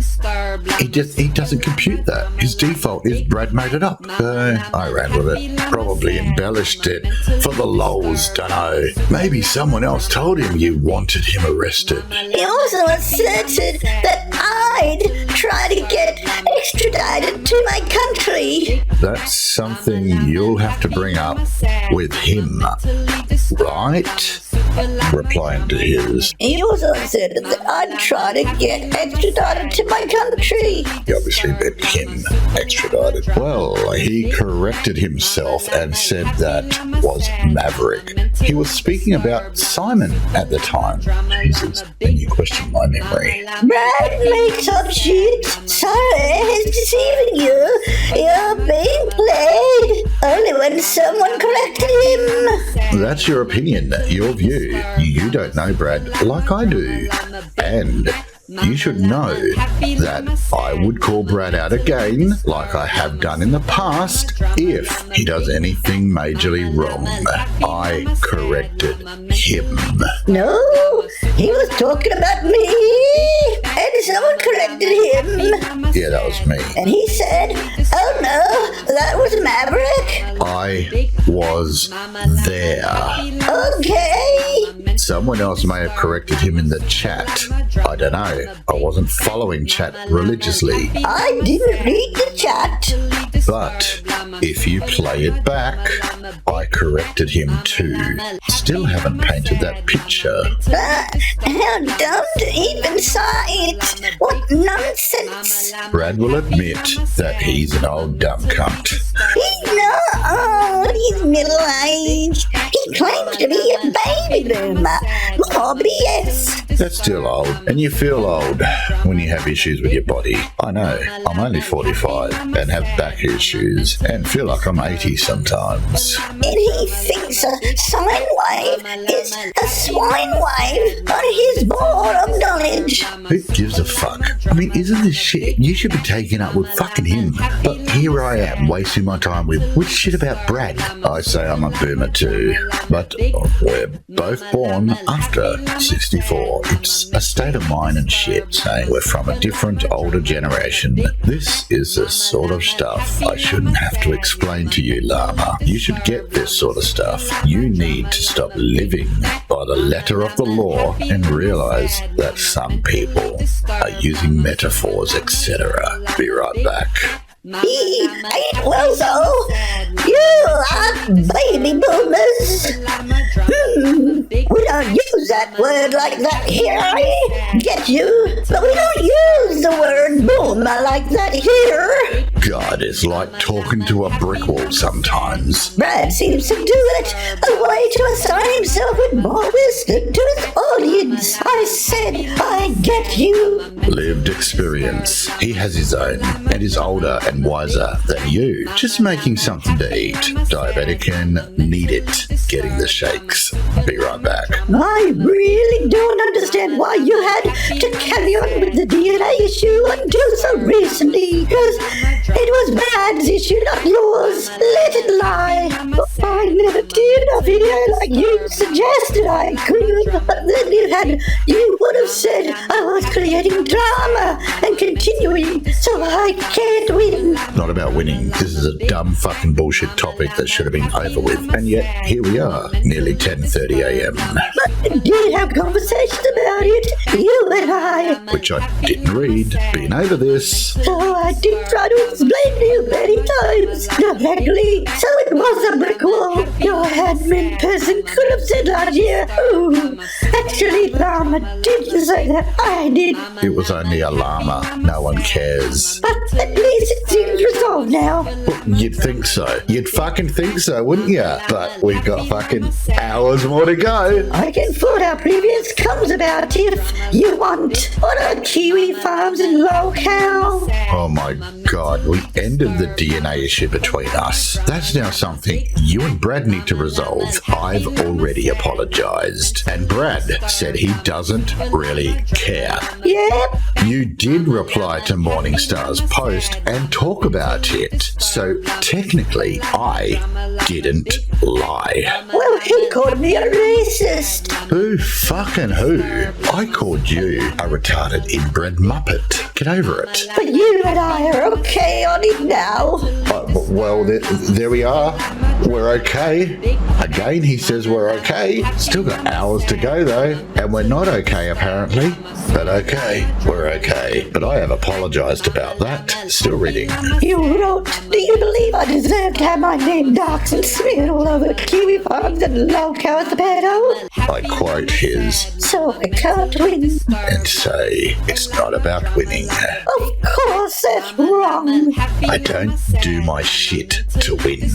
he doesn't compute that. His default is Brad made it up. I ran with it. Probably embellished it for the lols, dunno. Maybe someone else told him you wanted him arrested. He also asserted that I'd try to get extradited to my country. That's something you'll have to bring up with him, right? Replying to his. He also said that I'd try to get extradited to my country. He obviously meant him extradited. Well, he corrected himself and said that was Maverick. He was speaking about Simon at the time. Jesus, and you question my memory. Brad makes up shit. Sorry, he's deceiving you. You're being played. Only when someone corrected him. That's your opinion, your view. You don't know Brad like I do. And you should know that I would call Brad out again, like I have done in the past, if he does anything majorly wrong. I corrected him. No, he was talking about me, and someone corrected him. Yeah, that was me. And he said, oh no, that was Maverick. I was there. Okay. Someone else may have corrected him in the chat. I don't know. I wasn't following chat religiously. I didn't read the chat. But if you play it back, I corrected him too. Still haven't painted that picture. How dumb to even saw it. What nonsense. Brad will admit that he's an old dumb cunt. He's not old. He's middle-aged. He claims to be a baby boomer. More BS. That's still old, and you feel old when you have issues with your body. I know, I'm only 45 and have back issues and feel like I'm 80 sometimes. And he thinks a sine wave is a swine wave on his board of knowledge. Who gives a fuck? I mean, isn't this shit you should be taking up with fucking him? But here I am wasting my time with which shit about Brad. I say I'm a boomer too, but we're both born after 64. It's a state of mind and shit saying we're from a different, older generation. This is the sort of stuff I shouldn't have to explain to you, Llama. You should get this sort of stuff. You need to stop living by the letter of the law and realize that some people are using metaphors, etc. Be right back. He ain't well, so you are baby boomers. We don't use that word like that here, I get you, but we don't use the word boomer like that here. God, it's like talking to a brick wall sometimes. Brad seems to do it a way to assign himself with more wisdom to his audience. I said, I get you. Lived experience. He has his own, and is older and wiser than you. Just making something to eat. Diabetic and need it. Getting the shakes. Be right back. I really don't understand why you had to carry on with the DNA issue until so recently, because it was Brad's issue, not yours. Let it lie. I never did a video like you suggested I could. But then you would have said I was creating drama and continuing, so I can't win. Not about winning. This is a dumb fucking bullshit topic that should have been over with. And yet, here we are, nearly 10:30 a.m. But we did have conversations about it, you and I. Which I didn't read. Been over this. So I did try to explain to you many times. Directly, so it was a brick wall. Your admin person could have said last year. Ooh, actually, Llama did say that. I did. It was only a llama. No one cares. But at least it seems resolved now. Well, you'd think so. You'd fucking think so, wouldn't you? But we've got fucking hours more to go. I can foot our previous comes about if you want. What are Kiwi farms in locale? Oh my god, we ended the DNA issue between us. That's now something you and Brad need to resolve. I've already apologized. And Brad said he doesn't really care. Yep. You did reply to Morningstar's post and talk about it. So technically, I didn't lie. Well, he called me a racist. Who fucking who? I called you a retarded inbred muppet. Get over it. But you and I are okay on it now. Well, there we are. We're okay. Again, he says we're okay. Still got hours to go, though. And we're not okay, apparently. But okay, we're okay. But I have apologised about that. Still reading. You wrote, do you believe I deserve to have my name doxed and smeared all over Kiwi farms and locale at the pedo? I quote his. So I can't win. And say, it's not about winning. Of course, that's wrong. I don't do my shit to win.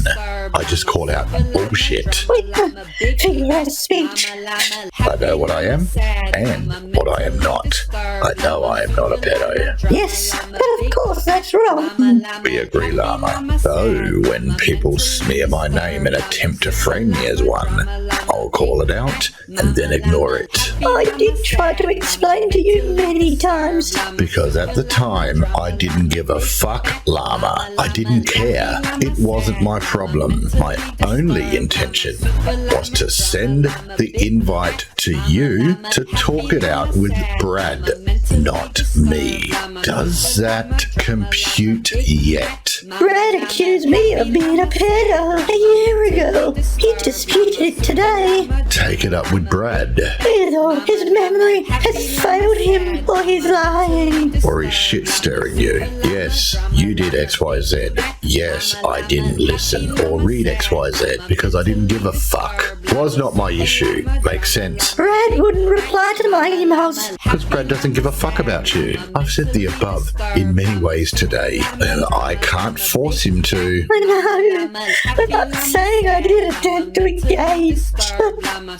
I just call out bullshit. With the figure of speech. I know what I am and what I am not. I know I am not a pedo. Yes, but of course that's wrong. We agree, Llama. Though, when people smear my name and attempt to frame me as one, I'll call it out and then ignore it. I did try to explain to you many times. Because at the time, I didn't give a fuck, Llama. I didn't care. It wasn't my problem. My only intention was to send the invite to you to talk it out with Brad, not me. Does that compute yet? Brad accused me of being a pedo a year ago. He disputed it today. Take it up with Brad. Either his memory has failed him or he's lying. Or he's shit-stirring you. Yes, you did XYZ. Yes, I didn't listen or read XYZ because I didn't give a fuck. Was not my issue. Makes sense. Brad wouldn't reply to my emails. Because Brad doesn't give a fuck about you. I've said the above in many ways today, and I can't force him to. I know. I'm not saying I did attempt to engage.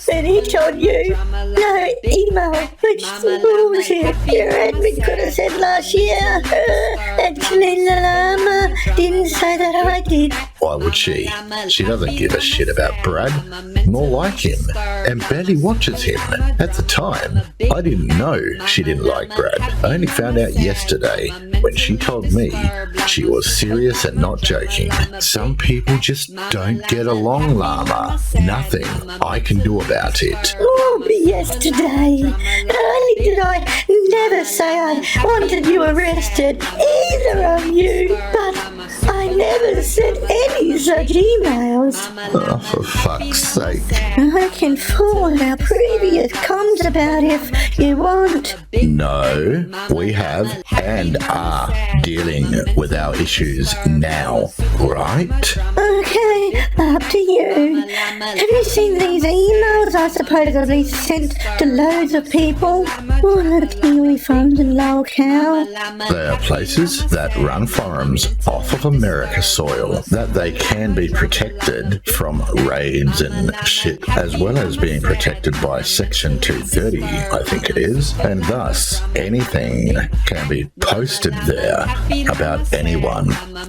Then he told you, no email, which is bullshit. Your admin could have said last year. Actually, Llama didn't say that I did. Why would she? She doesn't give a shit about Brad, nor like him, and barely watches him. At the time, I didn't know she didn't like Brad. I only found out yesterday when she told me she was serious and not joking. Some people just don't get along, Llama. Nothing I can do about it. Oh, but yesterday, not only did I never say I wanted you arrested, either of you, but I never sent any such emails. Oh, for fuck's sake. I can forward our previous comms about if you want. No, we have and are dealing with our issues now, right? Okay, up to you. Have you seen these emails I supposedly sent to loads of people? What are Kiwi funds and locale? They are places that run farms off of America soil, that they can be protected from raids and shit, as well as being protected by Section 230, I think it is, and thus anything can be posted there about anyone,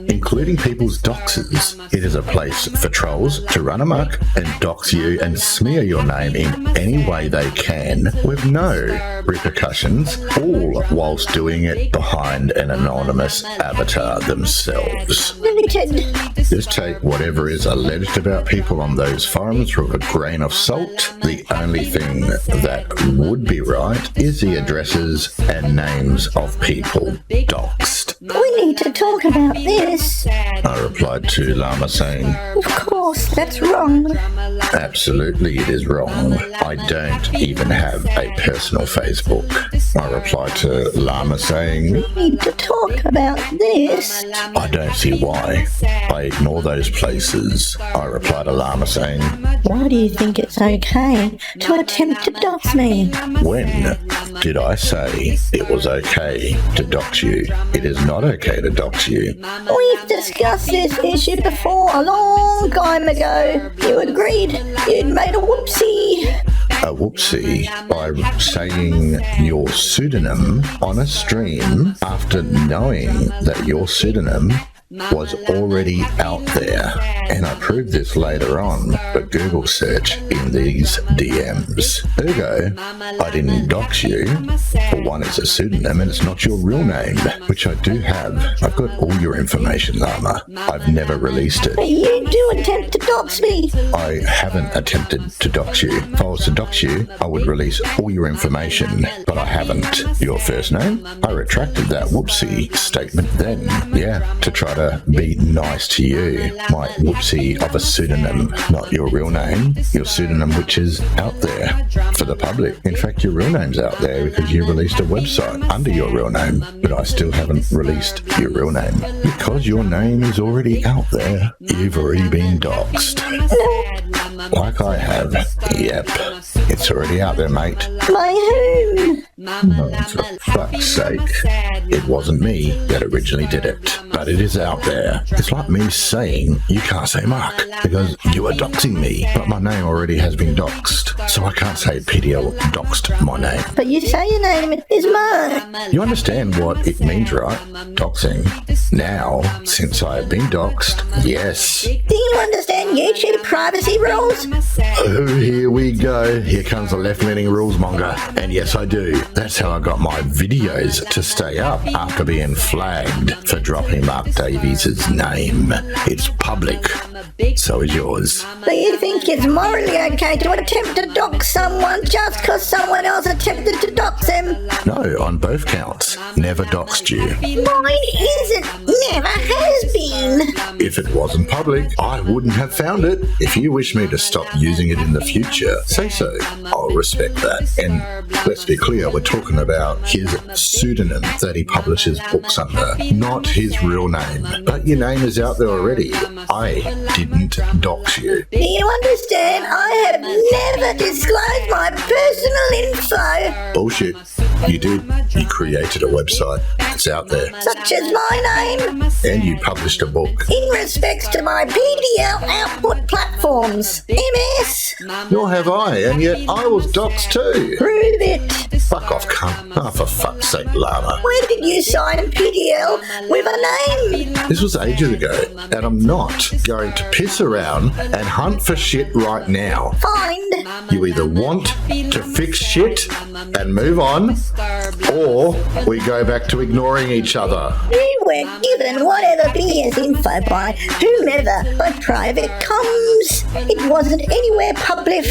including people's doxes. It is a place for trolls to run amok and dox you and smear your name in any way they can with no repercussions, all whilst doing it behind an anonymous avatar themselves. Just take whatever is alleged about people on those forums with a grain of salt. The only thing that would be right is the addresses and names of people doxed. We need to talk about this. I replied to Llama saying, Of course, that's wrong. absolutely it is wrong. I don't even have a personal Facebook. I replied to Llama saying, We need to talk about this. I don't see why. I ignore those places. I replied to Llama saying, Why do you think it's okay to attempt to dox me? when did I say it was okay to dox you? It is not okay to dox you. We've discussed this issue before a long time ago. You agreed you'd made a whoopsie. A whoopsie by saying your pseudonym on a stream after knowing that your pseudonym was already out there. And I proved this later on, but Google search in these DMs. Ergo, I didn't dox you. For one, it's a pseudonym and it's not your real name, which I do have. I've got all your information, Llama. I've never released it. You do attempt to dox me. I haven't attempted to dox you. If I was to dox you, I would release all your information, but I haven't. Your first name? I retracted that whoopsie statement then. Yeah, to try to be nice to you. My whoopsie of a pseudonym, not your real name. Your pseudonym which is out there for the public. In fact, your real name's out there because you released a website under your real name, but I still haven't released your real name. Because your name is already out there, you've already been doxed. Like I have. Yep. It's already out there, mate. By whom? Oh, for fuck's sake. It wasn't me that originally did it, but it is out there. It's like me saying, you can't say Mark, because you are doxing me, but my name already has been doxed, so I can't say PDL doxed my name. But you say your name is Mark. You understand what it means, right? Doxing. Now, since I have been doxed, yes. Do you understand YouTube privacy rules? Oh, here we go. Here comes the left-leaning rules monger. And yes, I do. That's how I got my videos to stay up after being flagged for dropping Mark Davies' name. It's public. So is yours. Do you think it's morally okay to attempt to dox someone just because someone else attempted to dox them? No, on both counts. Never doxed you. Mine isn't. Never has been. If it wasn't public, I wouldn't have found it. If you wish me to stop using it in the future, say so. I'll respect that. And let's be clear, we're talking about his pseudonym that he publishes books under, not his real name. But your name is out there already. I didn't dox you. Do you understand? I have never disclosed my personal info. Bullshit. You did. You created a website. It's out there. Such as my name. And you published a book. In respects to my PDL output platforms. MS. Nor have I, and yet I was doxed too. Prove it. Fuck off, cunt. Oh, for fuck's sake, Llama. When did you sign PDL with a name? This was ages ago, and I'm not going to piss around and hunt for shit right now. Find. You either want to fix shit and move on, or we go back to ignoring each other. You were given whatever BS info by whomever by private comms. It wasn't anywhere public.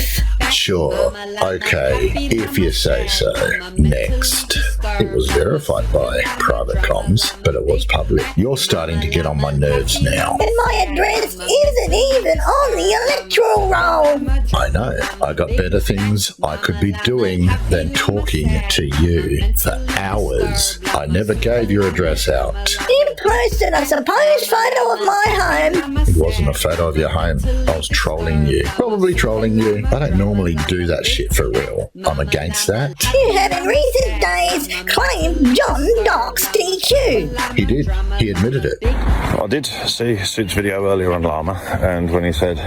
Sure, okay, if you say so. Next. It was verified by private comms, but it was public. You're starting to get on my nerves now. And my address isn't even on the electoral roll. I know. I got better things I could be doing than talking to you for hours. I never gave your address out. You posted a supposed photo of my home. It wasn't a photo of your home. I was trolling you. Probably trolling you. I don't normally do that shit for real. I'm against that. You have in recent days claimed John doxed DQ. He did. He admitted it. I did see Suit's video earlier on Llama, and when he said,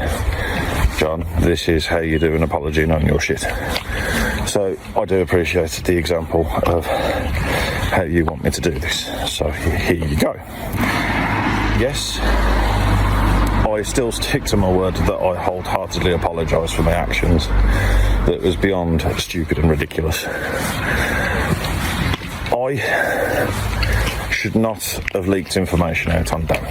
John, this is how you do an apology on your shit. So I do appreciate the example of how you want me to do this. So here you go. Yes, I still stick to my word that I wholeheartedly apologise for my actions. That was beyond stupid and ridiculous. I should not have leaked information out on Dan.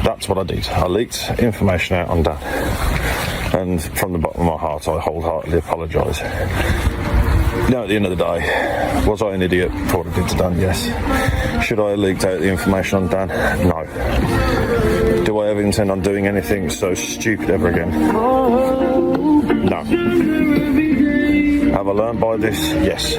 That's what I did. I leaked information out on Dan. And from the bottom of my heart, I wholeheartedly apologise. Now, at the end of the day, was I an idiot for what I did to Dan? Yes. Should I have leaked out the information on Dan? No. Do I ever intend on doing anything so stupid ever again? No. Have I learned by this? Yes.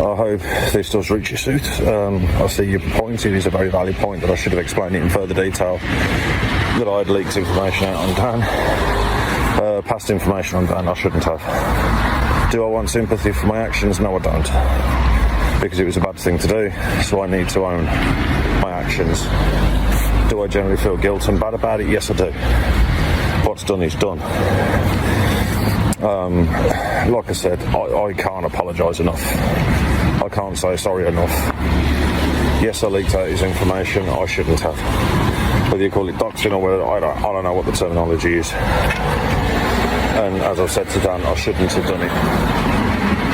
I hope this does reach you, Suit. I see your point. It is a very valid point that I should have explained it in further detail, that I had leaked information out on Dan. Past information on Dan I shouldn't have. Do I want sympathy for my actions? No, I don't. Because it was a bad thing to do, so I need to own my actions. Do I generally feel guilt and bad about it? Yes, I do. What's done is done. Like I said, I can't apologise enough. I can't say sorry enough. Yes, I leaked out his information. I shouldn't have. Whether you call it doxing or whether, I don't know what the terminology is. And as I've said to Dan, I shouldn't have done it.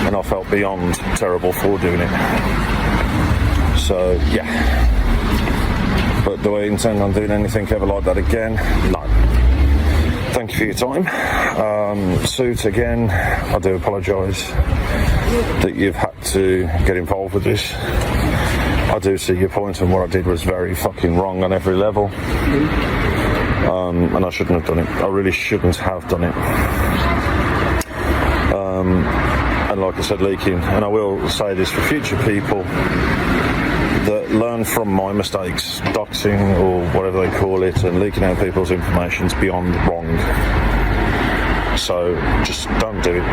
And I felt beyond terrible for doing it. So, yeah. But do I intend on doing anything ever like that again? No. Thank you for your time. Suit, again, I do apologise that you've had to get involved with this. I do see your point, and what I did was very fucking wrong on every level. And I shouldn't have done it. I really shouldn't have done it. And like I said, leaking, and I will say this for future people that learn from my mistakes, doxing or whatever they call it, and leaking out people's information is beyond wrong. So just don't do it.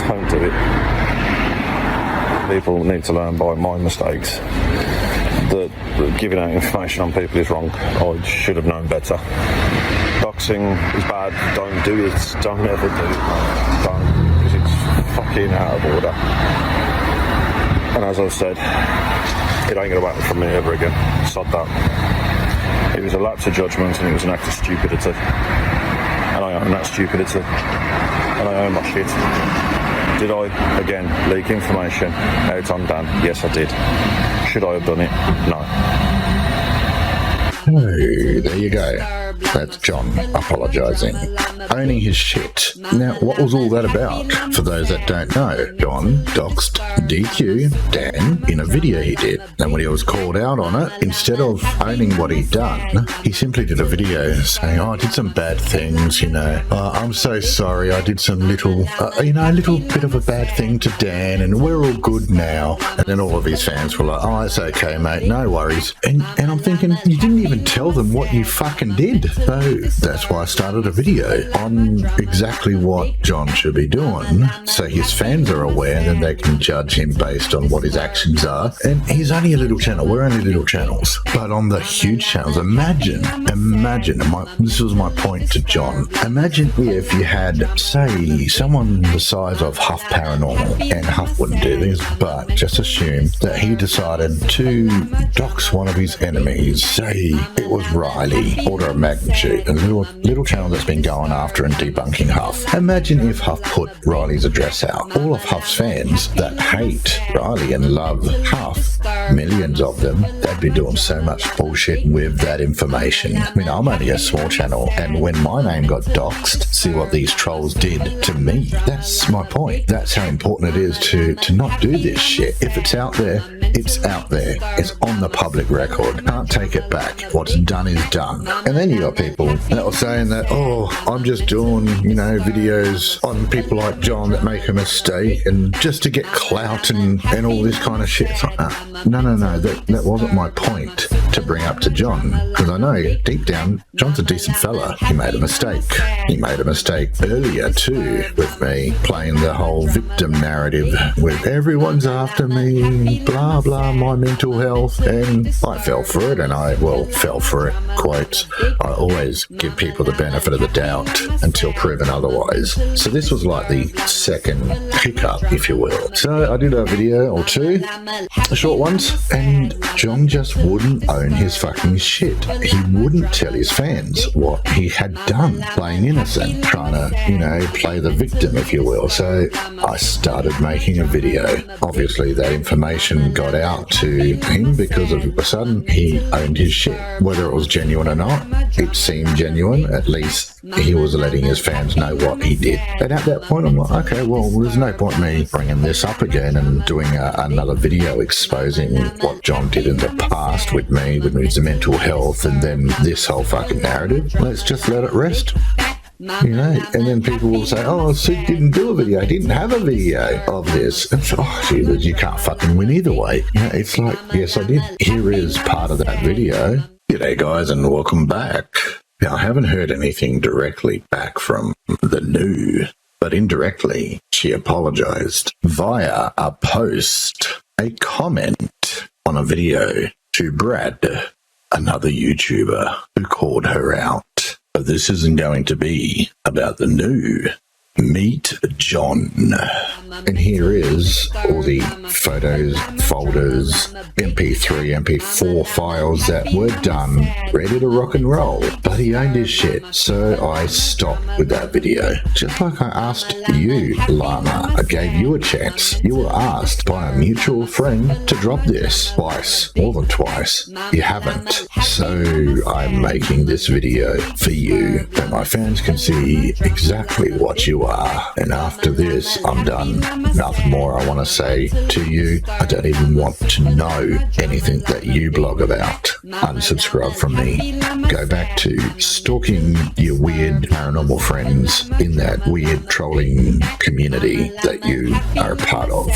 Don't do it. People need to learn by my mistakes that giving out information on people is wrong. I should have known better. Doxing is bad. Don't do it. Don't ever do it. Don't, because it's fucking out of order. And as I've said, it ain't going to happen from me ever again. Sod that. It was a lapse of judgment and it was an act of stupidity. And I own that stupidity. And I own my shit. Did I, again, leak information out on Dan? Yes, I did. Should I have done it? No. Oh, there you go. That's John apologising. Owning his shit. Now, what was all that about? For those that don't know, John doxed DQ Dan in a video he did. And when he was called out on it, instead of owning what he'd done, he simply did a video saying, I did some bad things, I'm so sorry, I did some little, a little bit of a bad thing to Dan, and we're all good now. And then all of his fans were like, oh, it's okay, mate, no worries. And I'm thinking, you didn't even tell them what you fucking did. So that's why I started a video on exactly what John should be doing, so his fans are aware and then they can judge him based on what his actions are. And he's only a little channel. We're only little channels. But on the huge channels, imagine, this was my point to John. Imagine if you had, say, someone the size of Huff Paranormal, and Huff wouldn't do this, but just assume that he decided to dox one of his enemies. Say it was Riley, order of magnitude, a little channel that's been going after and debunking Huff. Imagine if Huff put Riley's address out. All of Huff's fans that hate Riley and love Huff, millions of them, they'd be doing so much bullshit with that information. I mean, I'm only a small channel, and when my name got doxed, see what these trolls did to me. That's my point. That's how important it is to not do this shit. If it's out there, it's out there. It's on the public record. Can't take it back. What's done is done. And then you got people that were saying that, oh, I'm just doing, videos on people like John that make a mistake and just to get clout and all this kind of shit. It's like, no, that wasn't my point to bring up to John, because I know deep down John's a decent fella. He made a mistake. He made a mistake earlier too with me playing the whole victim narrative with everyone's after me, blah blah, my mental health, and I fell for it, fell for it, quotes. I always give people the benefit of the doubt until proven otherwise. So this was like the second hiccup, if you will. So I did a video or two, short ones, and John just wouldn't own his fucking shit. He wouldn't tell his fans what he had done, playing innocent, trying to, play the victim, if you will. So I started making a video. Obviously that information got out to him because of a sudden he owned his shit. Whether it was genuine or not, it seemed genuine. At least he was letting his fans know what he did. And at that point I'm like, okay, well, there's no point me bringing this up again and doing another video exposing what John did in the past with me, with his mental health, and then this whole fucking narrative. Let's just let it rest. And then people will say, oh, Syd didn't do a video. He didn't have a video of this. And so, Jesus, you can't fucking win either way. It's like, yes, I did. Here is part of that video. G'day, guys, and welcome back. Now, I haven't heard anything directly back from the new, but indirectly, she apologized via a post, a comment on a video to Brad, another YouTuber who called her out. But this isn't going to be about the new Meet John. And here is all the photos, folders, MP3, MP4 files that were done, ready to rock and roll. But he owned his shit, so I stopped with that video. Just like I asked you, Llama, I gave you a chance. You were asked by a mutual friend to drop this twice, more than twice. You haven't. So I'm making this video for you, that my fans can see exactly what you are. And after this, I'm done. Nothing more I want to say to you. I don't even want to know anything that you blog about. Unsubscribe from me. Go back to stalking your weird paranormal friends in that weird trolling community that you are a part of.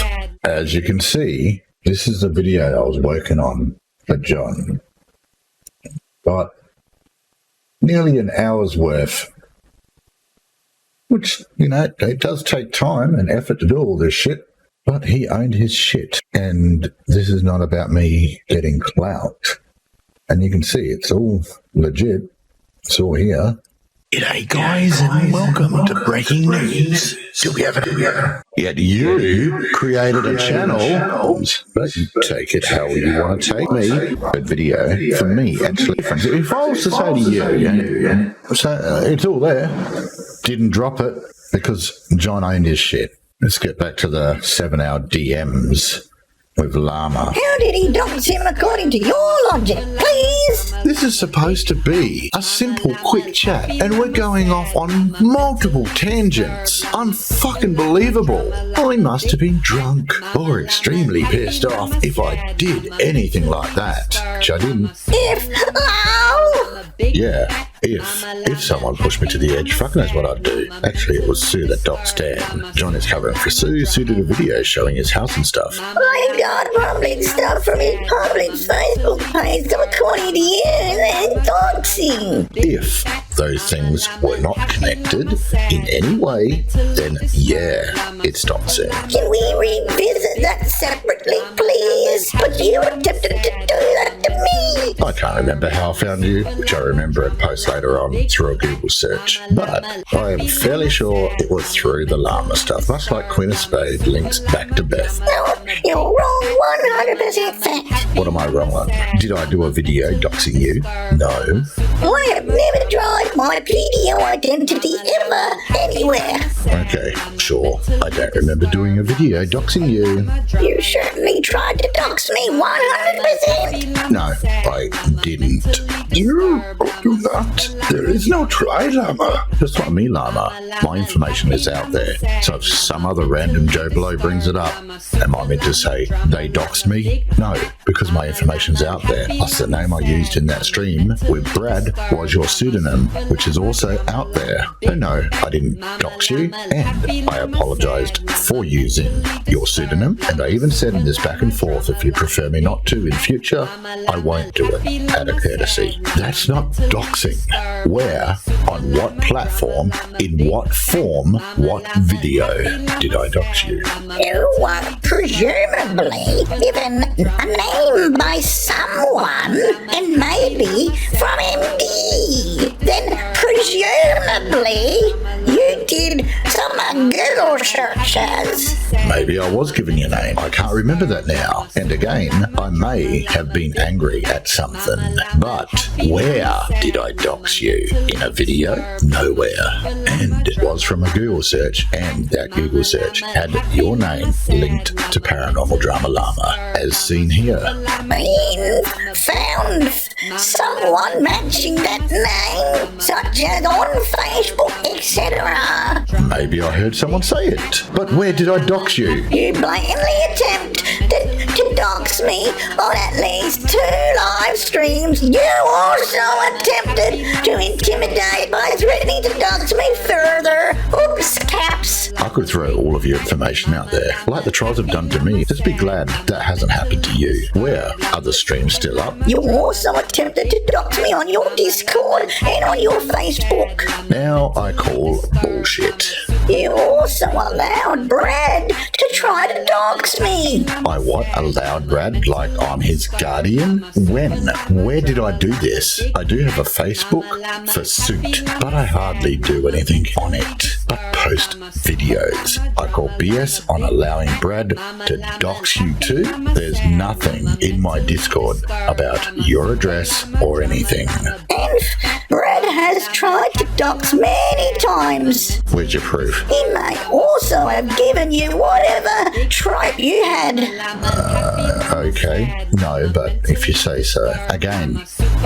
As you can see, this is the video I was working on for John. Got nearly an hour's worth, which, it does take time and effort to do all this shit, but he owned his shit. And this is not about me getting clout. And you can see it's all legit. It's all here. G'day, guys, and welcome to Breaking News. Yet you created a channel, but you take it how you want to take me. A video for me, actually. If I was to say to you, so it's all there. Didn't drop it because John owned his shit. Let's get back to the 7-hour DMs with Llama. How did he dox him according to your logic, please? This is supposed to be a simple, quick chat, and we're going off on multiple tangents. Unfucking believable. I must have been drunk or extremely pissed off if I did anything like that, which I didn't. Yeah, if someone pushed me to the edge, fuck knows what I'd do. Actually, it was Sue that doxed Dan. John is covering for Sue. Sue did a video showing his house and stuff. I got public stuff from his public Facebook page, so according to you, that's doxing. If those things were not connected in any way, then yeah, it's doxing. Can we revisit that separately, please? But you attempted to do that to me. I can't remember how I found you, which I remember and post later on through a Google search, but I am fairly sure it was through the llama stuff, much like Queen of Spades links back to Beth. No, you're wrong 100% fact. What am I wrong on? Did I do a video doxing you? No. I have never tried my video identity ever, anywhere. Okay, sure. I don't remember doing a video doxing you. You certainly tried to dox me 100%. No, I didn't. You do not. There is no try, llama. That's not me, llama. My information is out there. So if some other random Joe Blow brings it up, am I meant to say they doxed me? No, because my information's out there. Plus the name I used in that stream with Brad was your pseudonym, which is also out there. So no, I didn't dox you, and I apologized for using your pseudonym, and I even said in this back and forth, if you prefer me not to in future, I won't do it out of courtesy. That's not doxing. Where, on what platform, in what form, what video did I dox you? You were presumably given a name by someone, and maybe from MD. Then presumably you did some Google searches. Maybe I was given your name. I can't remember that now. And again, I may have been angry at something. But where did I dox you? In a video? Nowhere. And it was from a Google search, and that Google search had your name linked to Paranormal Drama Llama, as seen here. Found someone matching that name, such as on Facebook, etc. Maybe I heard someone say it. But where did I dox you? You blatantly attempted to dox me on at least 2 live streams. You also attempted to intimidate by threatening to dox me further. Oops, caps. I could throw all of your information out there, like the trolls have done to me. Just be glad that hasn't happened to you. Where are the streams still up? You also attempted to dox me on your Discord and on your Facebook. Now I call bullshit. You also allowed Brad to try to dox me. I what? Allowed Brad like I'm his guardian? When? Where did I do this? I do have a Facebook for Suit, but I hardly do anything on it but post videos. I call BS on allowing Brad to dox you too. There's nothing in my Discord about your address or anything. And Brad has tried to dox many times. Where's your proof? He may also have given you whatever tripe you had. Okay. No, but if you say so. Again,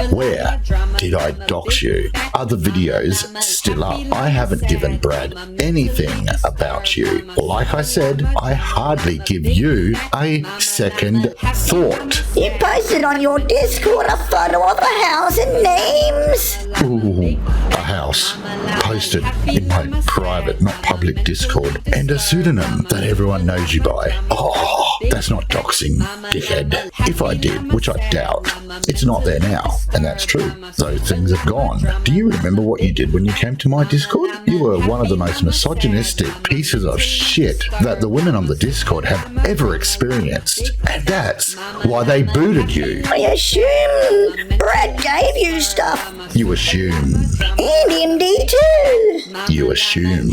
where did I dox you? Are the videos still up? I haven't given Brad anything about you. Like I said, I hardly give you a second thought. You posted on your Discord a photo of a house and names. Ooh, a house posted in my private, not public Discord, and a pseudonym that everyone knows you by. Oh, that's not doxing, dickhead. If I did, which I doubt, it's not there now, and that's true. Those things have gone. Do you remember what you did when you came to my Discord? You were one of the most misogynistic pieces of shit that the women on the Discord have ever experienced, and that's why they booted you. I assume Brad gave you stuff. You assume. And MD too. You assume.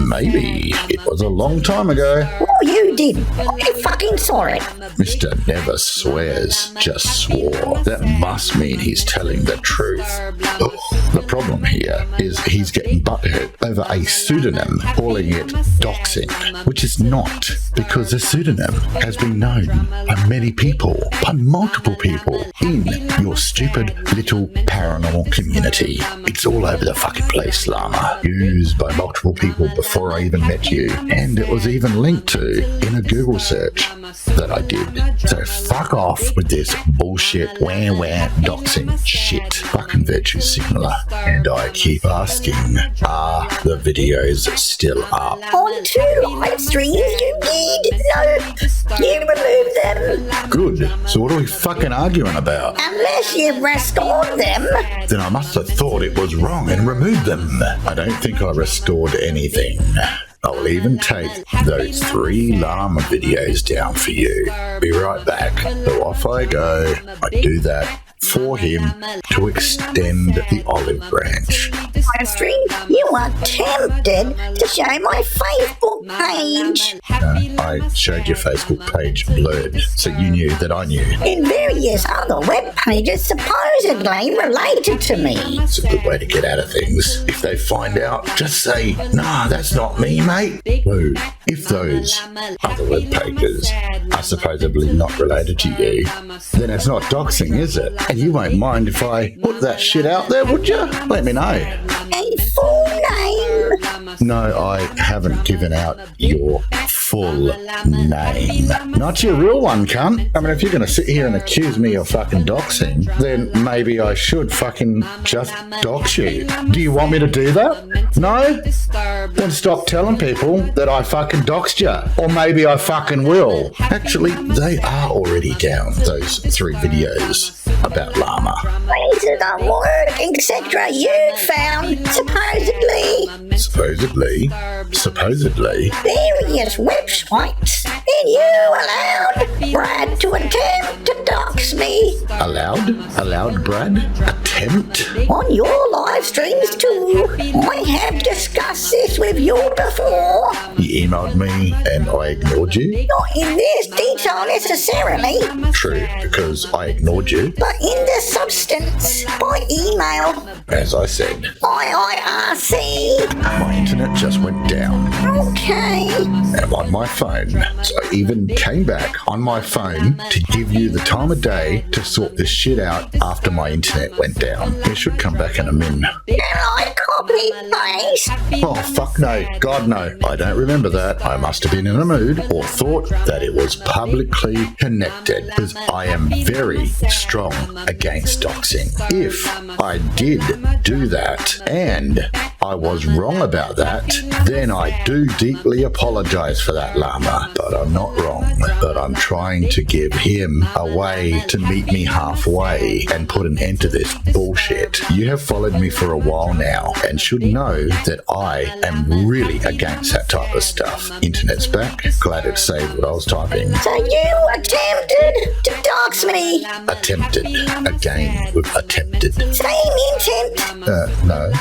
Maybe it was a long time ago. Oh, you did. I fucking saw it. Mr. Never Swears just swore. That must mean he's telling the truth. Oh, the problem here is he's getting butthurt over a pseudonym, calling it doxing, which is not, because the pseudonym has been known by many people, by multiple people in your stupid little paranormal community. It's all over the fucking place, llama. Used by multiple people before I even met you, and it was even linked to in a Google search. research that I did. So fuck off with this bullshit doxing shit. Fucking virtue signaler. And I keep asking, are the videos still up? On 2 live streams you did. No, you removed them. Good. So what are we fucking arguing about? Unless you restored them. Then I must have thought it was wrong and removed them. I don't think I restored anything. I'll even take those 3 llama videos down for you. Be right back. So off I go. I do that for him to extend the olive branch. Live stream, you are tempted to show my Facebook page. I showed your Facebook page blurred, so you knew that I knew. And various other web pages supposedly related to me. It's a good way to get out of things. If they find out, just say, nah, that's not me, mate. Well, if those other web pages are supposedly not related to you, then it's not doxing, is it? And you won't mind if I put that shit out there, would you? Let me know. A full name. No, I haven't given out your full name. Not your real one, cunt. I mean, if you're going to sit here and accuse me of fucking doxing, then maybe I should fucking just dox you. Do you want me to do that? No? Then stop telling people that I fucking doxed you. Or maybe I fucking will. Actually, they are already down, those 3 videos about Llama. These are the word, etc. you found, supposedly. Supposedly? Various websites. And you allowed Brad to attempt to dox me. Allowed Brad? Attempt? On your live streams too. I have discussed this with you before. You emailed me and I ignored you? Not in this detail necessarily. True, because I ignored you. But in the substance, by email. As I said. IIRC. My internet just went down. Okay. And I'm on my phone. So I even came back on my phone to give you the time of day to sort this shit out after my internet went down. It should come back in a min. Can I copy paste? Oh, fuck no. God, no. I don't remember that. I must have been in a mood or thought that it was publicly connected because I am very strong against doxing. If I did do that and I was wrong about that, then I do deeply apologize for that, Llama. But I'm not wrong. But I'm trying to give him a way to meet me halfway and put an end to this bullshit. You have followed me for a while now and should know that I am really against that type of stuff. Internet's back. Glad it saved what I was typing. So you attempted to dox me? Attempted. Again with attempted. Same intent? No.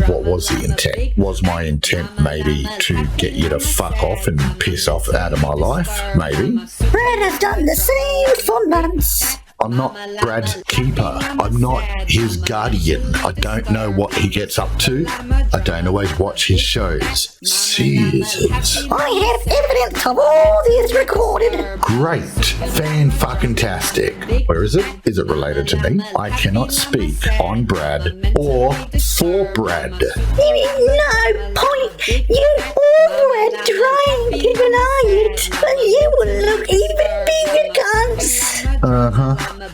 What was the intent? Was my intent maybe to get you to fuck off and piss off out of my life? Maybe. Brad has done the same for months. I'm not Brad's keeper. I'm not his guardian. I don't know what he gets up to. I don't always watch his shows. Jesus. I have evidence of all this recorded. Great. Fan-fucking-tastic. Where is it? Is it related to me? I cannot speak on Brad or for Brad. There is no point. You all Brad trying to deny it, but you will look even bigger cunts.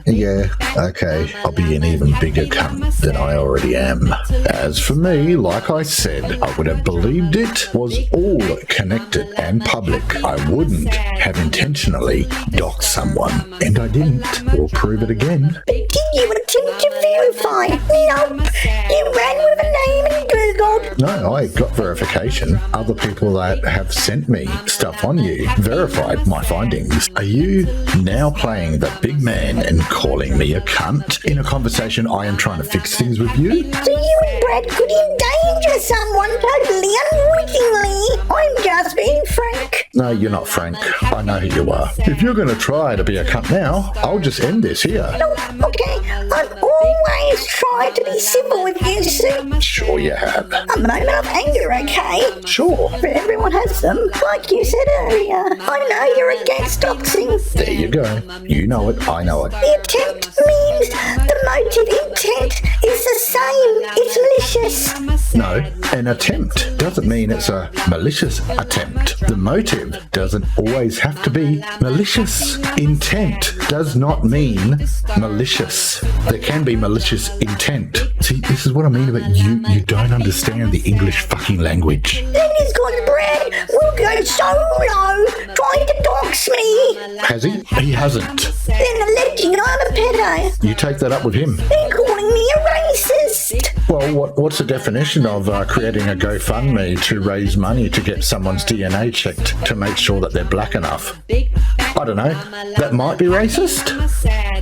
Yeah, okay. I'll be an even bigger cunt than I already am. As for me, like I said, I would have believed it was all connected and public. I wouldn't have intentionally doxed someone. And I didn't. We'll prove it again. Did you attempt to verify? Nope. You ran with a name and Googled. No, I got verification. Other people that have sent me stuff on you verified my findings. Are you now playing the big man and calling me a cunt in a conversation I am trying to fix things with you? So you and Brad could endanger someone totally unwittingly. I'm just being frank. No, you're not frank. I know who you are. If you're going to try to be a cunt now, I'll just end this here. No, okay. I've always tried to be civil with you, Sue. Sure you have. A moment of anger, okay? Sure. But everyone has them, like you said earlier. I know you're against doxing. There you go. You know it, I know it. The attempt means the motive intent is the same. It's malicious. No, an attempt doesn't mean it's a malicious attempt. The motive doesn't always have to be malicious. Intent does not mean malicious. There can be malicious intent. See, this is what I mean about you. You don't understand the English fucking language. Then he's got Brad will go solo trying to dox me. Has he? He hasn't. Then alleging I'm a pedo. You take that up with him. Then calling me a racist. Well, what's the definition of creating a GoFundMe to raise money to get someone's DNA checked to make sure that they're black enough? I don't know. That might be racist.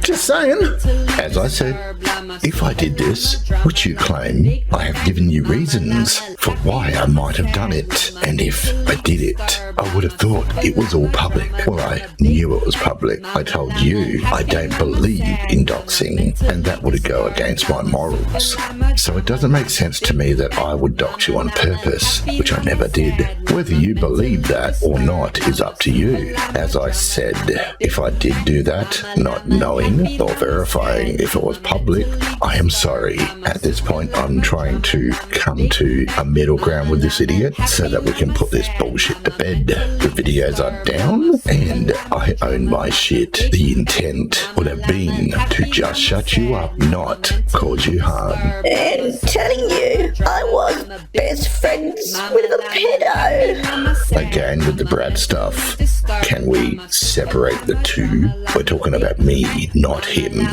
Just saying. As I said, if I did this, which you claim, I have given you reasons for why I might have done it. And if I did it, I would have thought it was all public. Well, I knew it was public. I told you I don't believe in doxing, and that would go against my morals. So it doesn't make sense to me that I would dox you on purpose, which I never did. Whether you believe that or not is up to you. As I said, if I did do that, not knowing or verifying if it was public, I am sorry. At this point, I'm trying to come to a middle ground with this idiot so that we can put this bullshit to bed. The videos are down and I own my shit. The intent would have been to just shut you up, not cause you harm. And telling you I was best friends with a pedo. Again, with the Brad stuff, can we separate the two? We're talking about me, not him.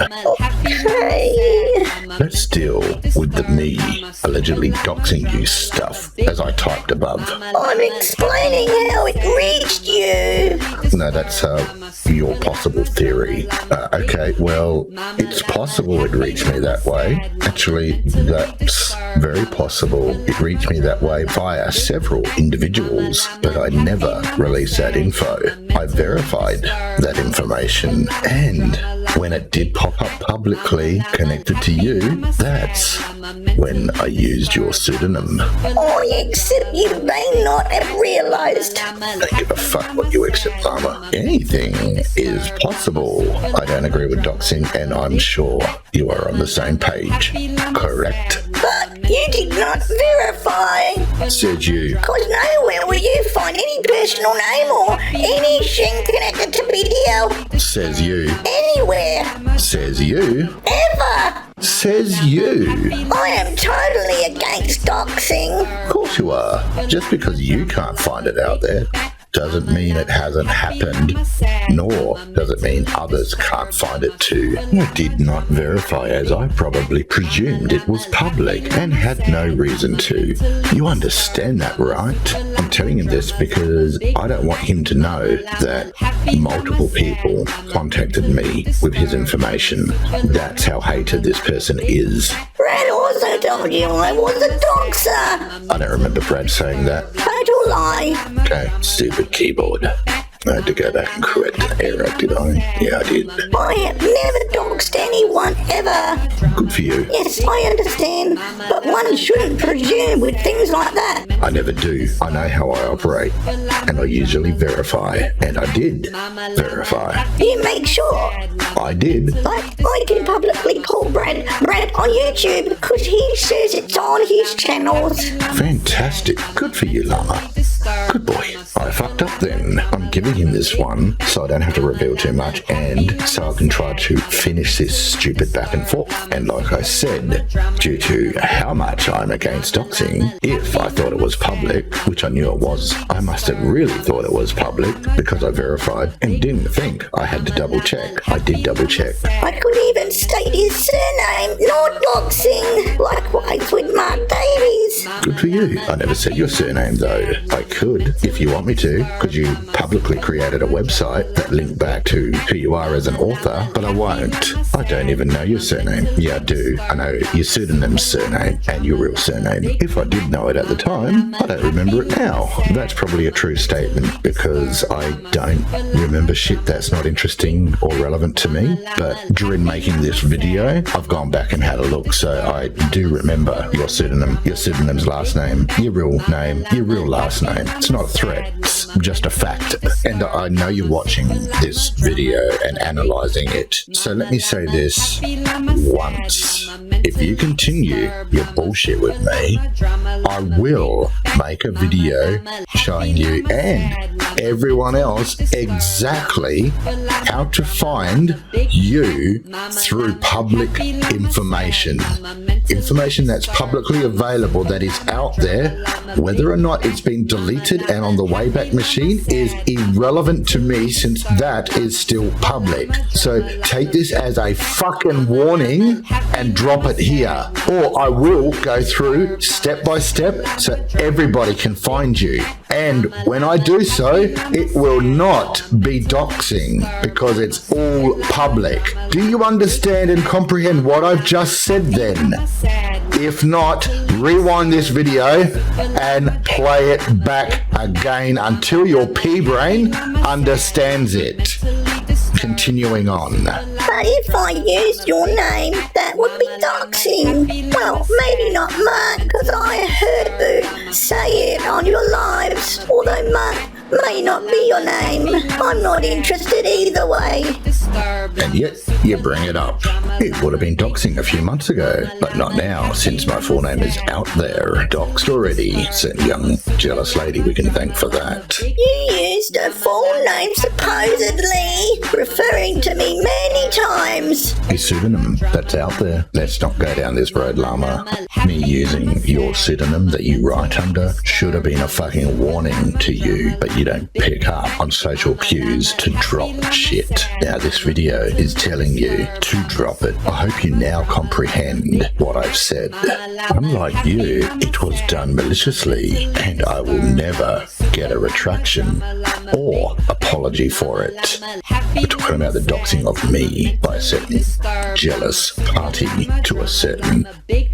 Okay. Let's deal with the me allegedly doxing you stuff, as I typed above. I'm explaining how it reached you. No, that's your possible theory. Okay, well, it's possible it reached me that way. Actually, that's very possible. It reached me that way via several individuals, but I never released that info. I verified that information, and when it did pop up publicly connected to you, that's when I used your pseudonym. I accept you may not have realised. I don't give a fuck what you accept, Llama. Anything is possible. I don't agree with doxing, and I'm sure you are on the same page. Correct? But you did not verify. Said you. Because nowhere will you find any personal name or anything connected to video. Says you. Anywhere. Says you. Ever. Says you. I am totally against doxing. Of course you are. Just because you can't find it out there doesn't mean it hasn't happened, nor does it mean others can't find it too. I did not verify, as I probably presumed it was public and had no reason to. You understand that, right? I'm telling him this because I don't want him to know that multiple people contacted me with his information. That's how hated this person is. Brad also told you I was a doxer. I don't remember Brad saying that. Total lie. Okay, stupid keyboard. I had to go back and correct the error, did I? Yeah, I did. I have never doxed anyone ever. Good for you. Yes, I understand, but one shouldn't presume with things like that. I never do. I know how I operate, and I usually verify, and I did verify. You make sure. I did. Like, I can publicly call Brad on YouTube because he says it's on his channels. Fantastic. Good for you, Llama. Good boy. I fucked up then. I'm giving him this one so I don't have to reveal too much and so I can try to finish this stupid back and forth. And like I said, due to how much I'm against doxing, if I thought it was public, which I knew it was, I must have really thought it was public because I verified and didn't think I had to double check. I did double check. I could even state his surname, not doxing. Likewise with Mark Davies. Good for you. I never said your surname though. I could, if you want me to, because you publicly created a website that linked back to who you are as an author, but I won't. I don't even know your surname. Yeah, I do. I know your pseudonym's surname and your real surname. If I did know it at the time, I don't remember it now. That's probably a true statement because I don't remember shit that's not interesting or relevant to me. But during making this video, I've gone back and had a look, so I do remember your pseudonym, your pseudonym's last name, your real name, your real last name. It's not a threat. It's just a fact. And I know you're watching this video and analysing it. So let me say this once. if you continue your bullshit with me, I will make a video showing you and everyone else exactly how to find you through public information. Information that's publicly available, that is out there. Whether or not it's been deleted and on the Wayback Machine is irrelevant to me, since that is still public. So take this as a fucking warning and drop it here, or I will go through step by step so everybody can find you. And when I do so, it will not be doxing because it's all public. Do you understand and comprehend what I've just said then? If not, rewind this video and play it back again until your pea-brain understands it. Continuing on. But if I used your name, that would be doxing. Well, maybe not Mark, because I heard you say it on your lives. Although Mark may not be your name. I'm not interested either way. And yet, you bring it up. It would have been doxing a few months ago, but not now, since my full name is out there. Doxed already. Said young, jealous lady we can thank for that. You used a full name supposedly, referring to me many times. A pseudonym that's out there. Let's not go down this road, Llama. Me using your pseudonym that you write under should have been a fucking warning to you, but you don't pick up on social cues to drop shit. Now this video is telling you to drop it. I hope you now comprehend what I've said. Unlike you, it was done maliciously, and I will never get a retraction or apology for it. We're talking about the doxing of me by a certain jealous party to a certain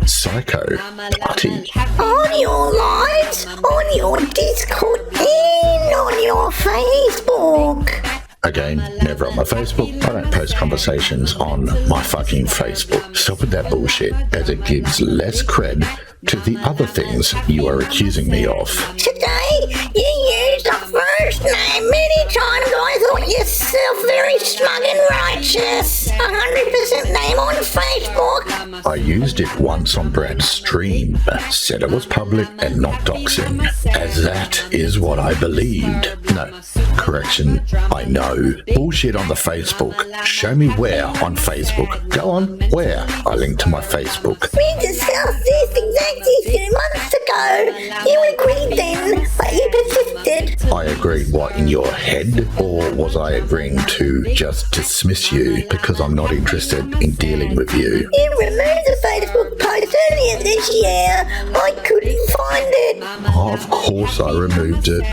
psycho party. On your lives, on your Discord, and on your Facebook. Again, never on my Facebook. I don't post conversations on my fucking Facebook. Stop with that bullshit, as it gives less cred to the other things you are accusing me of. Today, you used a first name many times. I thought yourself very smug and righteous. 100% name on Facebook. I used it once on Brad's stream. Said it was public and not doxing, as that is what I believed. No, correction, I know. Bullshit on the Facebook. Show me where on Facebook. Go on, where? I link to my Facebook. We discussed this exactly a few months ago. You agreed then, but you persisted. I agreed what, in your head? Or was I agreeing to just dismiss you because I'm not interested in dealing with you? You removed the Facebook post earlier this year. I couldn't find it. Oh, of course I removed it.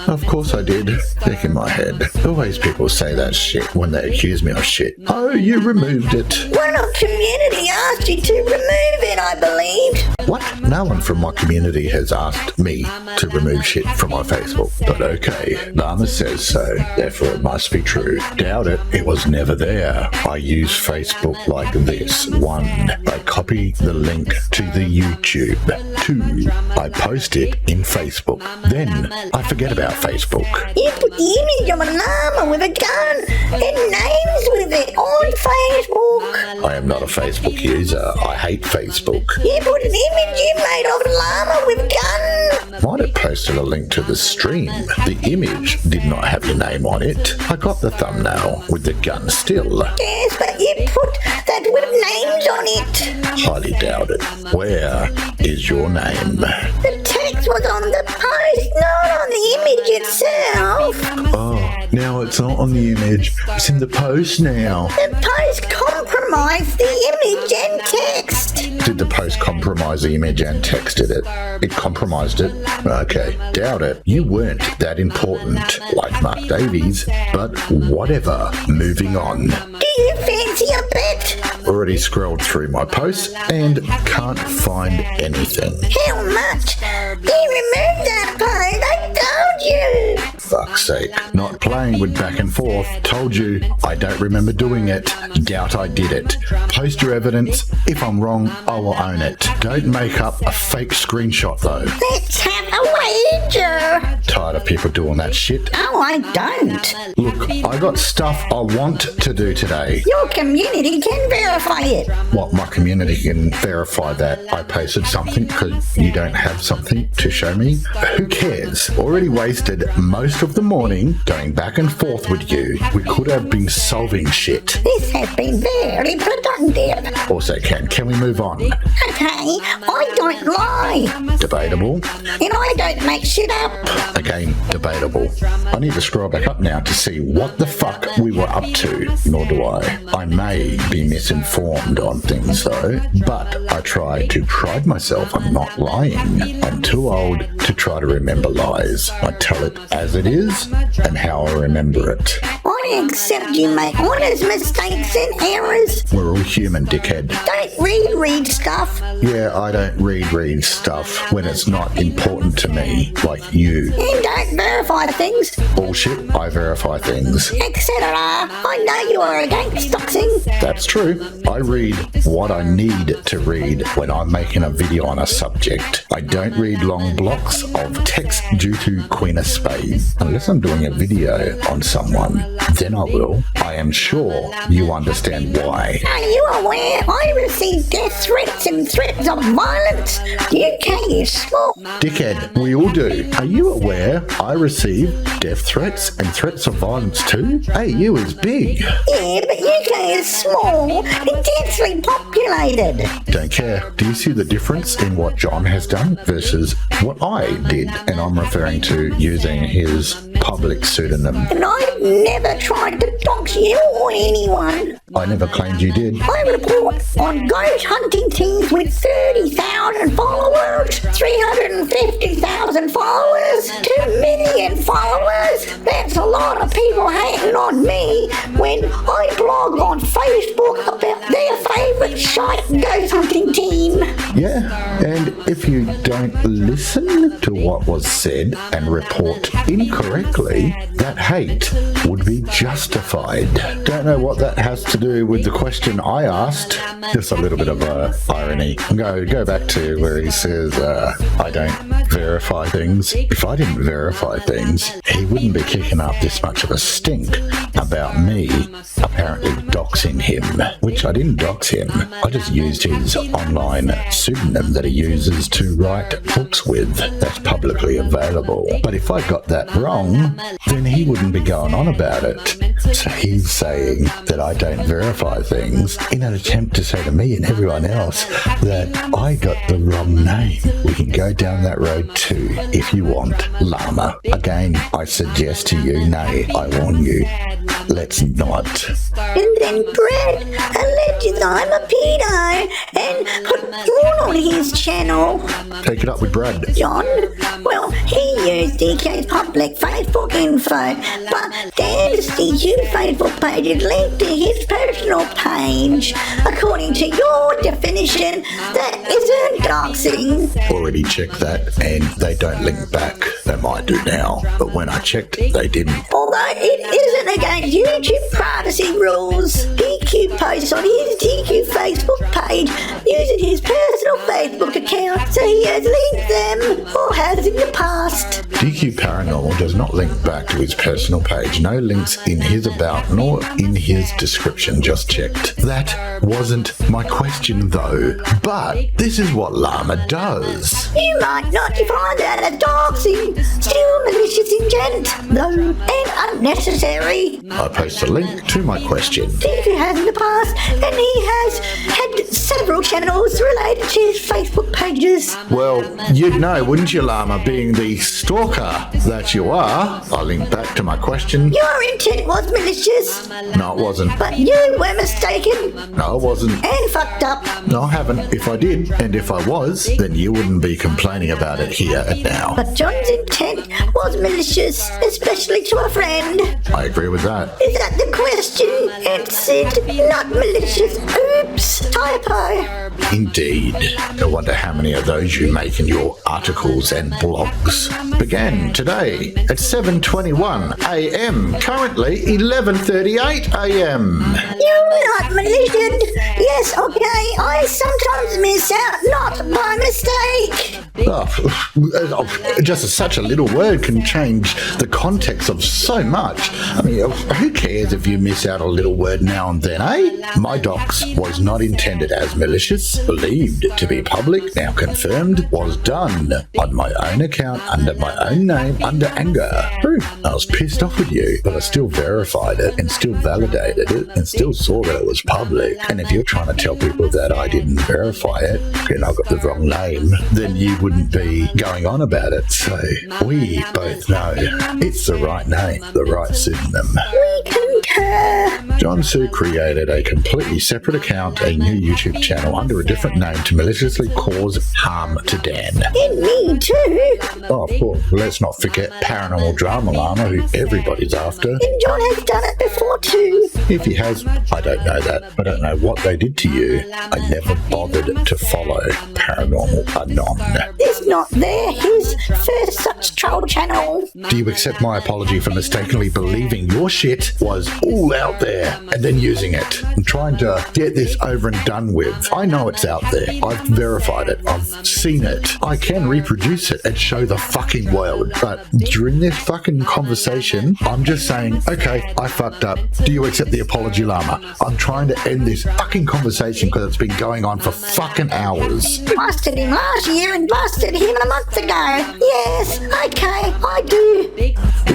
Of course I did. Heck in my head. Always people say that shit when they accuse me of shit. Oh, you removed it. One of community asked you to remove it, I believe. What? No one from my community has asked me to remove shit from my Facebook. But okay, Llama says so, therefore it must be true. Doubt it, it was never there. I use Facebook like this. 1. I copy the link to the YouTube. 2. I post it in Facebook. Then I forget about Facebook. You put the image of a llama with a gun and names with it on Facebook. I am not a Facebook user. I hate Facebook. You put an image you made of a llama with a gun. Might have posted a link to the stream. The image did not have your name on it. I got the thumbnail with the gun still. Yes, but you put that with names on it. Highly doubt it. Where is your name? The text was on the post, not on the image itself. Oh, now it's not on the image. It's in the post now. The post compromised the image and text. Did the post compromise the image and texted it? It compromised it? Okay, doubt it. You weren't that important, like Mark Davies, but whatever. Moving on. Do you fancy a bet? Already scrolled through my posts and can't find anything. How much? You removed that post, I told you. Fuck's sake. Not playing with back and forth. Told you. I don't remember doing it. Doubt I did it. Post your evidence. If I'm wrong, I will own it. Don't make up a fake screenshot though. Let's have a wager. sir. Tired of people doing that shit? No, I don't. Look, I got stuff I want to do today. Your community can verify it. What, my community can verify that I posted something because you don't have something to show me? Who cares? Already wasted most of the morning going back and forth with you. We could have been solving shit. This has been very productive. Also, can we move on? Okay, I don't lie. Debatable. And I don't make shit up. Again, debatable. I need to scroll back up now to see what the fuck we were up to. Nor do I. I may be misinformed on things though, but I try to pride myself on not lying. I'm too old to try to remember lies. I tell it as it is and how I remember it. I accept you make honest mistakes and errors. We're all human, dickhead. Don't read stuff. Yeah, I don't read stuff when it's not important to me, like you. And don't verify things, Bullshit, I verify things. etc. I know you are against doxing. That's true. I read what I need to read when I'm making a video on a subject. I don't read long blocks of text due to Queen of Spades. Unless I'm doing a video on someone, then I will. I am sure you understand why. Are you aware I receive death threats and threats of violence? The UK is small. Dickhead, we all do. Are you aware I receive death threats and threats of violence too? AU is big. Yeah, but UK is small and densely populated. Don't care. Do you see the difference in what John has done versus what I did? And I'm referring to using his public pseudonym. And I've never tried to dox you or anyone. I never claimed you did. I report on ghost hunting teams with 30,000 followers, 350,000 followers, 2 million followers. That's a lot of people hating on me when I blog on Facebook about their favourite shite ghost hunting team. Yeah, and if you don't listen to what was said and report incorrectly, that hate would be justified. Don't know what that has to do with the question I asked. Just a little bit of irony. Go back to where he says, I don't verify things. If I didn't verify things, he wouldn't be kicking up this much of a stink about me apparently doxing him, which I didn't dox him. I just used his online pseudonym that he uses to write books with that's publicly available. But if I got that wrong, then he wouldn't be going on about it. So he's saying that I don't verify things in an attempt to say to me and everyone else that I got the wrong name. We can go down that road too if you want, Llama. Again, I suggest to you, nay, I warn you, let's not. And then Brad alleges I'm a pedo and put porn on his channel. Take it up with Brad. John, well, he used DK's public Facebook info, but Dan's DQ Facebook page is linked to his personal page. According to your definition, that isn't doxing. Already checked that and they don't link back. They might do now, but when I checked, they didn't. Although it isn't against YouTube privacy rules. DQ posts on his DQ Facebook page using his personal Facebook account, so he has linked them, or has in the past. DQ Paranormal does not link back to his personal page. No links in his about nor in his description. Just checked. That wasn't my question though. But this is what Llama does. You might not define that as doxing. Still malicious intent, though, and unnecessary. I post a link to my question. DQ has in the past, and he has had several channels related to his Facebook pages. Well, you'd know, wouldn't you, Llama, being the stalker that you are? I link back to my question. Your intent was malicious, No, it wasn't. but you were mistaken No, it wasn't. and fucked up. No, I haven't. If I did, and if I was, then you wouldn't be complaining about it here and now. But John's intent was malicious, especially to a friend. I agree with that. Is that the question? Answered, not malicious. Oops, typo. Indeed. No wonder how many of those you make in your articles and blogs. Began today at 7:21 a.m. Currently 11:38 a.m. You're not malicious. Yes, okay, I sometimes miss out, not by mistake. Just such a little word can change the context of so much. I mean, who cares if you miss out a little word now and then, eh? My dox was not intended as malicious, believed to be public, now confirmed, was done on my own account, under my own name, under anger. I was pissed off with you, but I still verified it and still validated it and still saw that it was public. And if you're trying to tell people that I didn't verify it and I got the wrong name, then you wouldn't be going on about it. So we both know it's the right name, the right pseudonym. We concur. Jᴏ created a completely separate account, a new YouTube channel under a different name to maliciously cause harm to Dan. And me too. Oh, of course, let's not forget Paranormal Drama Llama, who everybody's after. And John has done it before too. If he has, I don't know that. I don't know what they did to you. I never bothered to follow Paranormal Anon. It's not his first such troll channel. Do you accept my apology for mistakenly believing your shit was all out there and then using it? I'm trying to get this over and done with. I know it's out there. I've verified it. I've seen it. I can reproduce it and show the fucking world. But during this fucking conversation, I'm just saying, okay, I fucked up. Do you accept the apology, Llama? I'm trying to end this fucking conversation because it's been going on for fucking hours. Busted him last year and busted him a month ago. Yes, okay, I do.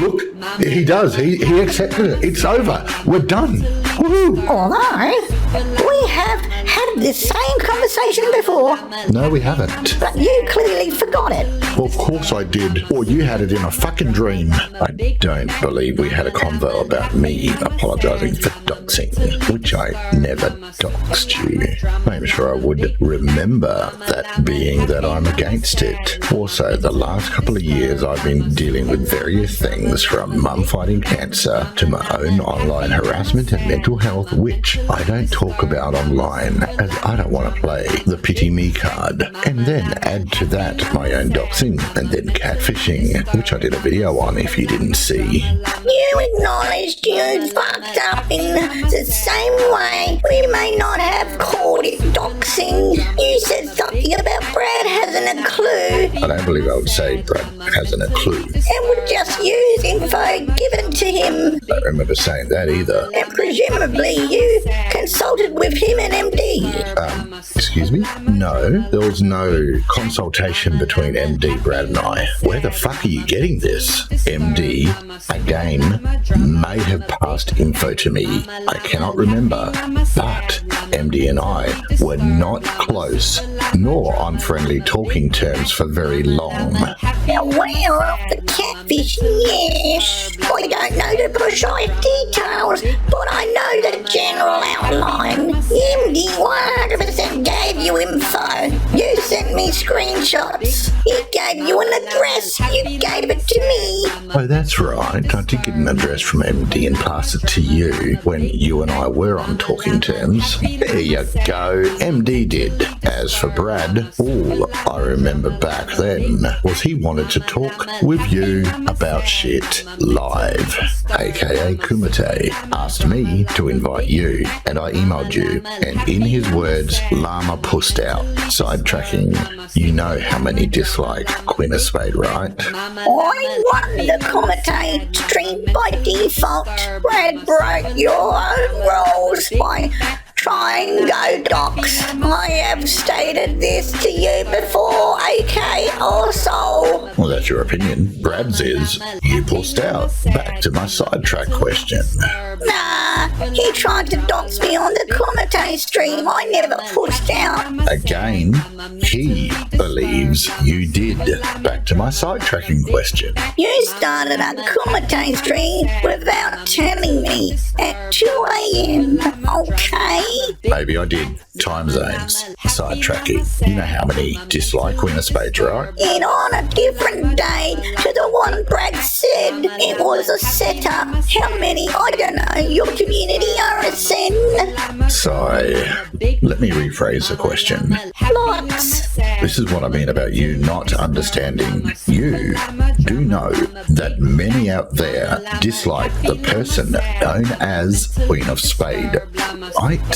Look, he does. He accepted it. It's over. We're done. Woohoo! Although, we have had this same conversation before. No, we haven't. But you clearly forgot it. Well, of course I did. Or you had it in a fucking dream. I don't believe we had a convo about me apologising for doxing, which I never doxed you. I'm sure I would remember that, being that I'm against it. Also, the last couple of years I've been dealing with various things, from mum fighting cancer to my own online harassment and mental health, which I don't talk about online as I don't want to play the pity me card. And then add to that my own doxing and then catfishing, which I did a video on if you didn't see. You acknowledged you fucked up in the same way. We may not have called it doxing. You said something about Brad hasn't a clue. I don't believe I would say Brad hasn't a clue. And would just use info given to him. I don't remember saying that either. And presumably you consulted with him and MD. Excuse me? No, there was no consultation between MD, Brad and I. Where the fuck are you getting this? MD, again, may have passed info to me. I cannot remember, but MD and I were not close, nor on friendly talking terms for very long. Aware of the catfish, yes. I don't know the precise details, but I know the general outline. MD 100% gave you info. You sent me screenshots. He gave you an address. You gave it to me. Oh, that's right. I did get an address from MD and pass it to you when you and I were on talking terms. There you go. MD did. As for Brad, all I remember back then was he wanted to talk with you about shit live. AKA Kumite asked me to invite you, and I emailed you, and in his words, Llama pussed out. Sidetracking, you know how many dislike ᴑᴜ made, right? I won the Kumite stream by default. Brad broke your own rules by trying go docs. I have stated this to you before, AK also. Well, that's your opinion. Brad's is, you pussed out. Back to my sidetrack question. Nah, he tried to dox me on the Kumite stream. I never pushed out. Again, he believes you did. Back to my sidetracking question. You started a Kumite stream without telling me at 2 a.m, okay? Maybe I did. Time zones. Sidetracking. You know how many dislike ᴑᴜ, right? And on a different day to the one Brad said it was a setup. How many? I don't know. Your community RSN? So, let me rephrase the question. Lots. This is what I mean about you not understanding. You do know that many out there dislike the person known as Queen of Spade, right?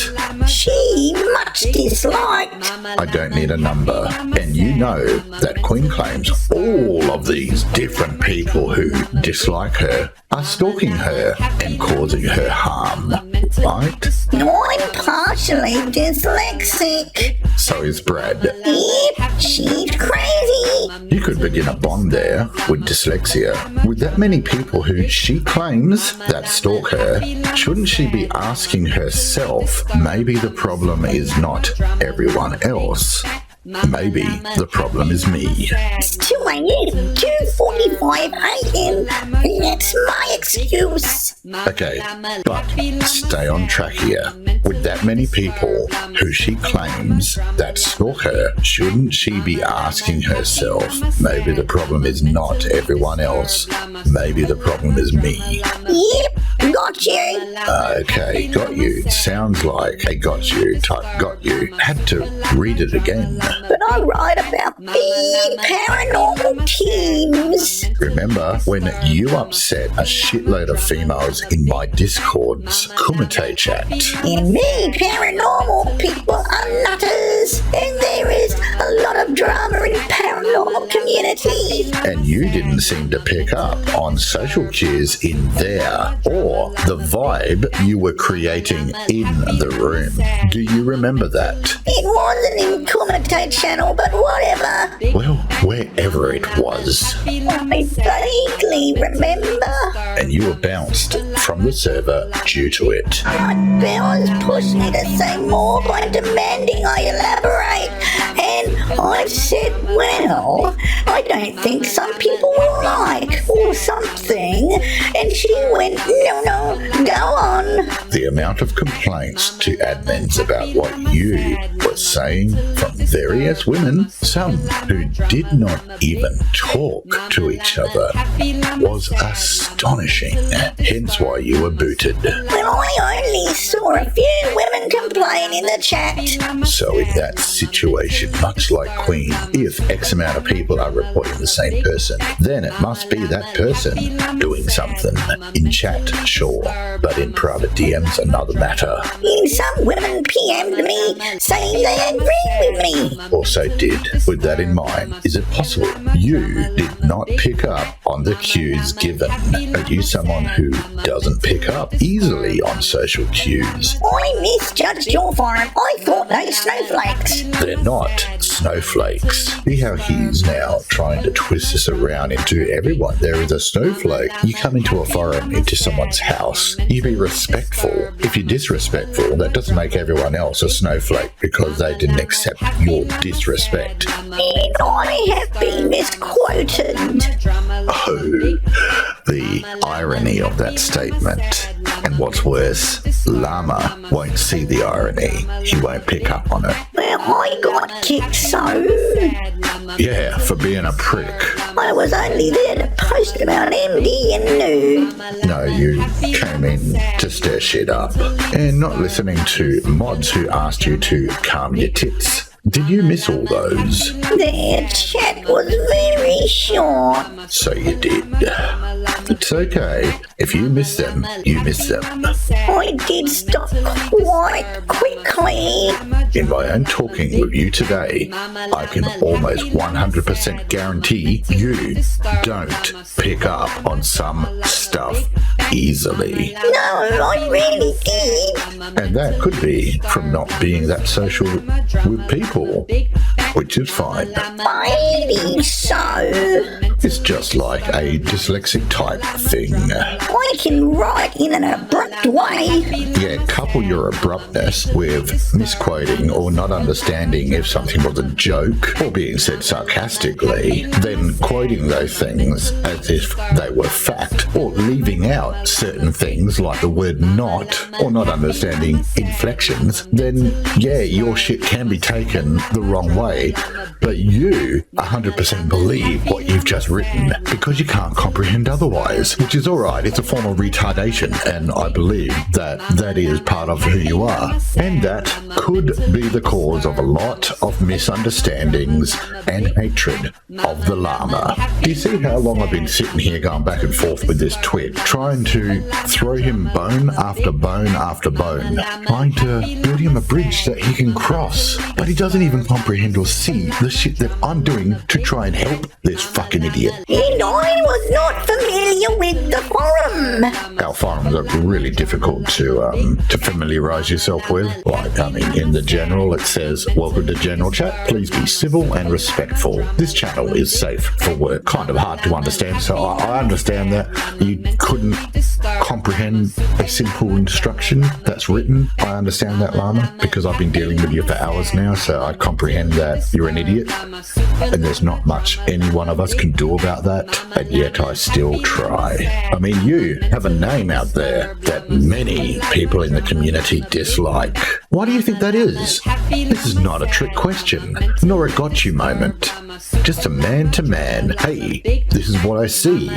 She much disliked. I don't need a number. And you know that Queen claims all of these different people who dislike her are stalking her and causing her harm, right? I'm partially dyslexic. So is Brad. Yep, she's crazy. You could begin a bond there with dyslexia. With that many people who she claims that stalk her, shouldn't she be asking herself, maybe the problem is not everyone else? Maybe the problem is me. It's 2 a.m., 2:45 a.m. That's my excuse. Okay, but stay on track here. With that many people who she claims that stalk her, shouldn't she be asking herself, maybe the problem is not everyone else, maybe the problem is me? Yep, got you. Okay, got you. Sounds like a got you type got you. Had to read it again. But I write about big paranormal teams. Remember when you upset a shitload of females in my Discord's Kumite chat? And me, paranormal people are nutters. And there is a lot of drama in paranormal community. And you didn't seem to pick up on social cues in there or the vibe you were creating in the room. Do you remember that? It wasn't in Kumite channel, but whatever. Well, wherever it was. I vaguely remember. And you were bounced from the server due to it. My powers pushed me to say more by demanding I elaborate. And I said, well, I don't think some people will like or something. And she went, no, go on. The amount of complaints to admins about what you were saying from various women, some who did not even talk to each other, was astonishing. Hence why you were booted. Well, I only saw a few women complain in the chat. So in that situation, much like Queen, if X amount of people are reporting the same person, then it must be that person doing something. In chat, sure, but in private DM's another matter. And some women PM'd me saying they agree with me. Also did. With that in mind, is it possible you did not pick up on the cues given? Are you someone who doesn't pick up easily on social cues? I misjudged your farm. I thought they snowflakes. They're not snowflakes. See how he's now trying to twist this around into everyone. There is a snowflake. You come into a forum, into someone's house, you be respectful. If you're disrespectful, that doesn't make everyone else a snowflake because they didn't accept your disrespect. And I have been misquoted. Oh, the irony of that statement. And what's worse, Llama won't see the irony. He won't pick up on it. Well, I got kicked so. Yeah, for being a prick. I was only there to post about MD and new. No, you came in to stir shit up and not listening to mods who asked you to calm your tits. Did you miss all those? Their chat was very short. So you did. It's okay. If you miss them, you miss them. I did stop quite quickly. In my own talking with you today, I can almost 100% guarantee you don't pick up on some stuff easily. No, I really did. And that could be from not being that social with people, which is fine. Maybe so. It's just like a dyslexic type thing. I can write in an abrupt way. Yeah, couple your abruptness with misquoting or not understanding if something was a joke or being said sarcastically, then quoting those things as if they were fact, or leaving out certain things like the word not, or not understanding inflections, then yeah, your shit can be taken the wrong way. But you 100% believe what you've just written because you can't comprehend otherwise, which is alright. It's a form of retardation, and I believe that that is part of who you are. And that could be the cause of a lot of misunderstandings and hatred of the llama. Do you see how long I've been sitting here going back and forth with this twit, trying to throw him bone after bone after bone, trying to build him a bridge that he can cross, but he doesn't even comprehend or see the shit that I'm doing to try and help this fucking idiot. And I was not familiar with the forum. Our forums are really difficult to familiarise yourself with. Like, in the general it says, welcome to general chat, please be civil and respectful. This channel is safe for work. Kind of hard to understand, so I understand that you couldn't comprehend a simple instruction that's written. I understand that, Llama, because I've been dealing with you for hours now, so I comprehend that you're an idiot, and there's not much any one of us can do about that, and yet I still try. You have a name out there that many people in the community dislike. Why do you think that is? This is not a trick question, nor a got you moment. Just a man-to-man, hey, this is what I see.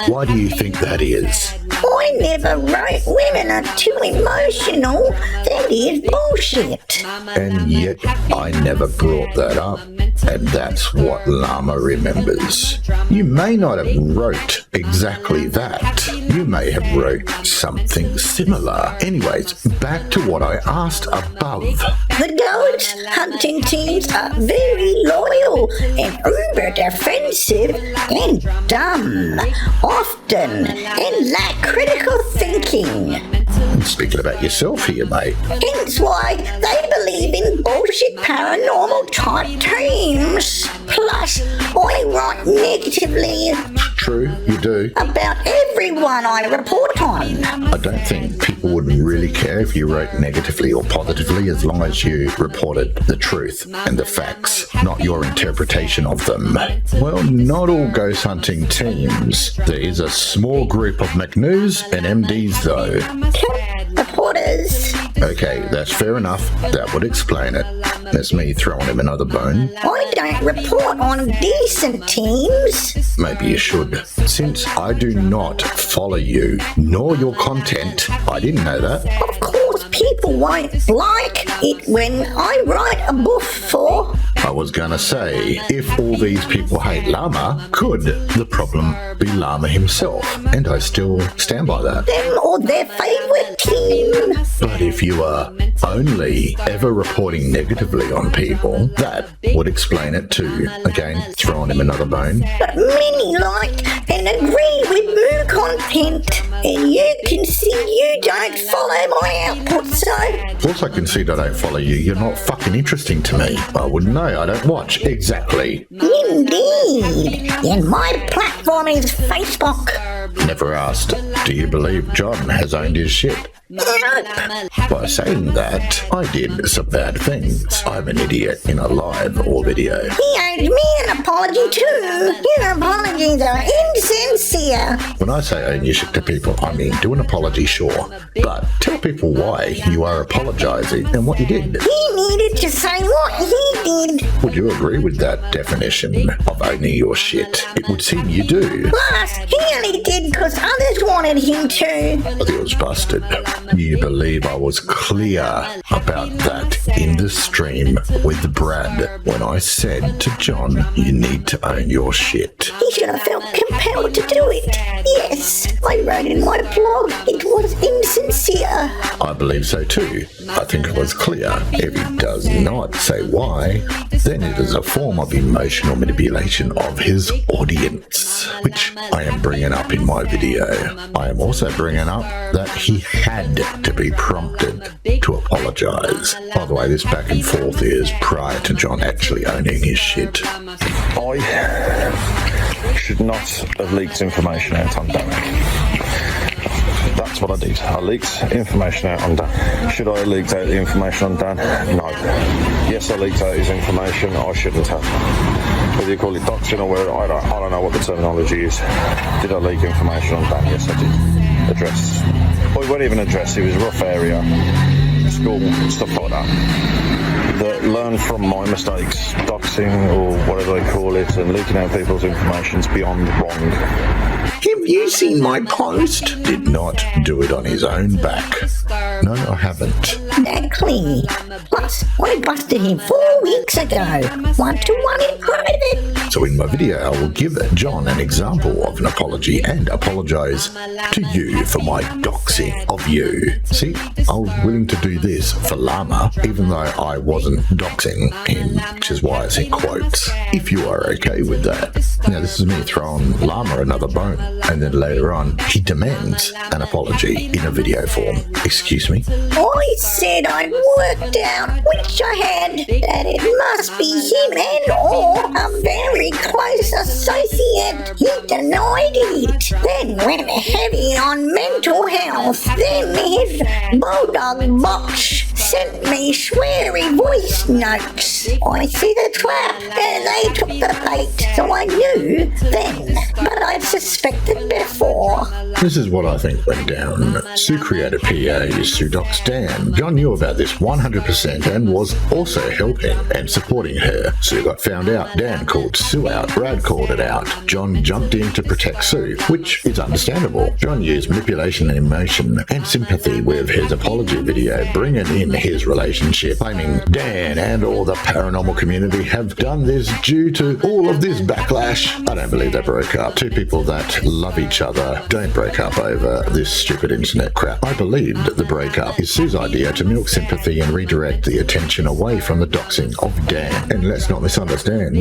Why do you think that is? I never wrote women are too emotional. That is bullshit. And yet I never brought that up, and that's what Llama remembers. You may not have wrote exactly that. You may have wrote something similar. Anyways, back to what I asked above. The ghost hunting teams are very loyal and uber defensive and dumb, often, and lack critical thinking. Speaking about yourself here, mate. Hence why they believe in bullshit paranormal type teams. Plus, I write negatively. True, you do. About everyone I report on. I don't think people would really care if you wrote negatively or positively, as long as you reported the truth and the facts, not your interpretation of them. Well, not all ghost hunting teams. There is a small group of McNews and MDs though. Reporters. Okay, that's fair enough. That would explain it. That's me throwing him another bone. I don't report on decent teams. Maybe you should. Since I do not follow you, nor your content, I didn't know that. Of course, people won't like it when I write a boof for. I was gonna say, if all these people hate Llama, could the problem be Llama himself? And I still stand by that. Them or their favourite team. But if you are only ever reporting negatively on people, that would explain it too. Again, throwing him another bone. But many like and agree with Moo content. And you can see you don't follow my output, so... Of course I can see that I don't follow you. You're not fucking interesting to me. I wouldn't know. I don't watch. Exactly. Indeed. And my platform is Facebook. Never asked, do you believe John has owned his shit? Nope. By saying that, I did some bad things. I'm an idiot in a live or video. He owed me an apology too. Your apologies are insincere. When I say own your shit to people, I mean do an apology, sure. But tell people why you are apologising and what you did. He needed to say what he did. Would you agree with that definition of owning your shit? It would seem you do. Plus, he only did because others wanted him to. I think it was busted. You believe I was clear about that in the stream with Brad when I said to John, you need to own your shit. He should have felt compelled to do it. Yes, I wrote in my blog it was insincere. I believe so too. I think it was clear. If he does not say why, then it is a form of emotional manipulation of his audience, which I am bringing up in my video. I am also bringing up that he had to be prompted to apologise. By the way, this back and forth is prior to John actually owning his shit. I should not have leaked information out on Dan. That's what I did. I leaked information out on Dan. Should I have leaked out the information on Dan? No. Yes, I leaked out his information. I shouldn't have. Whether you call it doxing or whether, I don't know what the terminology is. Did I leak information on Dan? Yes, I did. Address. Well, it wasn't even address. It was a rough area. School, stuff like that. That learn from my mistakes. Doxing or whatever they call it and leaking out people's information is beyond wrong. Have you seen my post? Did not do it on his own back. No, I haven't. Exactly. Plus, I busted him 4 weeks ago. 1-to-1 in private. So in my video, I will give John an example of an apology and apologise to you for my doxing of you. See, I was willing to do this for Llama, even though I wasn't doxing him, which is why it's in quotes. If you are okay with that. Now, this is me throwing Llama another bone, and then later on, he demands an apology in a video form. Excuse me? I said I'd worked out, which I had, that it must be him and or a very close associate. He denied it. Then went heavy on mental health. Then his bulldog box sent me sweary voice notes. I see the trap and they took the bait, so I knew then, but I'd suspected before. This is what I think went down. Sue created PA, Sue doxed Dan. John knew about this 100% and was also helping and supporting her. Sue got found out. Dan called Sue out. Brad called it out. John jumped in to protect Sue, which is understandable. John used manipulation and emotion and sympathy with his apology video, bringing in his relationship, claiming Dan and all the paranormal community have done this due to all of this backlash. I don't believe they broke up. Two people that love each other don't break up over this stupid internet crap. I believed the breakup is Sue's idea to milk sympathy and redirect the attention away from the doxing of Dan. And let's not misunderstand,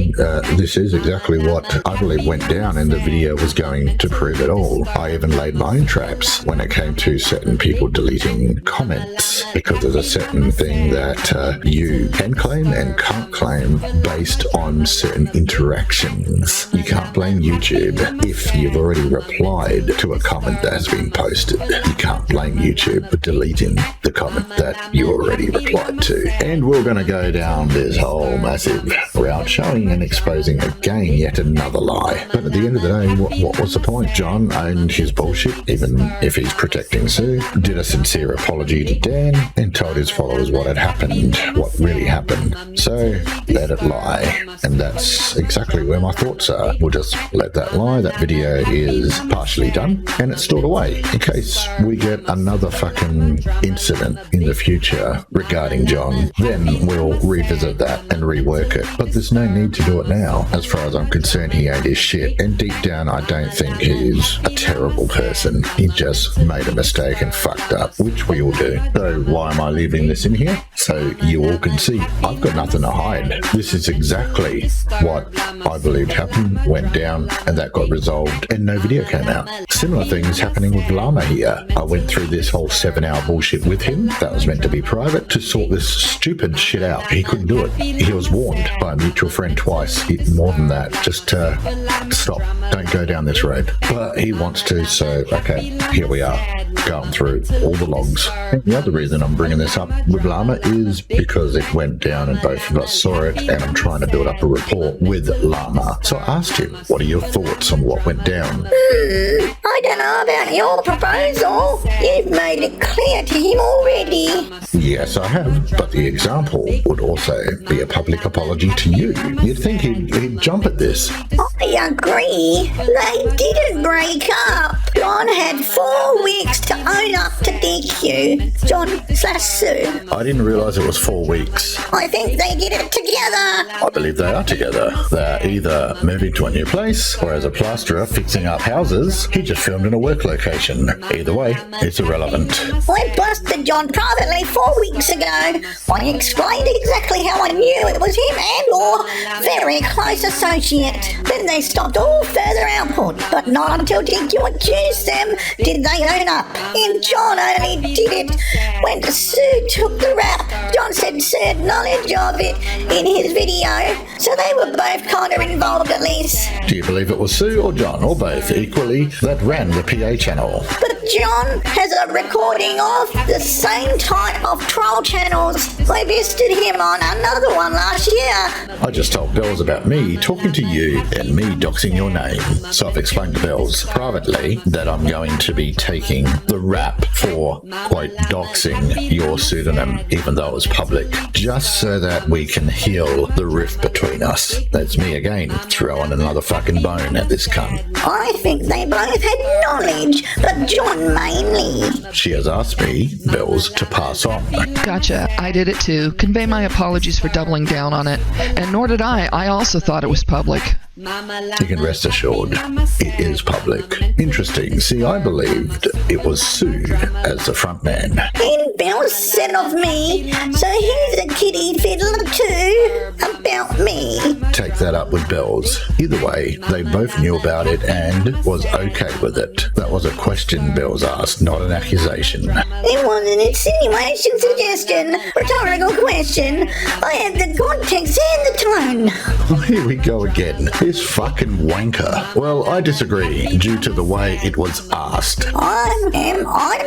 this is exactly what I believe went down, and the video was going to prove it all. I even laid my own traps when it came to certain people deleting comments, because there's a certain thing that you can claim and can't claim based on certain interactions. You can't blame YouTube if you've already replied to a comment that has been posted. You can't blame YouTube for deleting the comment that you already replied to. And we're going to go down this whole massive route showing and exposing again yet another lie. But at the end of the day, what was the point? John owned his bullshit, even if he's protecting Sue, did a sincere apology to Dan, and told his followers what had happened, what really happened. So let it lie. And that's exactly where my thoughts are. We'll just let that lie. That video is partially done and it's stored away in case we get another fucking incident in the future regarding John. Then we'll revisit that and rework it. But there's no need to do it now. As far as I'm concerned, he ain't his shit. And deep down, I don't think he's a terrible person. He just made a mistake and fucked up, which we all do. So why am I leaving this in here? So you all can see I've got nothing to hide. This is exactly what I believed happened, went down, and that got resolved, and no video came out. Similar things happening with Llama here. I went through this whole 7-hour bullshit with him that was meant to be private to sort this stupid shit out. He couldn't do it. He was warned by a mutual friend twice. More than that, just stop. Don't go down this road. But he wants to, so okay, here we are, going through all the logs. And the other reason I'm bringing this up with Llama is because it went down and both of us saw it, and I'm trying to build up a rapport with Llama. So I asked him, what are your thoughts on what went down? I don't know about your proposal. You've made it clear to him already. Yes, I have, but the example would also be a public apology to you. You'd think he'd jump at this. I agree. They didn't break up. John had 4 weeks to own up to DQ. John/Sue. I didn't realise it was 4 weeks. I think they did it together. I believe they are together. They're either moving to a new place, or as a plasterer fixing up houses, he just filmed in a work location. Either way, it's irrelevant. I busted John privately 4 weeks ago. I explained exactly how I knew it was him and or very close associate. Then they stopped all further output, but not until DQ accused them did they own up. And John only did it when Sue took the rap. John said Sue had knowledge of it in his video, so they were both kind of involved at least. Do you believe it was Sue or John, or both, equally, that ran the PA channel? But John has a recording of the same type of troll channels. I visited him on another one last year. I just told Bells about me talking to you and me doxing your name. So I've explained to Bells privately that I'm going to be taking the rap for, quote, doxing your pseudonym, even though it was public, just so that we can heal the rift between us. That's me again, throwing another fucking bone at this cunt. I think they both had knowledge, but John mainly. She has asked me, Bells, to pass on. Gotcha. I did it too. Convey my apologies for doubling down on it. And nor did I. I also thought it was public. You can rest assured, it is public. Interesting. See, I believed it was Sue as the front man. And Bill said of me, so he's a kitty fiddler too, about me. Take that up with Bells. Either way, they both knew about it and was okay with it. That was a question Bells asked, not an accusation. It was an insinuation, suggestion, rhetorical question. I had the context and the tone. Oh, here we go again. This fucking wanker. Well, I disagree, due to the way it was asked. I'm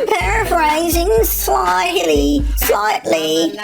paraphrasing slightly.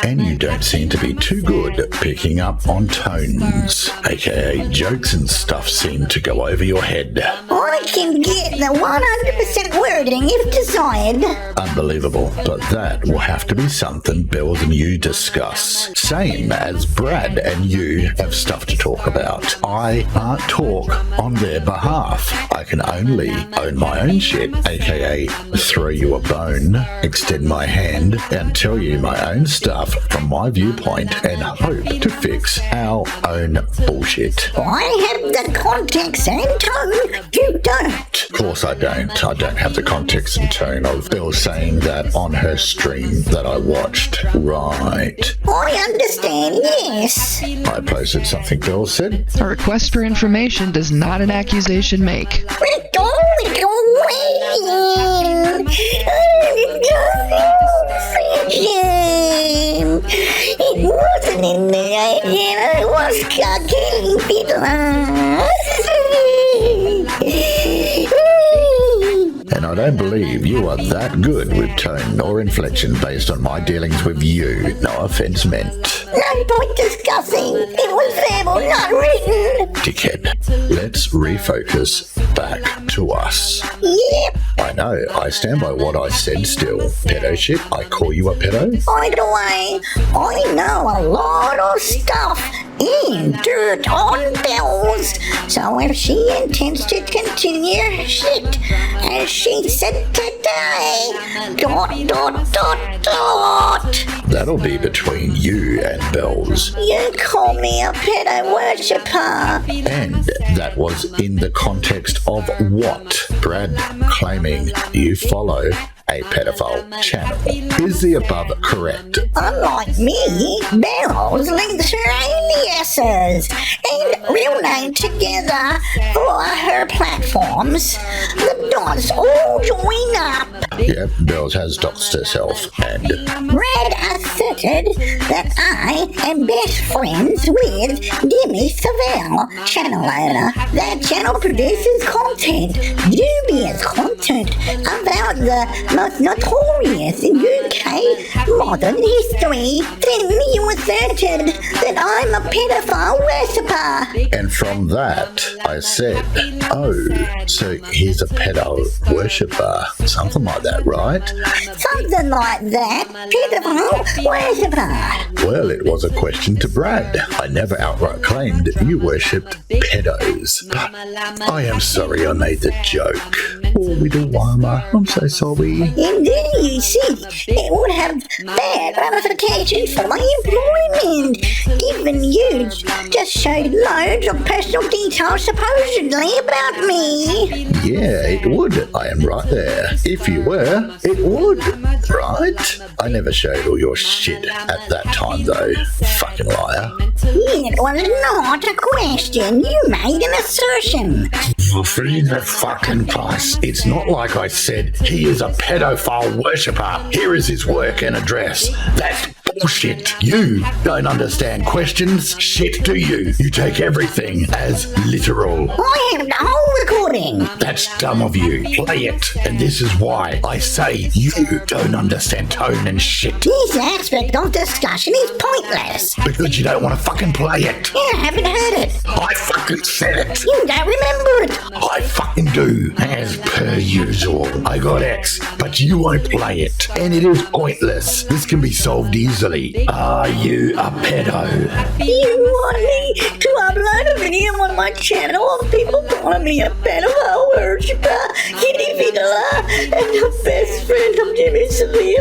And you don't seem to be too good at picking up on tones, aka jokes and stuff seem to go over your head. I can get the 100% wording if desired. Unbelievable, but that will have to be something Bells and you discuss. Same as Brad and you have stuff to talk about. I can't talk on their behalf. I can only own my own shit, aka throw you a bone, extend my hand, and tell you my own stuff from my viewpoint and hope to fix our own bullshit. I have the context and tone. You don't. Of course I don't. I don't have the context and tone of Bill saying that on her stream that I watched. Right. I understand, yes. I posted something Bill said. A request for information does not an accusation make. It wasn't in there, and I was getting fiddler. And I don't believe you are that good with tone or inflection based on my dealings with you. No offense meant. No point discussing. It was verbal, not written. Dickhead. Let's refocus back to us. Yep. I know, I stand by what I said still. Pedo shit, I call you a pedo? By the way, I know a lot of stuff in dirt on Bells. So if she intends to continue her shit, as she said today, ... That'll be between you and Bells. You call me a pedo worshipper. And that was in the context of what? Brad claiming you follow a pedophile channel. Is the above correct? Unlike me, Bells links her aliases and real name together for her platforms. The dots all join up. Yep, Bells has doxed herself and Brad asserted that I am best friends with Ḥᴏ channel owner. That channel produces content, dubious content, about the most notorious UK modern history. Then you asserted that I'm a pedophile worshipper. and from that I said, oh, so he's a pedo worshipper. Something like that, right? Something like that. Pedophile worshipper. Well, it was a question to Brad. I never outright claimed you worshipped pedos. But I am sorry I made the joke. Poor little Llama. I'm so sorry. And then you see, it would have bad ramifications for my employment, given you just showed loads of personal details supposedly about me. Yeah, it would. I am right there. If you were, it would. Right? I never showed all your shit at that time, though. Fucking liar. It was not a question. You made an assertion. Free the fucking price. It's not like I said he is a pedophile worshipper. Here is his work and address. That's bullshit. You don't understand questions. Shit, do you? You take everything as literal. I have the whole recording. That's dumb of you. Play it. And this is why I say you don't understand tone and shit. This aspect of discussion is pointless. Because you don't want to fucking play it. You haven't heard it. I fucking said it. You don't remember it. I fucking do. As per usual. I got X, but you won't play it. And it is pointless. This can be solved easily. Are you a pedo? You want me to upload a video on my channel of people calling me a pedophile worshipper, kitty fiddler, and the best friend of ᴑᴜᴜ?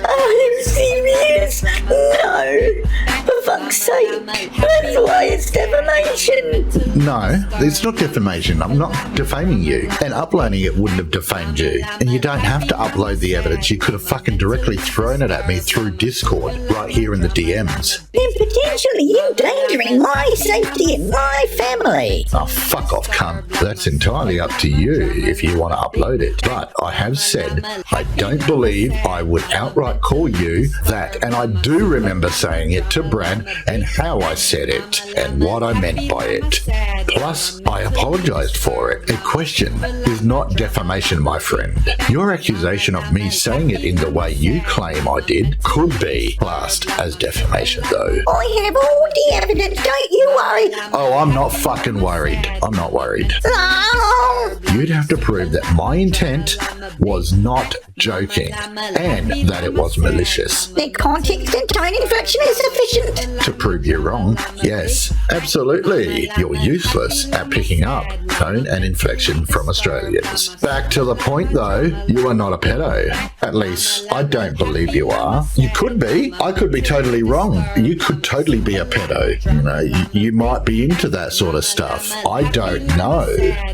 Are you serious? No. For fuck's sake. That's why it's defamation. No, it's not defamation. I'm not defaming you. And uploading it wouldn't have defamed you. And you don't have to upload the evidence. You could have fucking directly thrown it at me through Discord, right here in the DMs. And potentially endangering my safety and my family. Oh, fuck off, cunt. That's entirely up to you if you want to upload it. But I have said I don't believe I would outright call you that. And I do remember saying it to Brad and how I said it and what I meant by it. Plus, I apologized for it. A question is not defamation, my friend. Your accusation of me saying it in the way you claim I did could be classed as defamation, though. I have all the evidence, don't you worry. Oh, I'm not fucking worried. I'm not worried. Oh. You'd have to prove that my intent was not joking and that it was malicious. The context and tone inflection is sufficient. To prove you're wrong, yes, absolutely. You're useless at picking up tone and inflection from Australians. Back to the point though, you are not a pedo. At least, I don't believe you are. You could be. I could be totally wrong. You could totally be a pedo. You know, you might be into that sort of stuff. I don't know.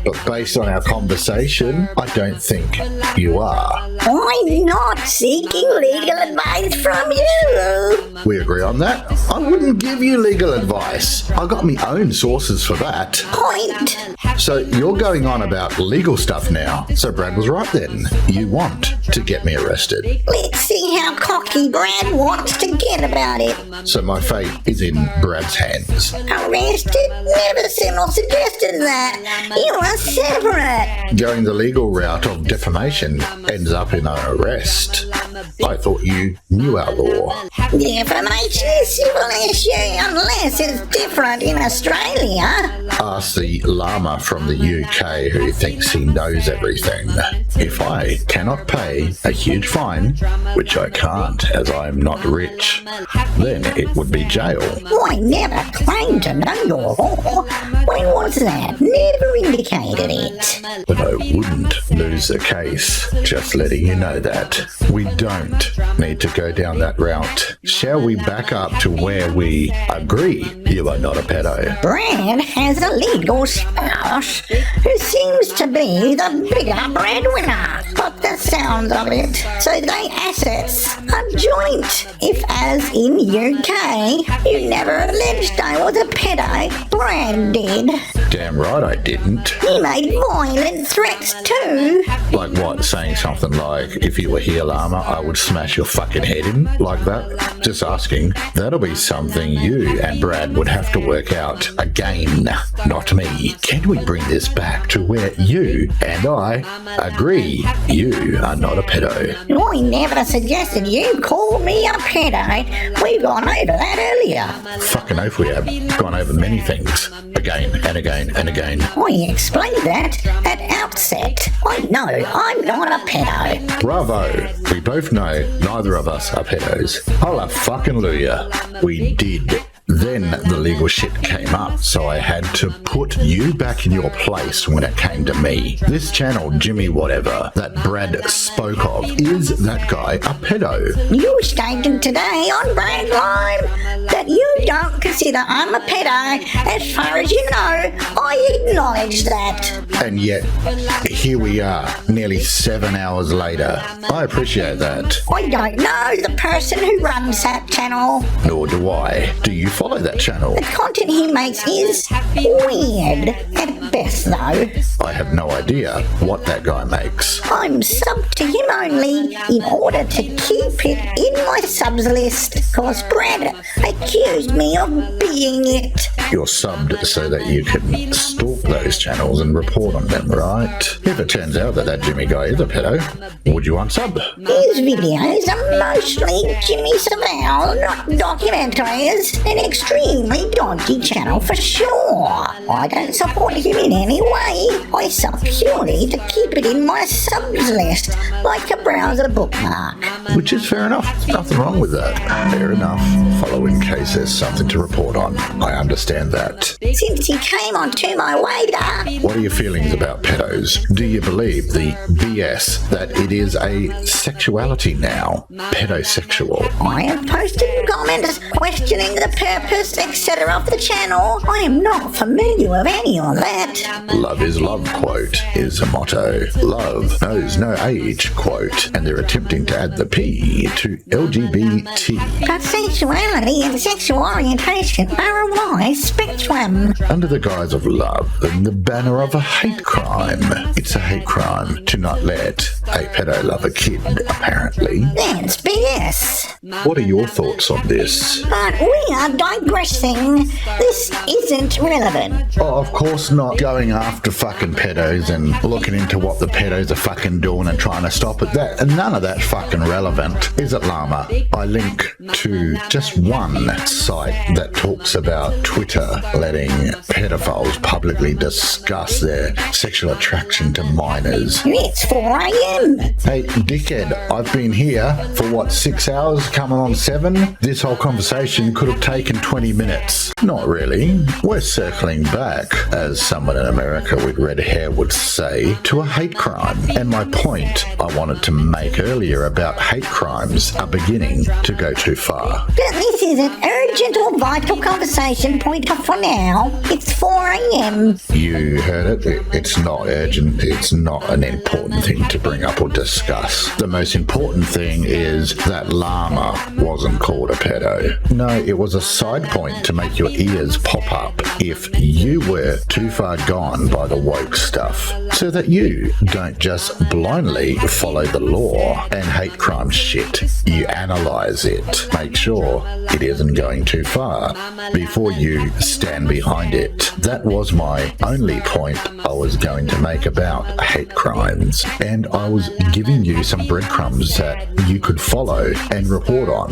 But based on our conversation, I don't think you are. I'm not seeking legal advice from you. We agree on that? I wouldn't give you legal advice. I got my own sources for that. Point. So you're going on about legal stuff now. So Brad was right then. You want to get me arrested. Let's see how cocky Brad wants to get about it. So my fate is in Brad's hands. Arrested? Never said or suggested that. You are separate. Going the legal route of defamation ends up in an arrest. I thought you knew our law. Defamation is a civil issue unless it's different in Australia. Ask the Llama from the UK who thinks he knows everything. If I cannot pay a huge fine, which I can't as I am not rich, then it would be jail. I never claimed to know your law. When was that? Never indicated it. But I wouldn't lose the case. Just letting you know that. We don't need to go down that route. Shall we back up to where we agree you are not a pedo? Brad has a legal spouse who seems to be the bigger breadwinner. But the sound of it, so they assets are joint. If, as in UK, you never alleged I was a pedo, Brad did. Damn right I didn't. He made violent threats too. Like what? Saying something like, if you were here, Llama, I would smash your fucking head in? Like that? Just asking. That'll be something you and Brad would have to work out again, not me. Can we bring this back to where you and I agree you are not a pedo? I never suggested you call me a pedo. We've gone over that earlier. Fucking oath we have gone over many things. Again and again and again. I explained that at outset. I know I'm not a pedo. Bravo. We both know neither of us are pedos. Hallelujah. We did. Then the legal shit came up, so I had to put you back in your place when it came to me. This channel, Jimmy whatever, that Brad spoke of, is that guy a pedo? You stated today on Brad Line that you don't consider I'm a pedo. As far as you know, I acknowledge that. And yet, here we are, nearly 7 hours later. I appreciate that. I don't know the person who runs that channel. Nor do I. Do you follow that channel? The content he makes is weird at best, though. I have no idea what that guy makes. I'm subbed to him only in order to keep it in my subs list, cause Brad accused me of being it. You're subbed so that you can stalk those channels and report on them, right? If it turns out that Jimmy guy is a pedo, would you unsub? His videos are mostly Jimmy Savile, not documentaries. An extremely dodgy channel for sure. I don't support him in any way. I sub purely to keep it in my subs list, like a browser bookmark. Which is fair enough. There's nothing wrong with that. Fair enough. Follow in case there's something to report on. I understand that. Since he came onto my radar, What are your feelings about pedos? Do you believe the BS that it is a sexuality now? Pedosexual. I have posted comments questioning the purpose, etc. of the channel. I am not familiar with any of that. Love is love, quote, is a motto. Love knows no age, quote, and they're attempting to add the P to LGBT. But sexuality and sexual orientation are a wide spectrum. Under the guise of love and the banner of a hate crime. It's a hate crime to not let a pedo love a kid, apparently. That's BS. What are your thoughts on this? But we are digressing. This isn't relevant. Oh, of course not going after fucking pedos and looking into what the pedos are fucking doing and trying to stop it. And none of that's fucking relevant, is it, Llama? I link to just one site that talks about Twitter letting pedophiles publicly discuss their sexual attraction to minors. It's 4 a.m. Hey, dickhead, I've been here for 6 hours, coming on 7? This whole conversation could have taken 20 minutes. Not really. We're circling back, as someone in America with red hair would say, to a hate crime. And my point I wanted to make earlier about hate crimes are beginning to go too far. But this is an urgent or vital conversation point for now. It's 4 a.m. You heard it. It's not urgent. It's not an important thing to bring up or discuss. The most important thing is that Llama wasn't called a pedo. No, it was a side point to make your ears pop up if you were too far gone by the woke stuff, so that you don't just blindly follow the law and hate crime shit. You analyze it. Make sure it isn't going too far before you stand behind it. That was my only point I was going to make about hate crimes, and I was giving you some breadcrumbs that you could follow and report on.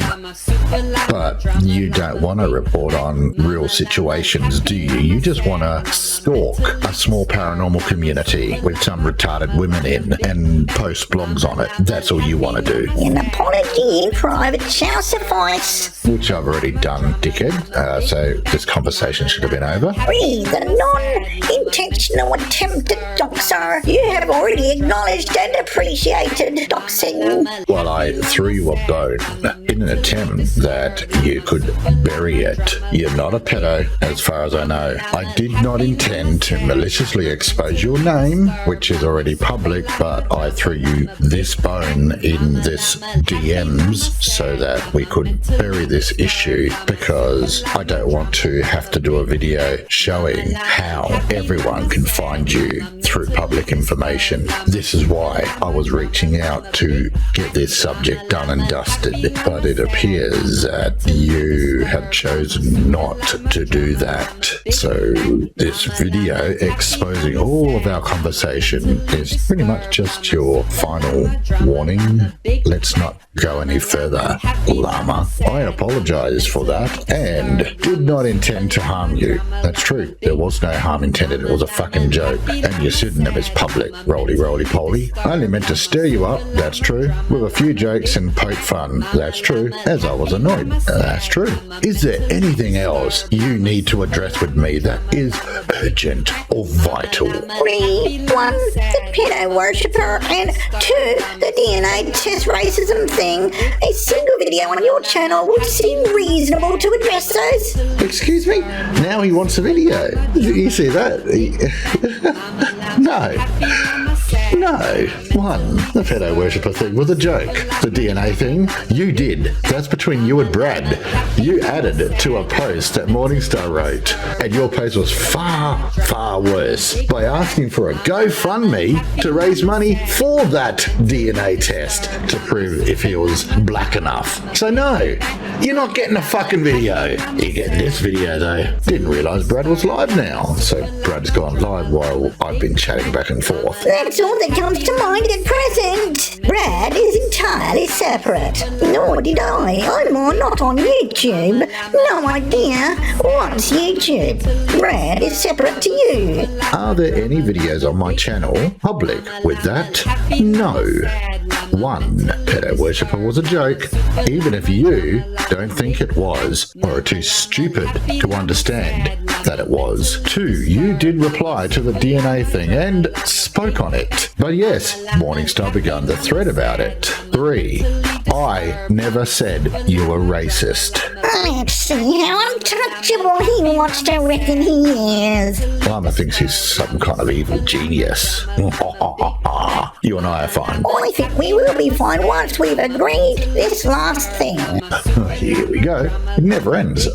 But you don't want to report on real situations, do you? You just want to stalk a small paranormal community with some retarded women in and post blogs on it. That's all you want to do. An apology in private shall suffice. Which I've already done, dickhead. So this conversation should have been over. We, the non-intentional attempt at doxer, you have already acknowledged and appreciated doxing. Well, I threw you a bone in an attempt that you could bury it. You're not a pedo, as far as I know. I did not intend to maliciously expose your name, which is already public, but I threw you this bone in this DMs so that we could bury this issue, because I don't want to have to do a video showing how everyone can find you through public information. This is why I was reaching out to get this subject done and dusted, but it appears that you have chosen not to do that. So this video exposing all of our conversation is pretty much just your final warning. Let's not go any further, Llama. I apologize for that and did not intend to harm you. That's true. There was no harm intended. It was a fucking joke. And your pseudonym is public. Roly-poly. I only meant to stir you up. That's true. With a few jokes and poke fun. That's true. true, as I was annoyed. That's true. Is there anything else you need to address with me that is urgent or vital? 3, 1, the pedo worshipper, and 2, the DNA test racism thing. A single video on your channel would seem reasonable to address those. Excuse me? Now he wants a video. You see that? No. 1, the pedo worshipper thing was a joke. The DNA thing, you did. That's between you and Brad. You added it to a post that Morningstar wrote, and your post was far, far worse by asking for a GoFundMe to raise money for that DNA test to prove if he was black enough. So no, you're not getting a fucking video. You're getting this video though. Didn't realise Brad was live now, so Brad's gone live while I've been chatting back and forth. That's all that comes to mind at present. Brad is entirely separate. Nor did I. I'm not on YouTube. No idea what's YouTube. Brad is separate to you. Are there any videos on my channel public with that? No. 1, pedo worshipper was a joke, even if you don't think it was, or are too stupid to understand that it was. 2, you did reply to the DNA thing and spoke on it. But yes, Morningstar began the thread about it. 3, I never said you were racist. Let's see how untouchable he wants to reckon he is. Llama thinks he's some kind of evil genius. You and I are fine. I think we will be fine once we've agreed this last thing. Here we go. It never ends.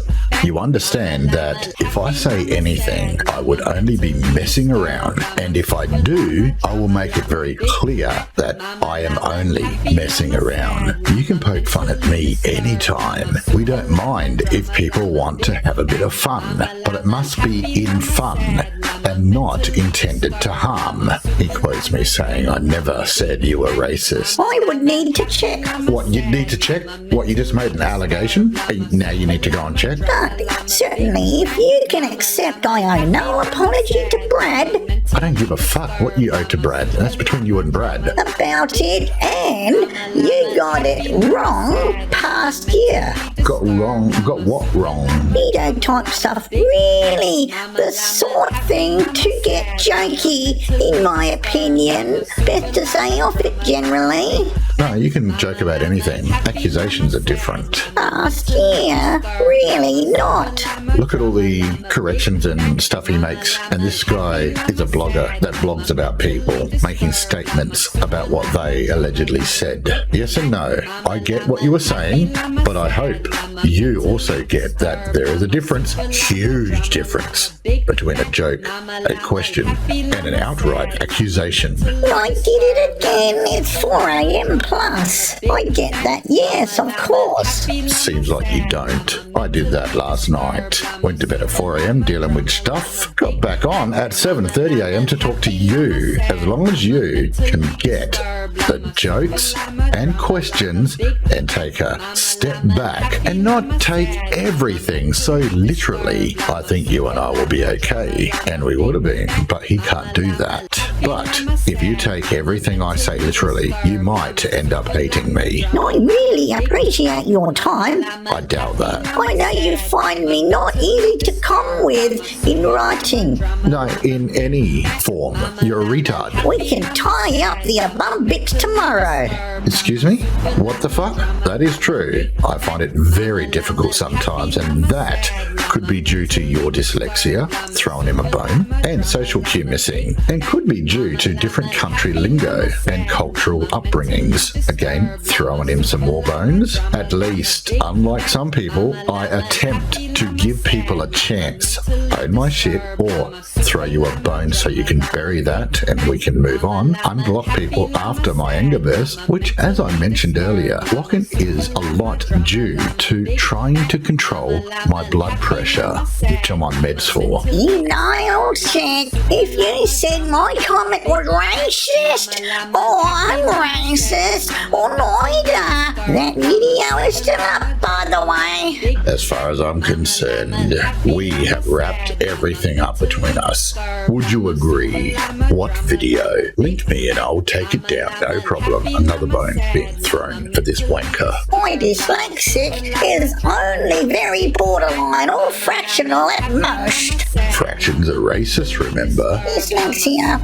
You understand that if I say anything, I would only be messing around. And if I do, I will make it very clear that I am only messing around. You can poke fun at me anytime. We don't mind if people want to have a bit of fun, but it must be in fun and not intended to harm. He quotes me saying, I never said you were racist. I would need to check. What, you'd need to check? What, you just made an allegation? Now you need to go and check? But certainly, if you can accept I owe no apology to Brad. I don't give a fuck what you owe to Brad. That's between you and Brad. About it, and you got it wrong past year. Got what wrong? Pedo type stuff, really the sort of thing to get jokey, in my opinion. Best to say off it generally. No, you can joke about anything. Accusations are different. Past year, really not. Look at all the corrections and stuff he makes. And this guy is a blogger that blogs about people making statements about what they allegedly said. Yes and no. I get what you were saying, but I hope you also get that there is a difference, huge difference, between a joke, a question, and an outright accusation. I did it again. It's 4 a.m. plus. I get that. Yes, of course. Seems like you don't. I did that last night. Went to bed at 4 a.m. dealing with stuff. Got back on at 7:30 a.m. to talk to you. As long as you can get the jokes and questions and take a step back and not take everything so literally, I think you and I will be okay. And we would have been, but he can't do that. But if you take everything I say literally, you might end up hating me. I really appreciate your time. I doubt that. I know you find me not easy to come with in writing. No, in any form. You're a retard. We can tie up the above bits tomorrow. Excuse me? What the fuck? That is true. I find it very difficult sometimes, and that could be due to your dyslexia, throwing him a bone, and social cue missing, and could be due to different country lingo and cultural upbringings. Again, throwing him some more bones. At least, unlike some people, I attempt to give people a chance. Own my shit, or throw you a bone so you can bury that and we can move on. Unblock people after my anger burst, which, as I mentioned earlier, blocking is a lot due to trying to control my blood pressure, which I'm on meds for. You know, said if you said my comment was racist, or I'm racist, or neither, that video is still up, by the way. As far as I'm concerned, we have wrapped everything up between us. this. Would you agree? What video? Link me and I'll take it down. No problem. Another bone being thrown for this wanker. My dyslexic is only very borderline or fractional at most. Fractions are racist, remember? Dyslexia.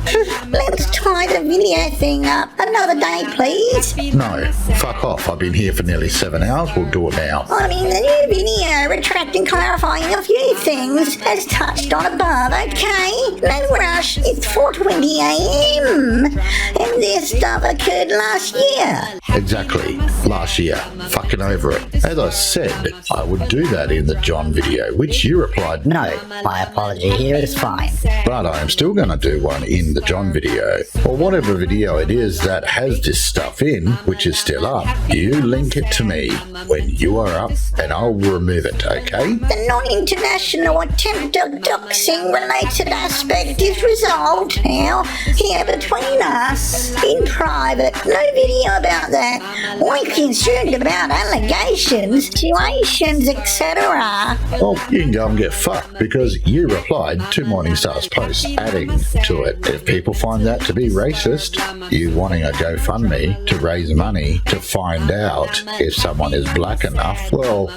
Let's tie the video thing up another day, please. No, fuck off. I've been here for nearly 7 hours. We'll do it now. I mean, the new video retracting, clarifying a few things as touched on above, okay? No rush, it's 4:20 a.m. and this stuff occurred last year. Exactly. Last year. Fucking over it. As I said, I would do that in the John video, which you replied, No, my apology here is fine. but I am still going to do one in the John video, or whatever video it is that has this stuff in, which is still up. You link it to me when you are up, and I'll remove it, okay? The non-international attempt of doxing related aspect is resolved now, here between us, in private. No video about that. We're concerned about allegations, situations, etc. Well, you can go and get fucked because you replied to Morningstar's post adding to it. If people find that to be racist, you wanting a GoFundMe to raise money to find out if someone is black enough, well,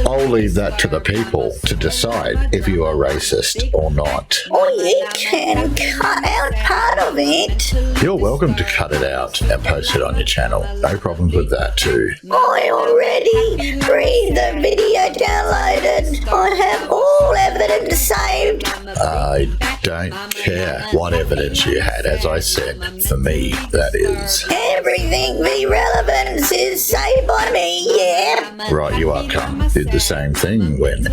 I'll leave that to the people to decide if you are racist or not. Or you can cut out part of it. You're welcome to cut it out and post it on your channel. No problems with that too. I already read the video downloaded. I have all evidence saved. I don't care what evidence you had, as I said. For me, that is. Everything the relevance is saved by me, yeah? Right, you are, cunt. Did the same thing when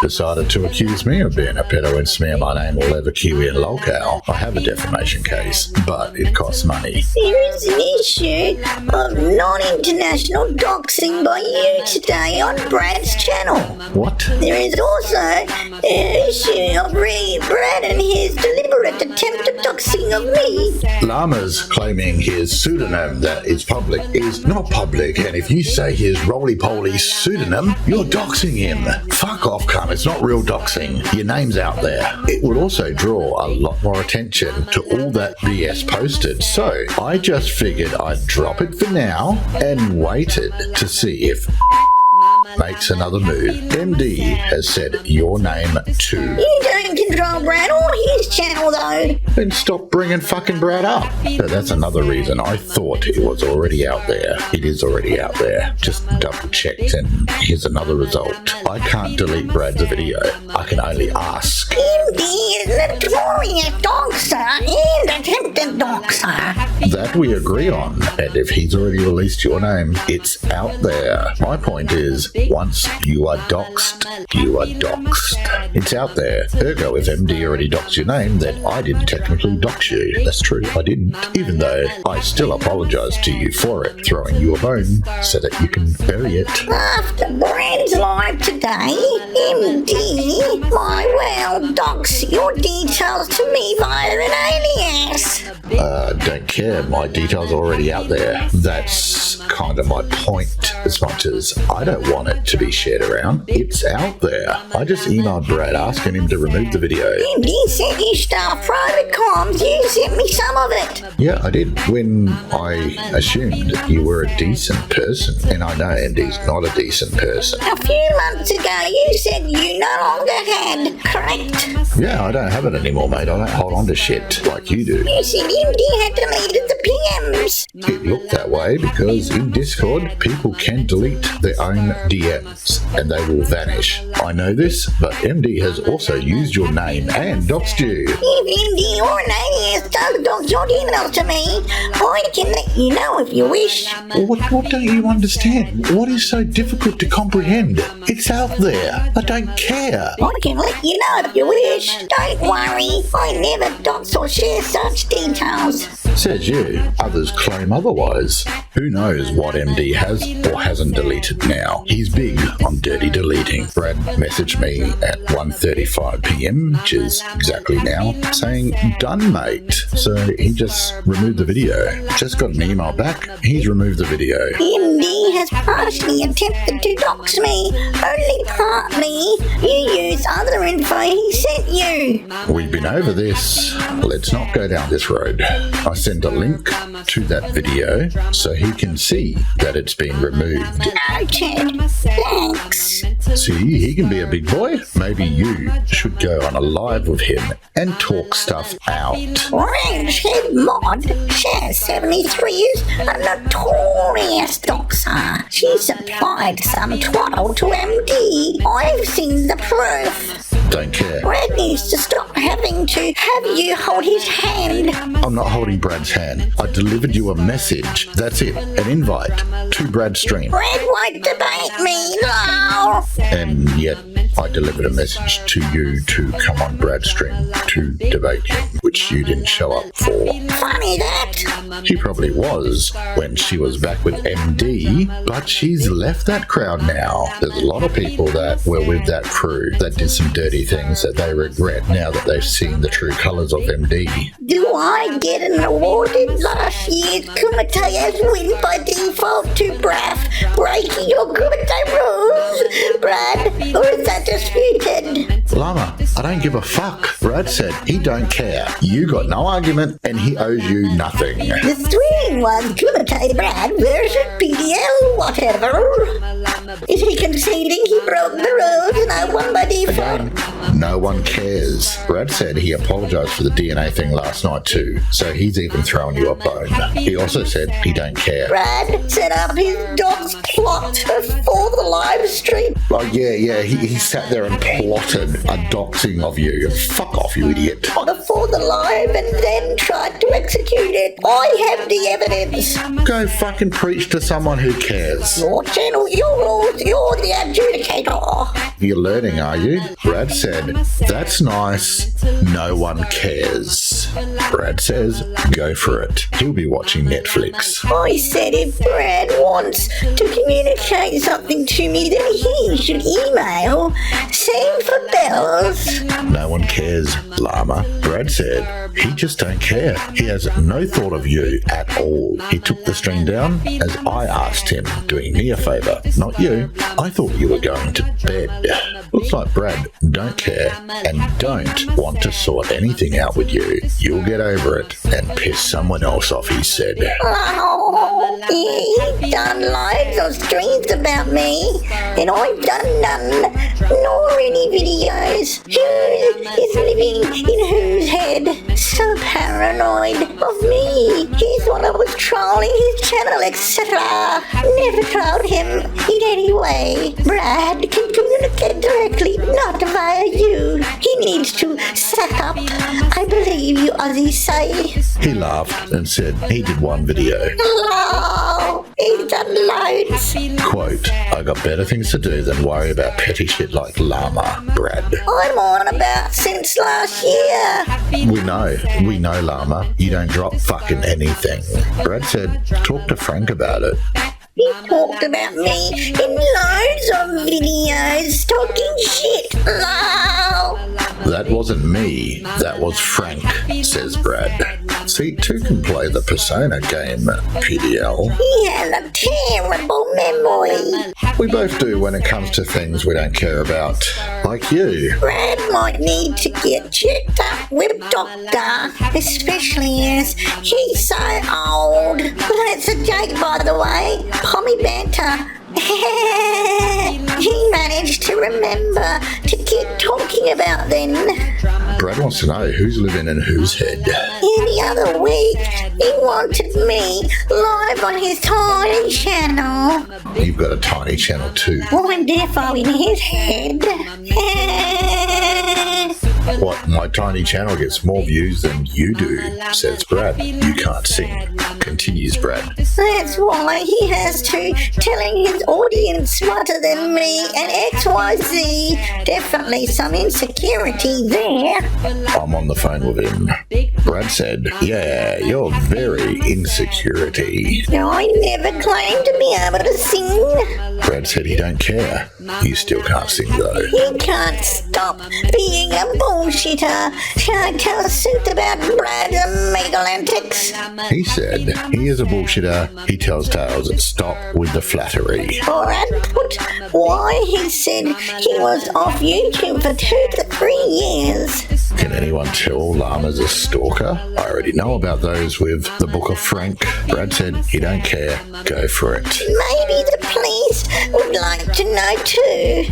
decided to accuse me of being a pedo and smear my name all over Kiwi and locale. I have a defamation case, but it costs money. There is an issue of non-international doxing by you today on Brad's channel. What? There is also an issue of Brad and his deliberate attempt at doxing of me. Llama's claiming his pseudonym that is public is not public, and if you say his roly-poly pseudonym, you're doxing him. Fuck off, cunt. It's not real doxing. Your name's out there. It would also draw a lot more attention to all that BS posted. So I just figured I'd drop it for now and waited to see if makes another move. MD has said your name too. You don't control Brad or his channel though. Then stop bringing fucking Brad up. So that's another reason I thought it was already out there. It is already out there. Just double checked and here's another result. I can't delete Brad's video. I can only ask. MD is notorious doxer and attempted doxer. That we agree on. And if he's already released your name, it's out there. My point is, once you are doxed, you are doxed. It's out there. Ergo, if MD already doxed your name, then I didn't technically dox you. That's true, I didn't. Even though I still apologize to you for it, throwing you a bone so that you can bury it. After Brad's live today, MD might well dox your details to me via an alias. Don't care. My details are already out there. That's kind of my point. As much as I don't want it to be shared around, it's out there. I just emailed Brad asking him to remove the video. MD said you start private comms. You sent me some of it. Yeah, I did. When I assumed you were a decent person, and I know MD's not a decent person. A few months ago, you said you no longer had, correct? Yeah, I don't have it anymore, mate. I don't hold on to shit like you do. You said MD had deleted the PMs. It looked that way because in Discord, people can delete their own DMs and they will vanish. I know this, but MD has also used your name and doxed you. If MD or an alias does dox your emails to me, I can let you know if you wish. What don't you understand? What is so difficult to comprehend? It's out there. I don't care. I can let you know if you wish. Don't worry, I never dox or share such details. Says you. Others claim otherwise. Who knows what MD has or hasn't deleted now? He's big on dirty deleting. Brad messaged me at 1:35 p.m, which is exactly now, saying, "Done, mate." So he just removed the video. Just got an email back. He's removed the video. MD has partially attempted to dox me, only partly. You used other info he sent you. We've been over this. Let's not go down this road. I sent a link to that video so he can see that it's been removed. Noted. Thanks. See, he can be a big boy. Maybe you should go on a live with him and talk stuff out. Redhead Mod shares 73 is a notorious doxer. She supplied some twaddle to MD. I've seen the proof. Don't care. Brad needs to stop having to have you hold his hand. I'm not holding Brad's hand. I delivered you a message. That's it. An invite to Brad's stream. Brad won't debate me, no. And yet I delivered a message to you to come on Brad's stream to debate him, which you didn't show up for. Funny that. She probably was when she was back with MD, but she's left that crowd now. There's a lot of people that were with that crew that did some dirty things that they regret now that they've seen the true colours of MD. Do I get an award in last year's Cᴏᴜᴜ win by default to Braff breaking your Cᴏᴜᴜ rules, Brad? Or is that disputed? Llama, I don't give a fuck. Brad said he don't care. You got no argument and he owes you nothing. The stream was Cᴏᴜᴜ Brad versus PDL whatever. Is he conceding he broke the rules and I won by default? Again, no one cares. Brad said he apologised for the DNA thing last night too, so he's even throwing you a bone. He also said he don't care. Brad set up his dog's plot before the live stream. Oh yeah, he sat there and plotted a doxing of you. Fuck off, you idiot. Before the live and then tried to execute it. I have the evidence. Go fucking preach to someone who cares. Your channel, your rules, you're the adjudicator. You're learning, are you? Brad said, "That's nice. No one cares." Brad says, "Go for it. He'll be watching Netflix." I said if Brad wants to communicate something to me, then he should email. Same for bells. No one cares, Llama. Brad said he just don't care. He has no thought of you at all. He took the string down as I asked him, doing me a favour, not you. I thought you were going to bed. Looks like Brad don't care and don't want to sort anything out with you. You'll get over it and piss someone else off, he said. Oh, yeah, he's done loads of streams about me, and I've done none, nor any videos. Who is living in whose head? So paranoid of me. He thought I was trolling his channel, etc. Never trolled him in any way. Brad can communicate directly, not via you. He needs to suck up. I believe you, Ozzy say. He laughed and said he did one video. Oh, he's done loads. Quote, "I got better things to do than worry about petty shit like Llama, Brad." I'm on about since last year. We know, Llama. You don't drop fucking anything. Brad said, "Talk to Frank about it." He talked about me in loads of videos, talking shit. Lol. That wasn't me. That was Frank, says Brad. See, two can play the Persona game, PDL. He has a terrible memory. We both do when it comes to things we don't care about, like you. Brad might need to get checked up with doctor, especially as he's so old. That's a joke, by the way. Pommy banter. He managed to remember to keep talking about then. Brad wants to know who's living in whose head. The other week, he wanted me live on his tiny channel. You've got a tiny channel too. I'm defo in his head. What, my tiny channel gets more views than you do, says Brad. You can't sing, continues Brad. That's why he has to, telling his audience smarter than me and XYZ. Definitely some insecurity there. I'm on the phone with him. Brad said, yeah, you're very insecurity. I never claimed to be able to sing. Brad said he don't care. You still can't sing though. You can't stop being a bullshitter. Shall I tell Suit about Brad's illegal antics? He said he is a bullshitter. He tells tales. Stop with the flattery. Brad put why he said he was off YouTube for 2 to 3 years. Can anyone tell Llama's a stalker? I already know about those with the Book of Frank. Brad said he don't care. Go for it. Maybe the police would like to know too.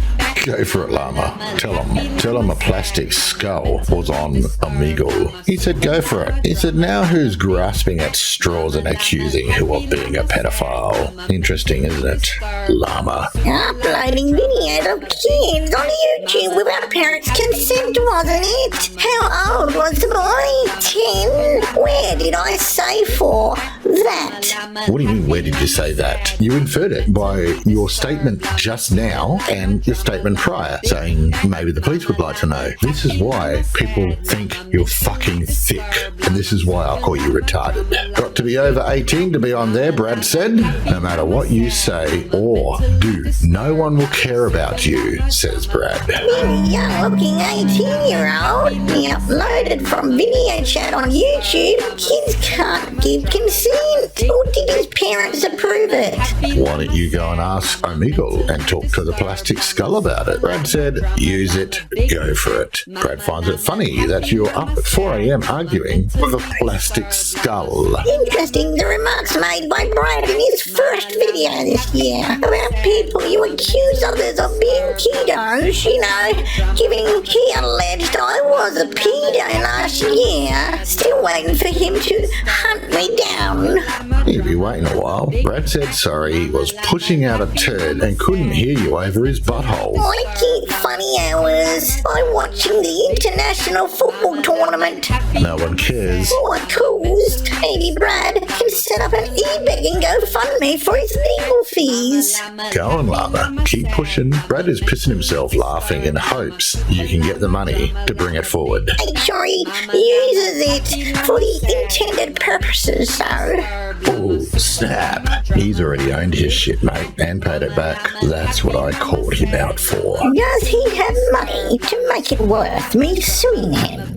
Go for it, Llama. Tell him a plastic skull was on Omegle. He said go for it. He said now who's grasping at straws and accusing who of being a pedophile? Interesting, isn't it, Llama? Uploading videos of kids on YouTube without parents' consent, wasn't it? How old was the boy? 10? Where did I say for that? What do you mean, where did you say that? You inferred it by your statement just now and your statement prior, saying maybe the police would like to know. This is why people think you're fucking thick, and this is why I'll call you retarded. Got to be over 18 to be on there, Brad said. No matter what you say or do, no one will care about you, says Brad. Young-looking 18-year-old. He uploaded from video chat on YouTube. Kids can't give consent. Or did his parents approve it? Why don't you go and ask Omegle and talk to the plastic skull about it? Brad said, use it, go for it. Brad finds it funny that you're up at 4 a.m. arguing with a plastic skull. Interesting the remarks made by Brad in his first video this year about people you accuse others of being pedos, you know, given he alleged I was a pedo last year. Still waiting for him to hunt me down. You'll be waiting a while. Brad said sorry, he was pushing out a turd and couldn't hear you over his butthole. I keep funny hours by watching the international football tournament. No one cares. What cause? Maybe Brad can set up an e-begging GoFundMe for his legal fees. Go on, Llama. Keep pushing. Brad is pissing himself laughing in hopes you can get the money to bring it forward. Make sure he uses it for the intended purposes, though. Oh, snap. He's already owned his shit, mate, and paid it back. That's what I called him out for. Does he have money to make it worth me suing him?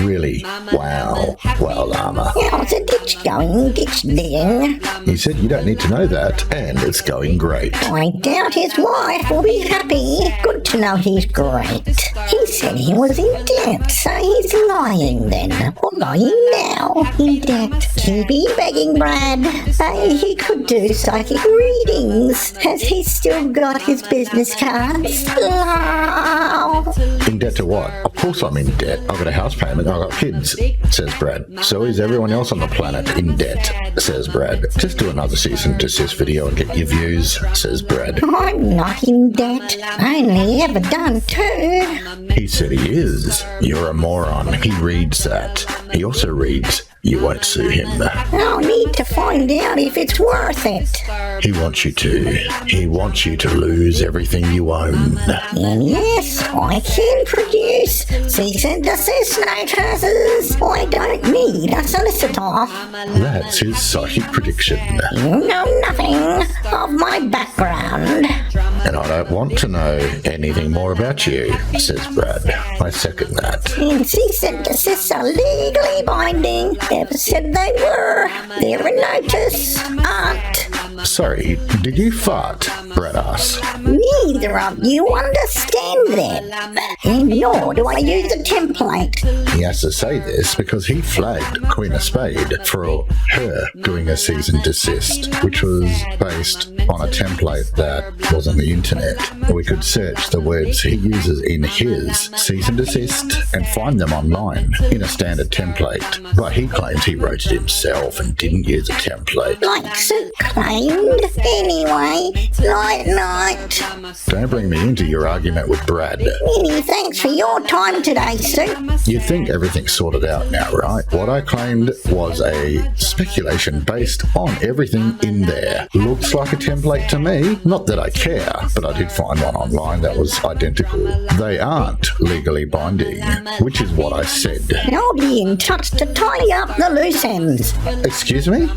Really? Wow. Well, Llama. How's the ditch going, ditch digging? He said you don't need to know that, and it's going great. I doubt his wife will be happy. Good to know he's great. He said he was in debt, so he's lying then. Or lying now. In debt. Keep begging, Brad. He could do psychic readings. Has he still got his business cards? In debt to what? Of course I'm in debt. I've got a house payment. I've got kids, says Brad. So is everyone else on the planet in debt, says Brad. Just do another cease and desist video and get your views, says Brad. I'm not in debt. Only ever done 2. He said he is. You're a moron. He reads that. He also reads, you won't sue him. I'll need to find out if it's worth it. He wants you to. He wants you to lose everything you own. And yes, I can produce cease and desist notices. I don't need a solicitor. That's his psychic prediction. You know nothing of my background. And I don't want to know anything more about you, says Brad. I second that. And cease and desists are legally binding. Never said they were. They're a notice. Aren't. Sorry, did you fart? Brad asks. Neither of you understand them. And nor do I use a template. He has to say this because he flagged Queen of Spade for her doing a cease and desist, which was based on a template that was on the internet. We could search the words he uses in his cease and desist and find them online in a standard template. But he claims he wrote it himself and didn't use a template. Like Suit claimed. Anyway, night. Don't bring me into your argument with Brad. Many thanks for your time today, Suit. You think everything's sorted out now, right? What I claimed was a speculation based on everything in there. Looks like a template template to me. Not that I care, but I did find one online that was identical. They aren't legally binding, which is what I said. I'll be in touch to tie up the loose ends. Excuse me?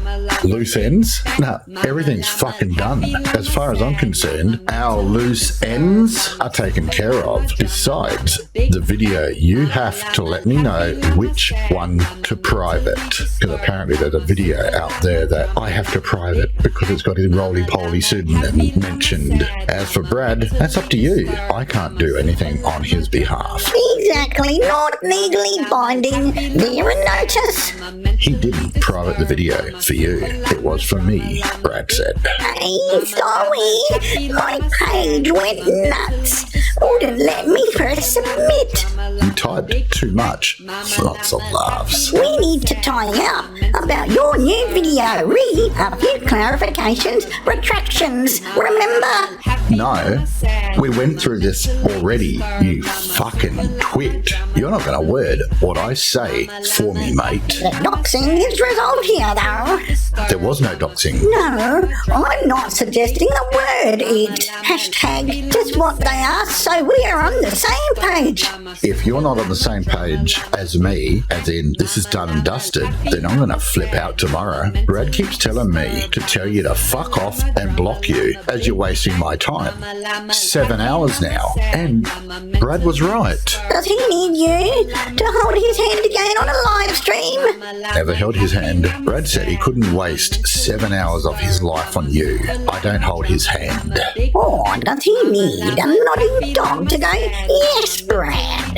Loose ends? No, everything's fucking done. As far as I'm concerned, our loose ends are taken care of. Besides, the video, you have to let me know which one to private. Because apparently there's a video out there that I have to private because it's got his roly-poly pseudonym mentioned. As for Brad, that's up to you. I can't do anything on his behalf. Exactly, not legally binding. There a notice? He didn't private the video for you. It was for me, Brad said. Hey, sorry. My page went nuts. Wouldn't let me press submit. You typed too much. Lots of laughs. We need to tie up about your new video. Read a few clarifications, retractions, remember? No, we went through this already, you fucking twit. You're not going to word what I say for me, mate. The doxing is resolved here, though. There was no doxing. No, I'm not suggesting the word it. Hashtag just what they are, so we are on the same page. If you're not on the same page as me, as in this is done and dusted, then I'm going to flip out tomorrow. Brad keeps telling me to tell you to fuck off and block you as you're wasting my time. 7 hours now. And Brad was right. Does he need you to hold his hand again on a live stream? Never held his hand. Brad said he couldn't waste 7 hours of his life on you. I don't hold his hand. Or does he need a nodding dog to go, yes, Brad?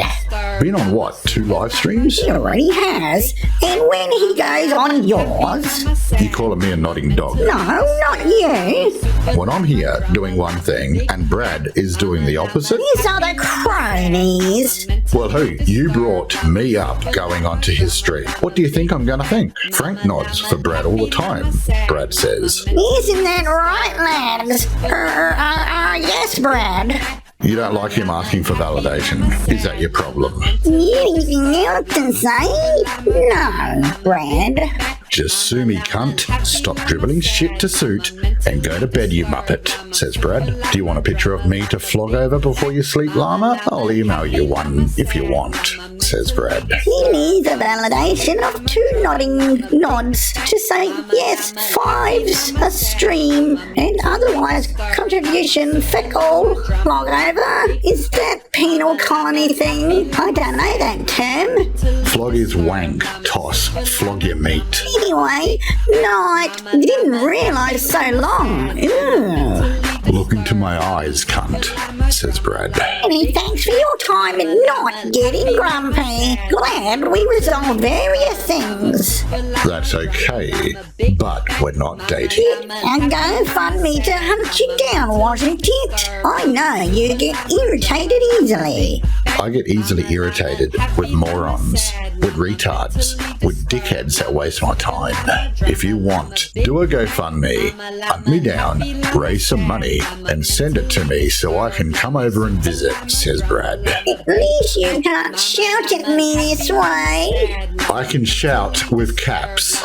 Been on what, 2 live streams? He already has. And when he goes on yours... You calling me a nodding dog? No, not you. When I'm here doing one thing and Brad is doing the opposite? These are the cronies. Well, who? You brought me up going onto his stream. What do you think I'm going to think? Frank nods for Brad all the time, Brad says. Isn't that right, lads? Yes, Brad. You don't like him asking for validation. Is that your problem? Anything else to say? No, Brad. Just sue me, cunt. Stop dribbling shit to Suit and go to bed, you muppet, says Brad. Do you want a picture of me to flog over before you sleep, Llama? I'll email you one if you want, says Brad. He needs a validation of 2 nodding nods to say yes, 5's a stream, and otherwise contribution fecal flog over. Is that penal colony thing? I don't know that term. Flog is wank, toss, flog your meat. Anyway, no, I didn't realise so long. Ew. Look into my eyes, cunt, says Brad. Many thanks for your time and not getting grumpy. Glad we resolved various things. That's okay, but we're not dating. And GoFundMe to hunt you down, wasn't it? I know you get irritated easily. I get easily irritated with morons, with retards, with dickheads that waste my time. If you want, do a GoFundMe, hunt me down, raise some money, and send it to me so I can come over and visit, says Brad. At least you can't shout at me this way. I can shout with caps.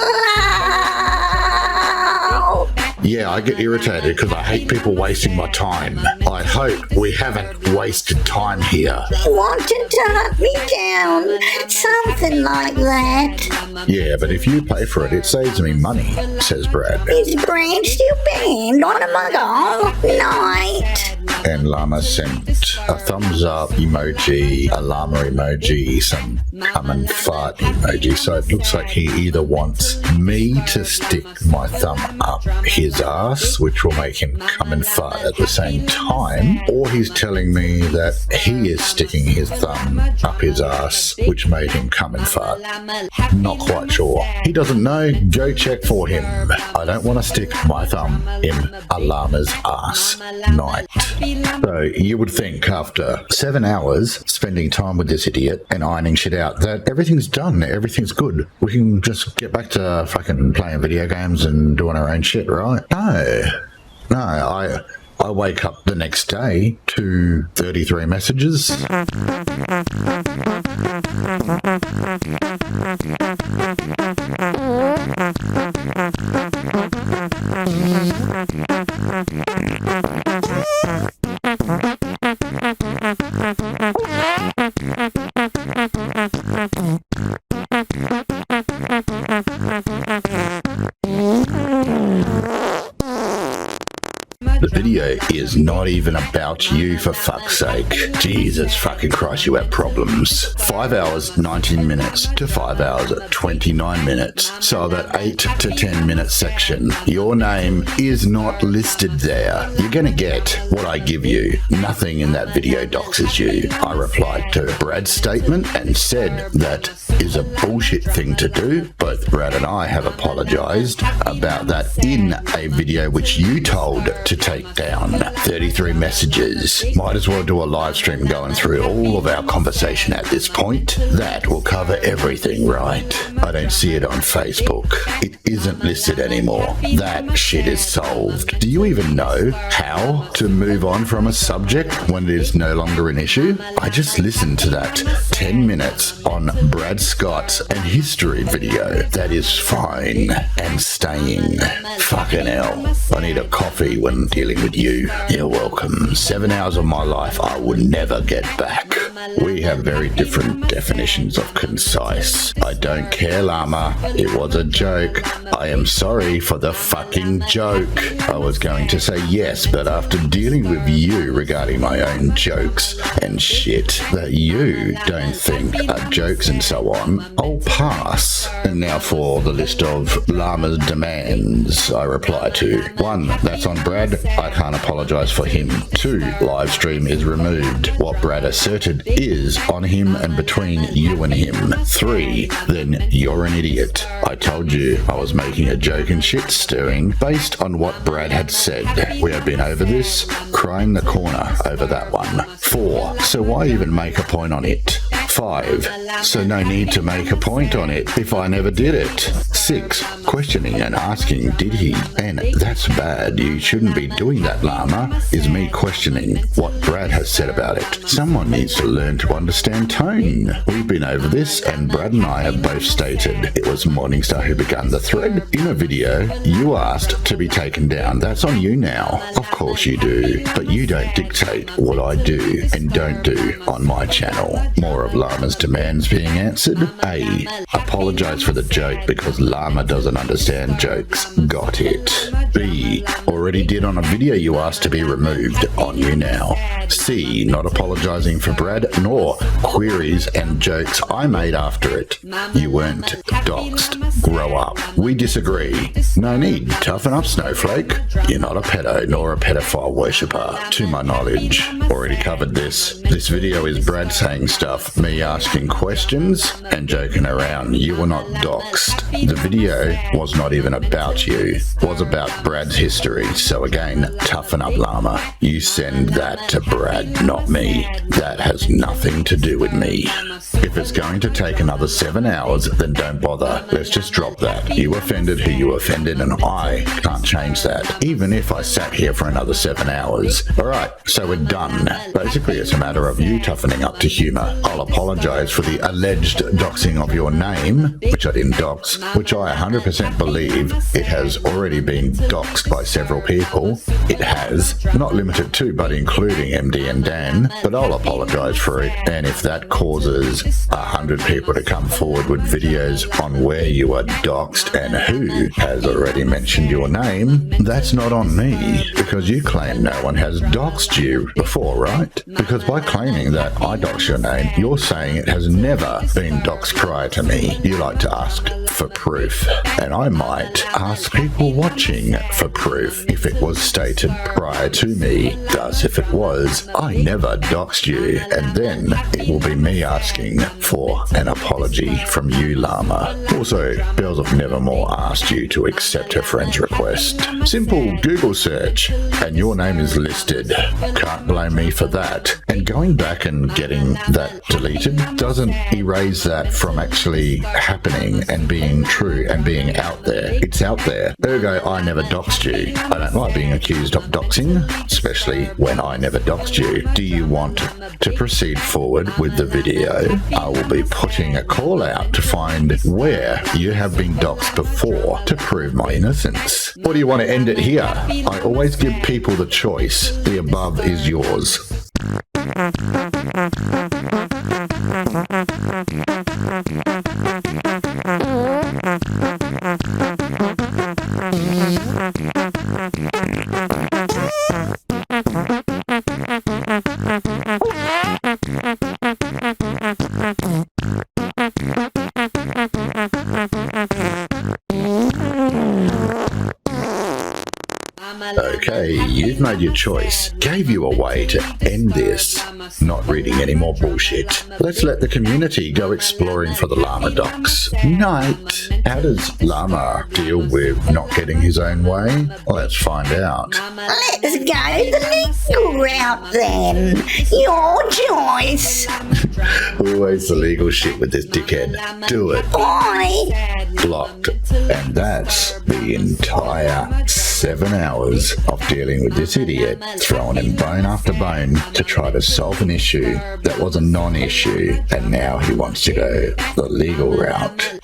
Oh. Yeah, I get irritated because I hate people wasting my time. I hope we haven't wasted time here. He wanted to hunt me down. Something like that. Yeah, but if you pay for it, it saves me money, says Brad. Is Brad still banned on a muggle night? And Llama sent a thumbs up emoji, a llama emoji, some come and fart emoji. So it looks like he either wants me to stick my thumb up his ass, which will make him come and fart at the same time, or he's telling me that he is sticking his thumb up his ass, which made him come and fart. Not quite sure. He doesn't know. Go check for him. I don't want to stick my thumb in a llama's ass. Night. So you would think after 7 hours spending time with this idiot and ironing shit out that everything's done, everything's good. We can just get back to fucking playing video games and doing our own shit, right? No, I I wake up the next day to 33 messages. The video is not even about you, for fuck's sake. Jesus fucking Christ, you have problems. 5 hours, 19 minutes to 5 hours, 29 minutes. So that 8 to 10 minute section. Your name is not listed there. You're gonna get what I give you. Nothing in that video doxes you. I replied to Brad's statement and said that is a bullshit thing to do. Both Brad and I have apologized about that in a video which you told to take down. 33 messages. Might as well do a live stream going through all of our conversation at this point. That will cover everything, right? I don't see it on Facebook. It isn't listed anymore. That shit is solved. Do you even know how to move on from a subject when it is no longer an issue? I just listened to that 10 minutes on Brad Scott's and history video. That is fine and staying. Fucking hell. I need a coffee when dealing with you. You're welcome. 7 hours of my life I would never get back. We have very different definitions of concise. I don't care, Llama. It was a joke. I am sorry for the fucking joke. I was going to say yes, but after dealing with you regarding my own jokes and shit that you don't think are jokes and so on, I'll pass. And now for the list of Llama's demands I reply to. 1. That's on Brad. I can't apologize for him. 2. Live stream is removed. What Brad asserted is on him and between you and him. 3. Then you're an idiot. I told you I was making a joke and shit stirring based on what Brad had said. We have been over this, crying the corner over that one. 4. So why even make a point on it? 5. So no need to make a point on it if I never did it. 6. Questioning and asking, did he? And that's bad. You shouldn't be doing that, Llama. Is me questioning what Brad has said about it. Someone needs to learn to understand tone. We've been over this, and Brad and I have both stated it was Morningstar who began the thread. In a video, you asked to be taken down. That's on you now. Of course you do. But you don't dictate what I do and don't do on my channel. More of Llama's demands being answered. A. Apologize for the joke because Llama doesn't understand jokes. Got it. B. Already did on a video you asked to be removed. On you now. C. Not apologizing for Brad nor queries and jokes I made after it. You weren't doxed. Grow up. We disagree. No need. Toughen up, Snowflake. You're not a pedo nor a pedophile worshipper. To my knowledge. Already covered this. This video is Brad saying stuff, me asking questions and joking around. You were not doxed. The video was not even about you. It was about Brad's history. So again, toughen up, Llama. You send that to Brad, not me. That has nothing to do with me. If it's going to take another 7 hours, then don't bother. Let's just drop that. You offended who you offended, and I can't change that, even if I sat here for another 7 hours. Alright, so we're done. Basically, it's a matter of you toughening up to humour. I'll apologise for the alleged doxing of your name, which I didn't dox, which I 100% believe it has already been doxed by several people. It has, not limited to, but including MD and Dan, but I'll apologise for it, and if that causes 100 people to come forward with videos on where you are doxed and who has already mentioned your name, that's not on me, because you claim no one has doxed you before, right? Because by claiming that I doxed your name, you're saying it has never been doxed prior to me. You like to ask for proof, and I might ask people watching for proof if it was stated prior to me. Thus, if it was, I never doxed you, and then it will be me asking for an apology from you, Llama. Also, Bells of Nevermore asked you to accept her friend's request. Simple Google search, and your name is listed. Can't blame me for that. And going back and getting that deleted doesn't erase that from actually happening and being true and being doxing out there. It's out there. Ergo, I never doxed you. I don't like being accused of doxing, especially when I never doxed you. Do you want to proceed forward with the video? I will be putting a call out to find where you have been doxed before to prove my innocence. Or do you want to end it here? I always give people the choice. The above is yours. Okay, you've made your choice. Gave you a way to end this. Not reading any more bullshit. Let's let the community go exploring for the Llama docs. Night. How does Llama deal with not getting his own way? Let's find out. Let's go the legal route then. Your choice. Always the legal shit with this dickhead. Do it. Bye. Blocked. And that's the entire 7 hours of dealing with this idiot, throwing him bone after bone to try to solve an issue that was a non-issue, and now he wants to go the legal route,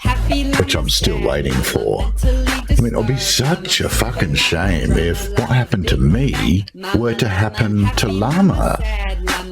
which I'm still waiting for. I mean, it'll be such a fucking shame if what happened to me were to happen to Llama,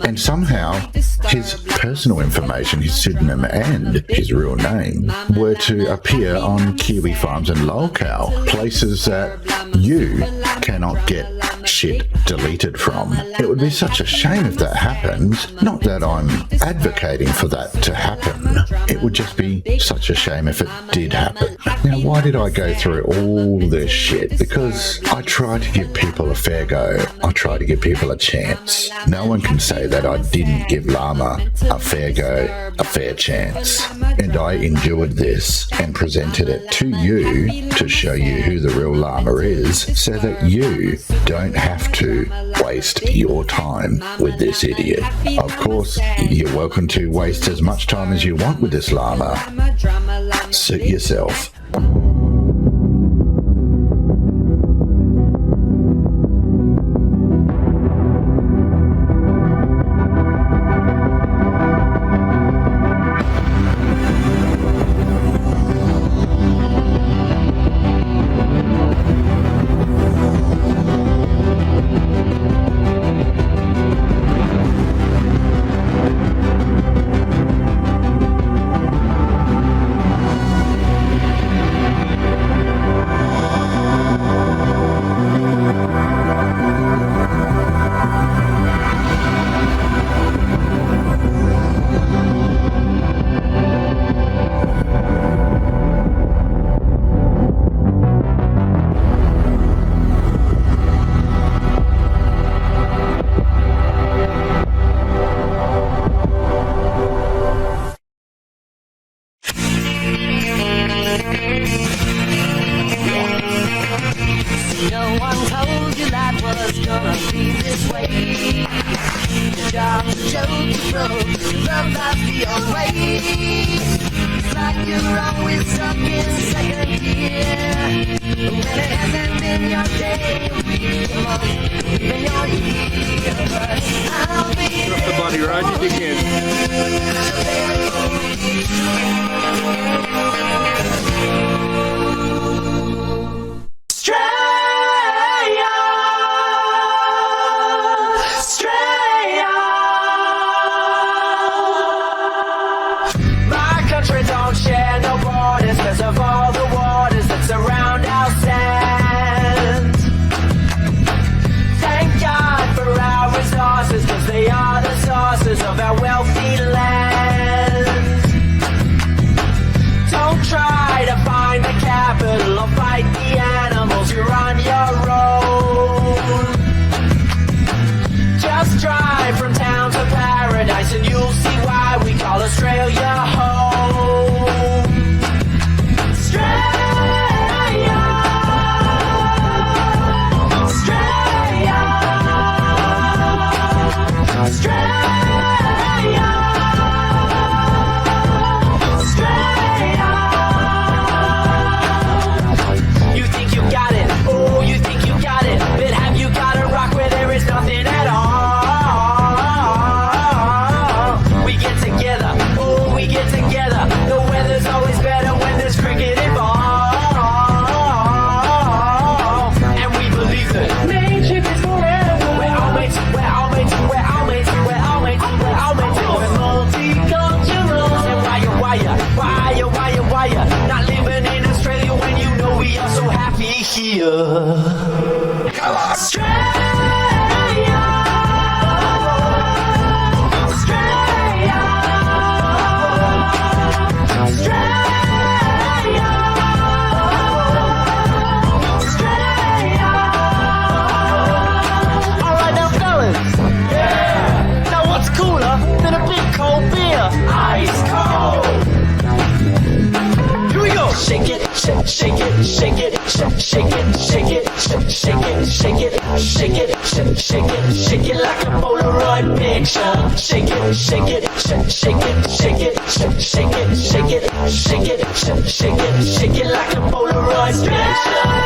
and somehow his personal information, his pseudonym and his real name, were to appear on Kiwi Farms and Lolcow, places that you cannot get shit deleted from. It would be such a shame if that happens. Not that I'm advocating for that to happen. It would just be such a shame if it did happen. Now, why did I go through all this shit? Because I try to give people a fair go. I try to give people a chance. No one can say that I didn't give Llama a fair go, a fair chance. And I endured this and presented it to you to show you who the real Llama is, so that you don't have to waste your time with this idiot. Of course, you're welcome to waste as much time as you want with this Llama. Suit yourself. Of our wealthy land. shake it, shake it, shake it, shake it, shake it like a Polaroid picture. Shake it, shake it, shake it, shake it, shake it, shake it, shake it, shake it, shake it like a Polaroid picture.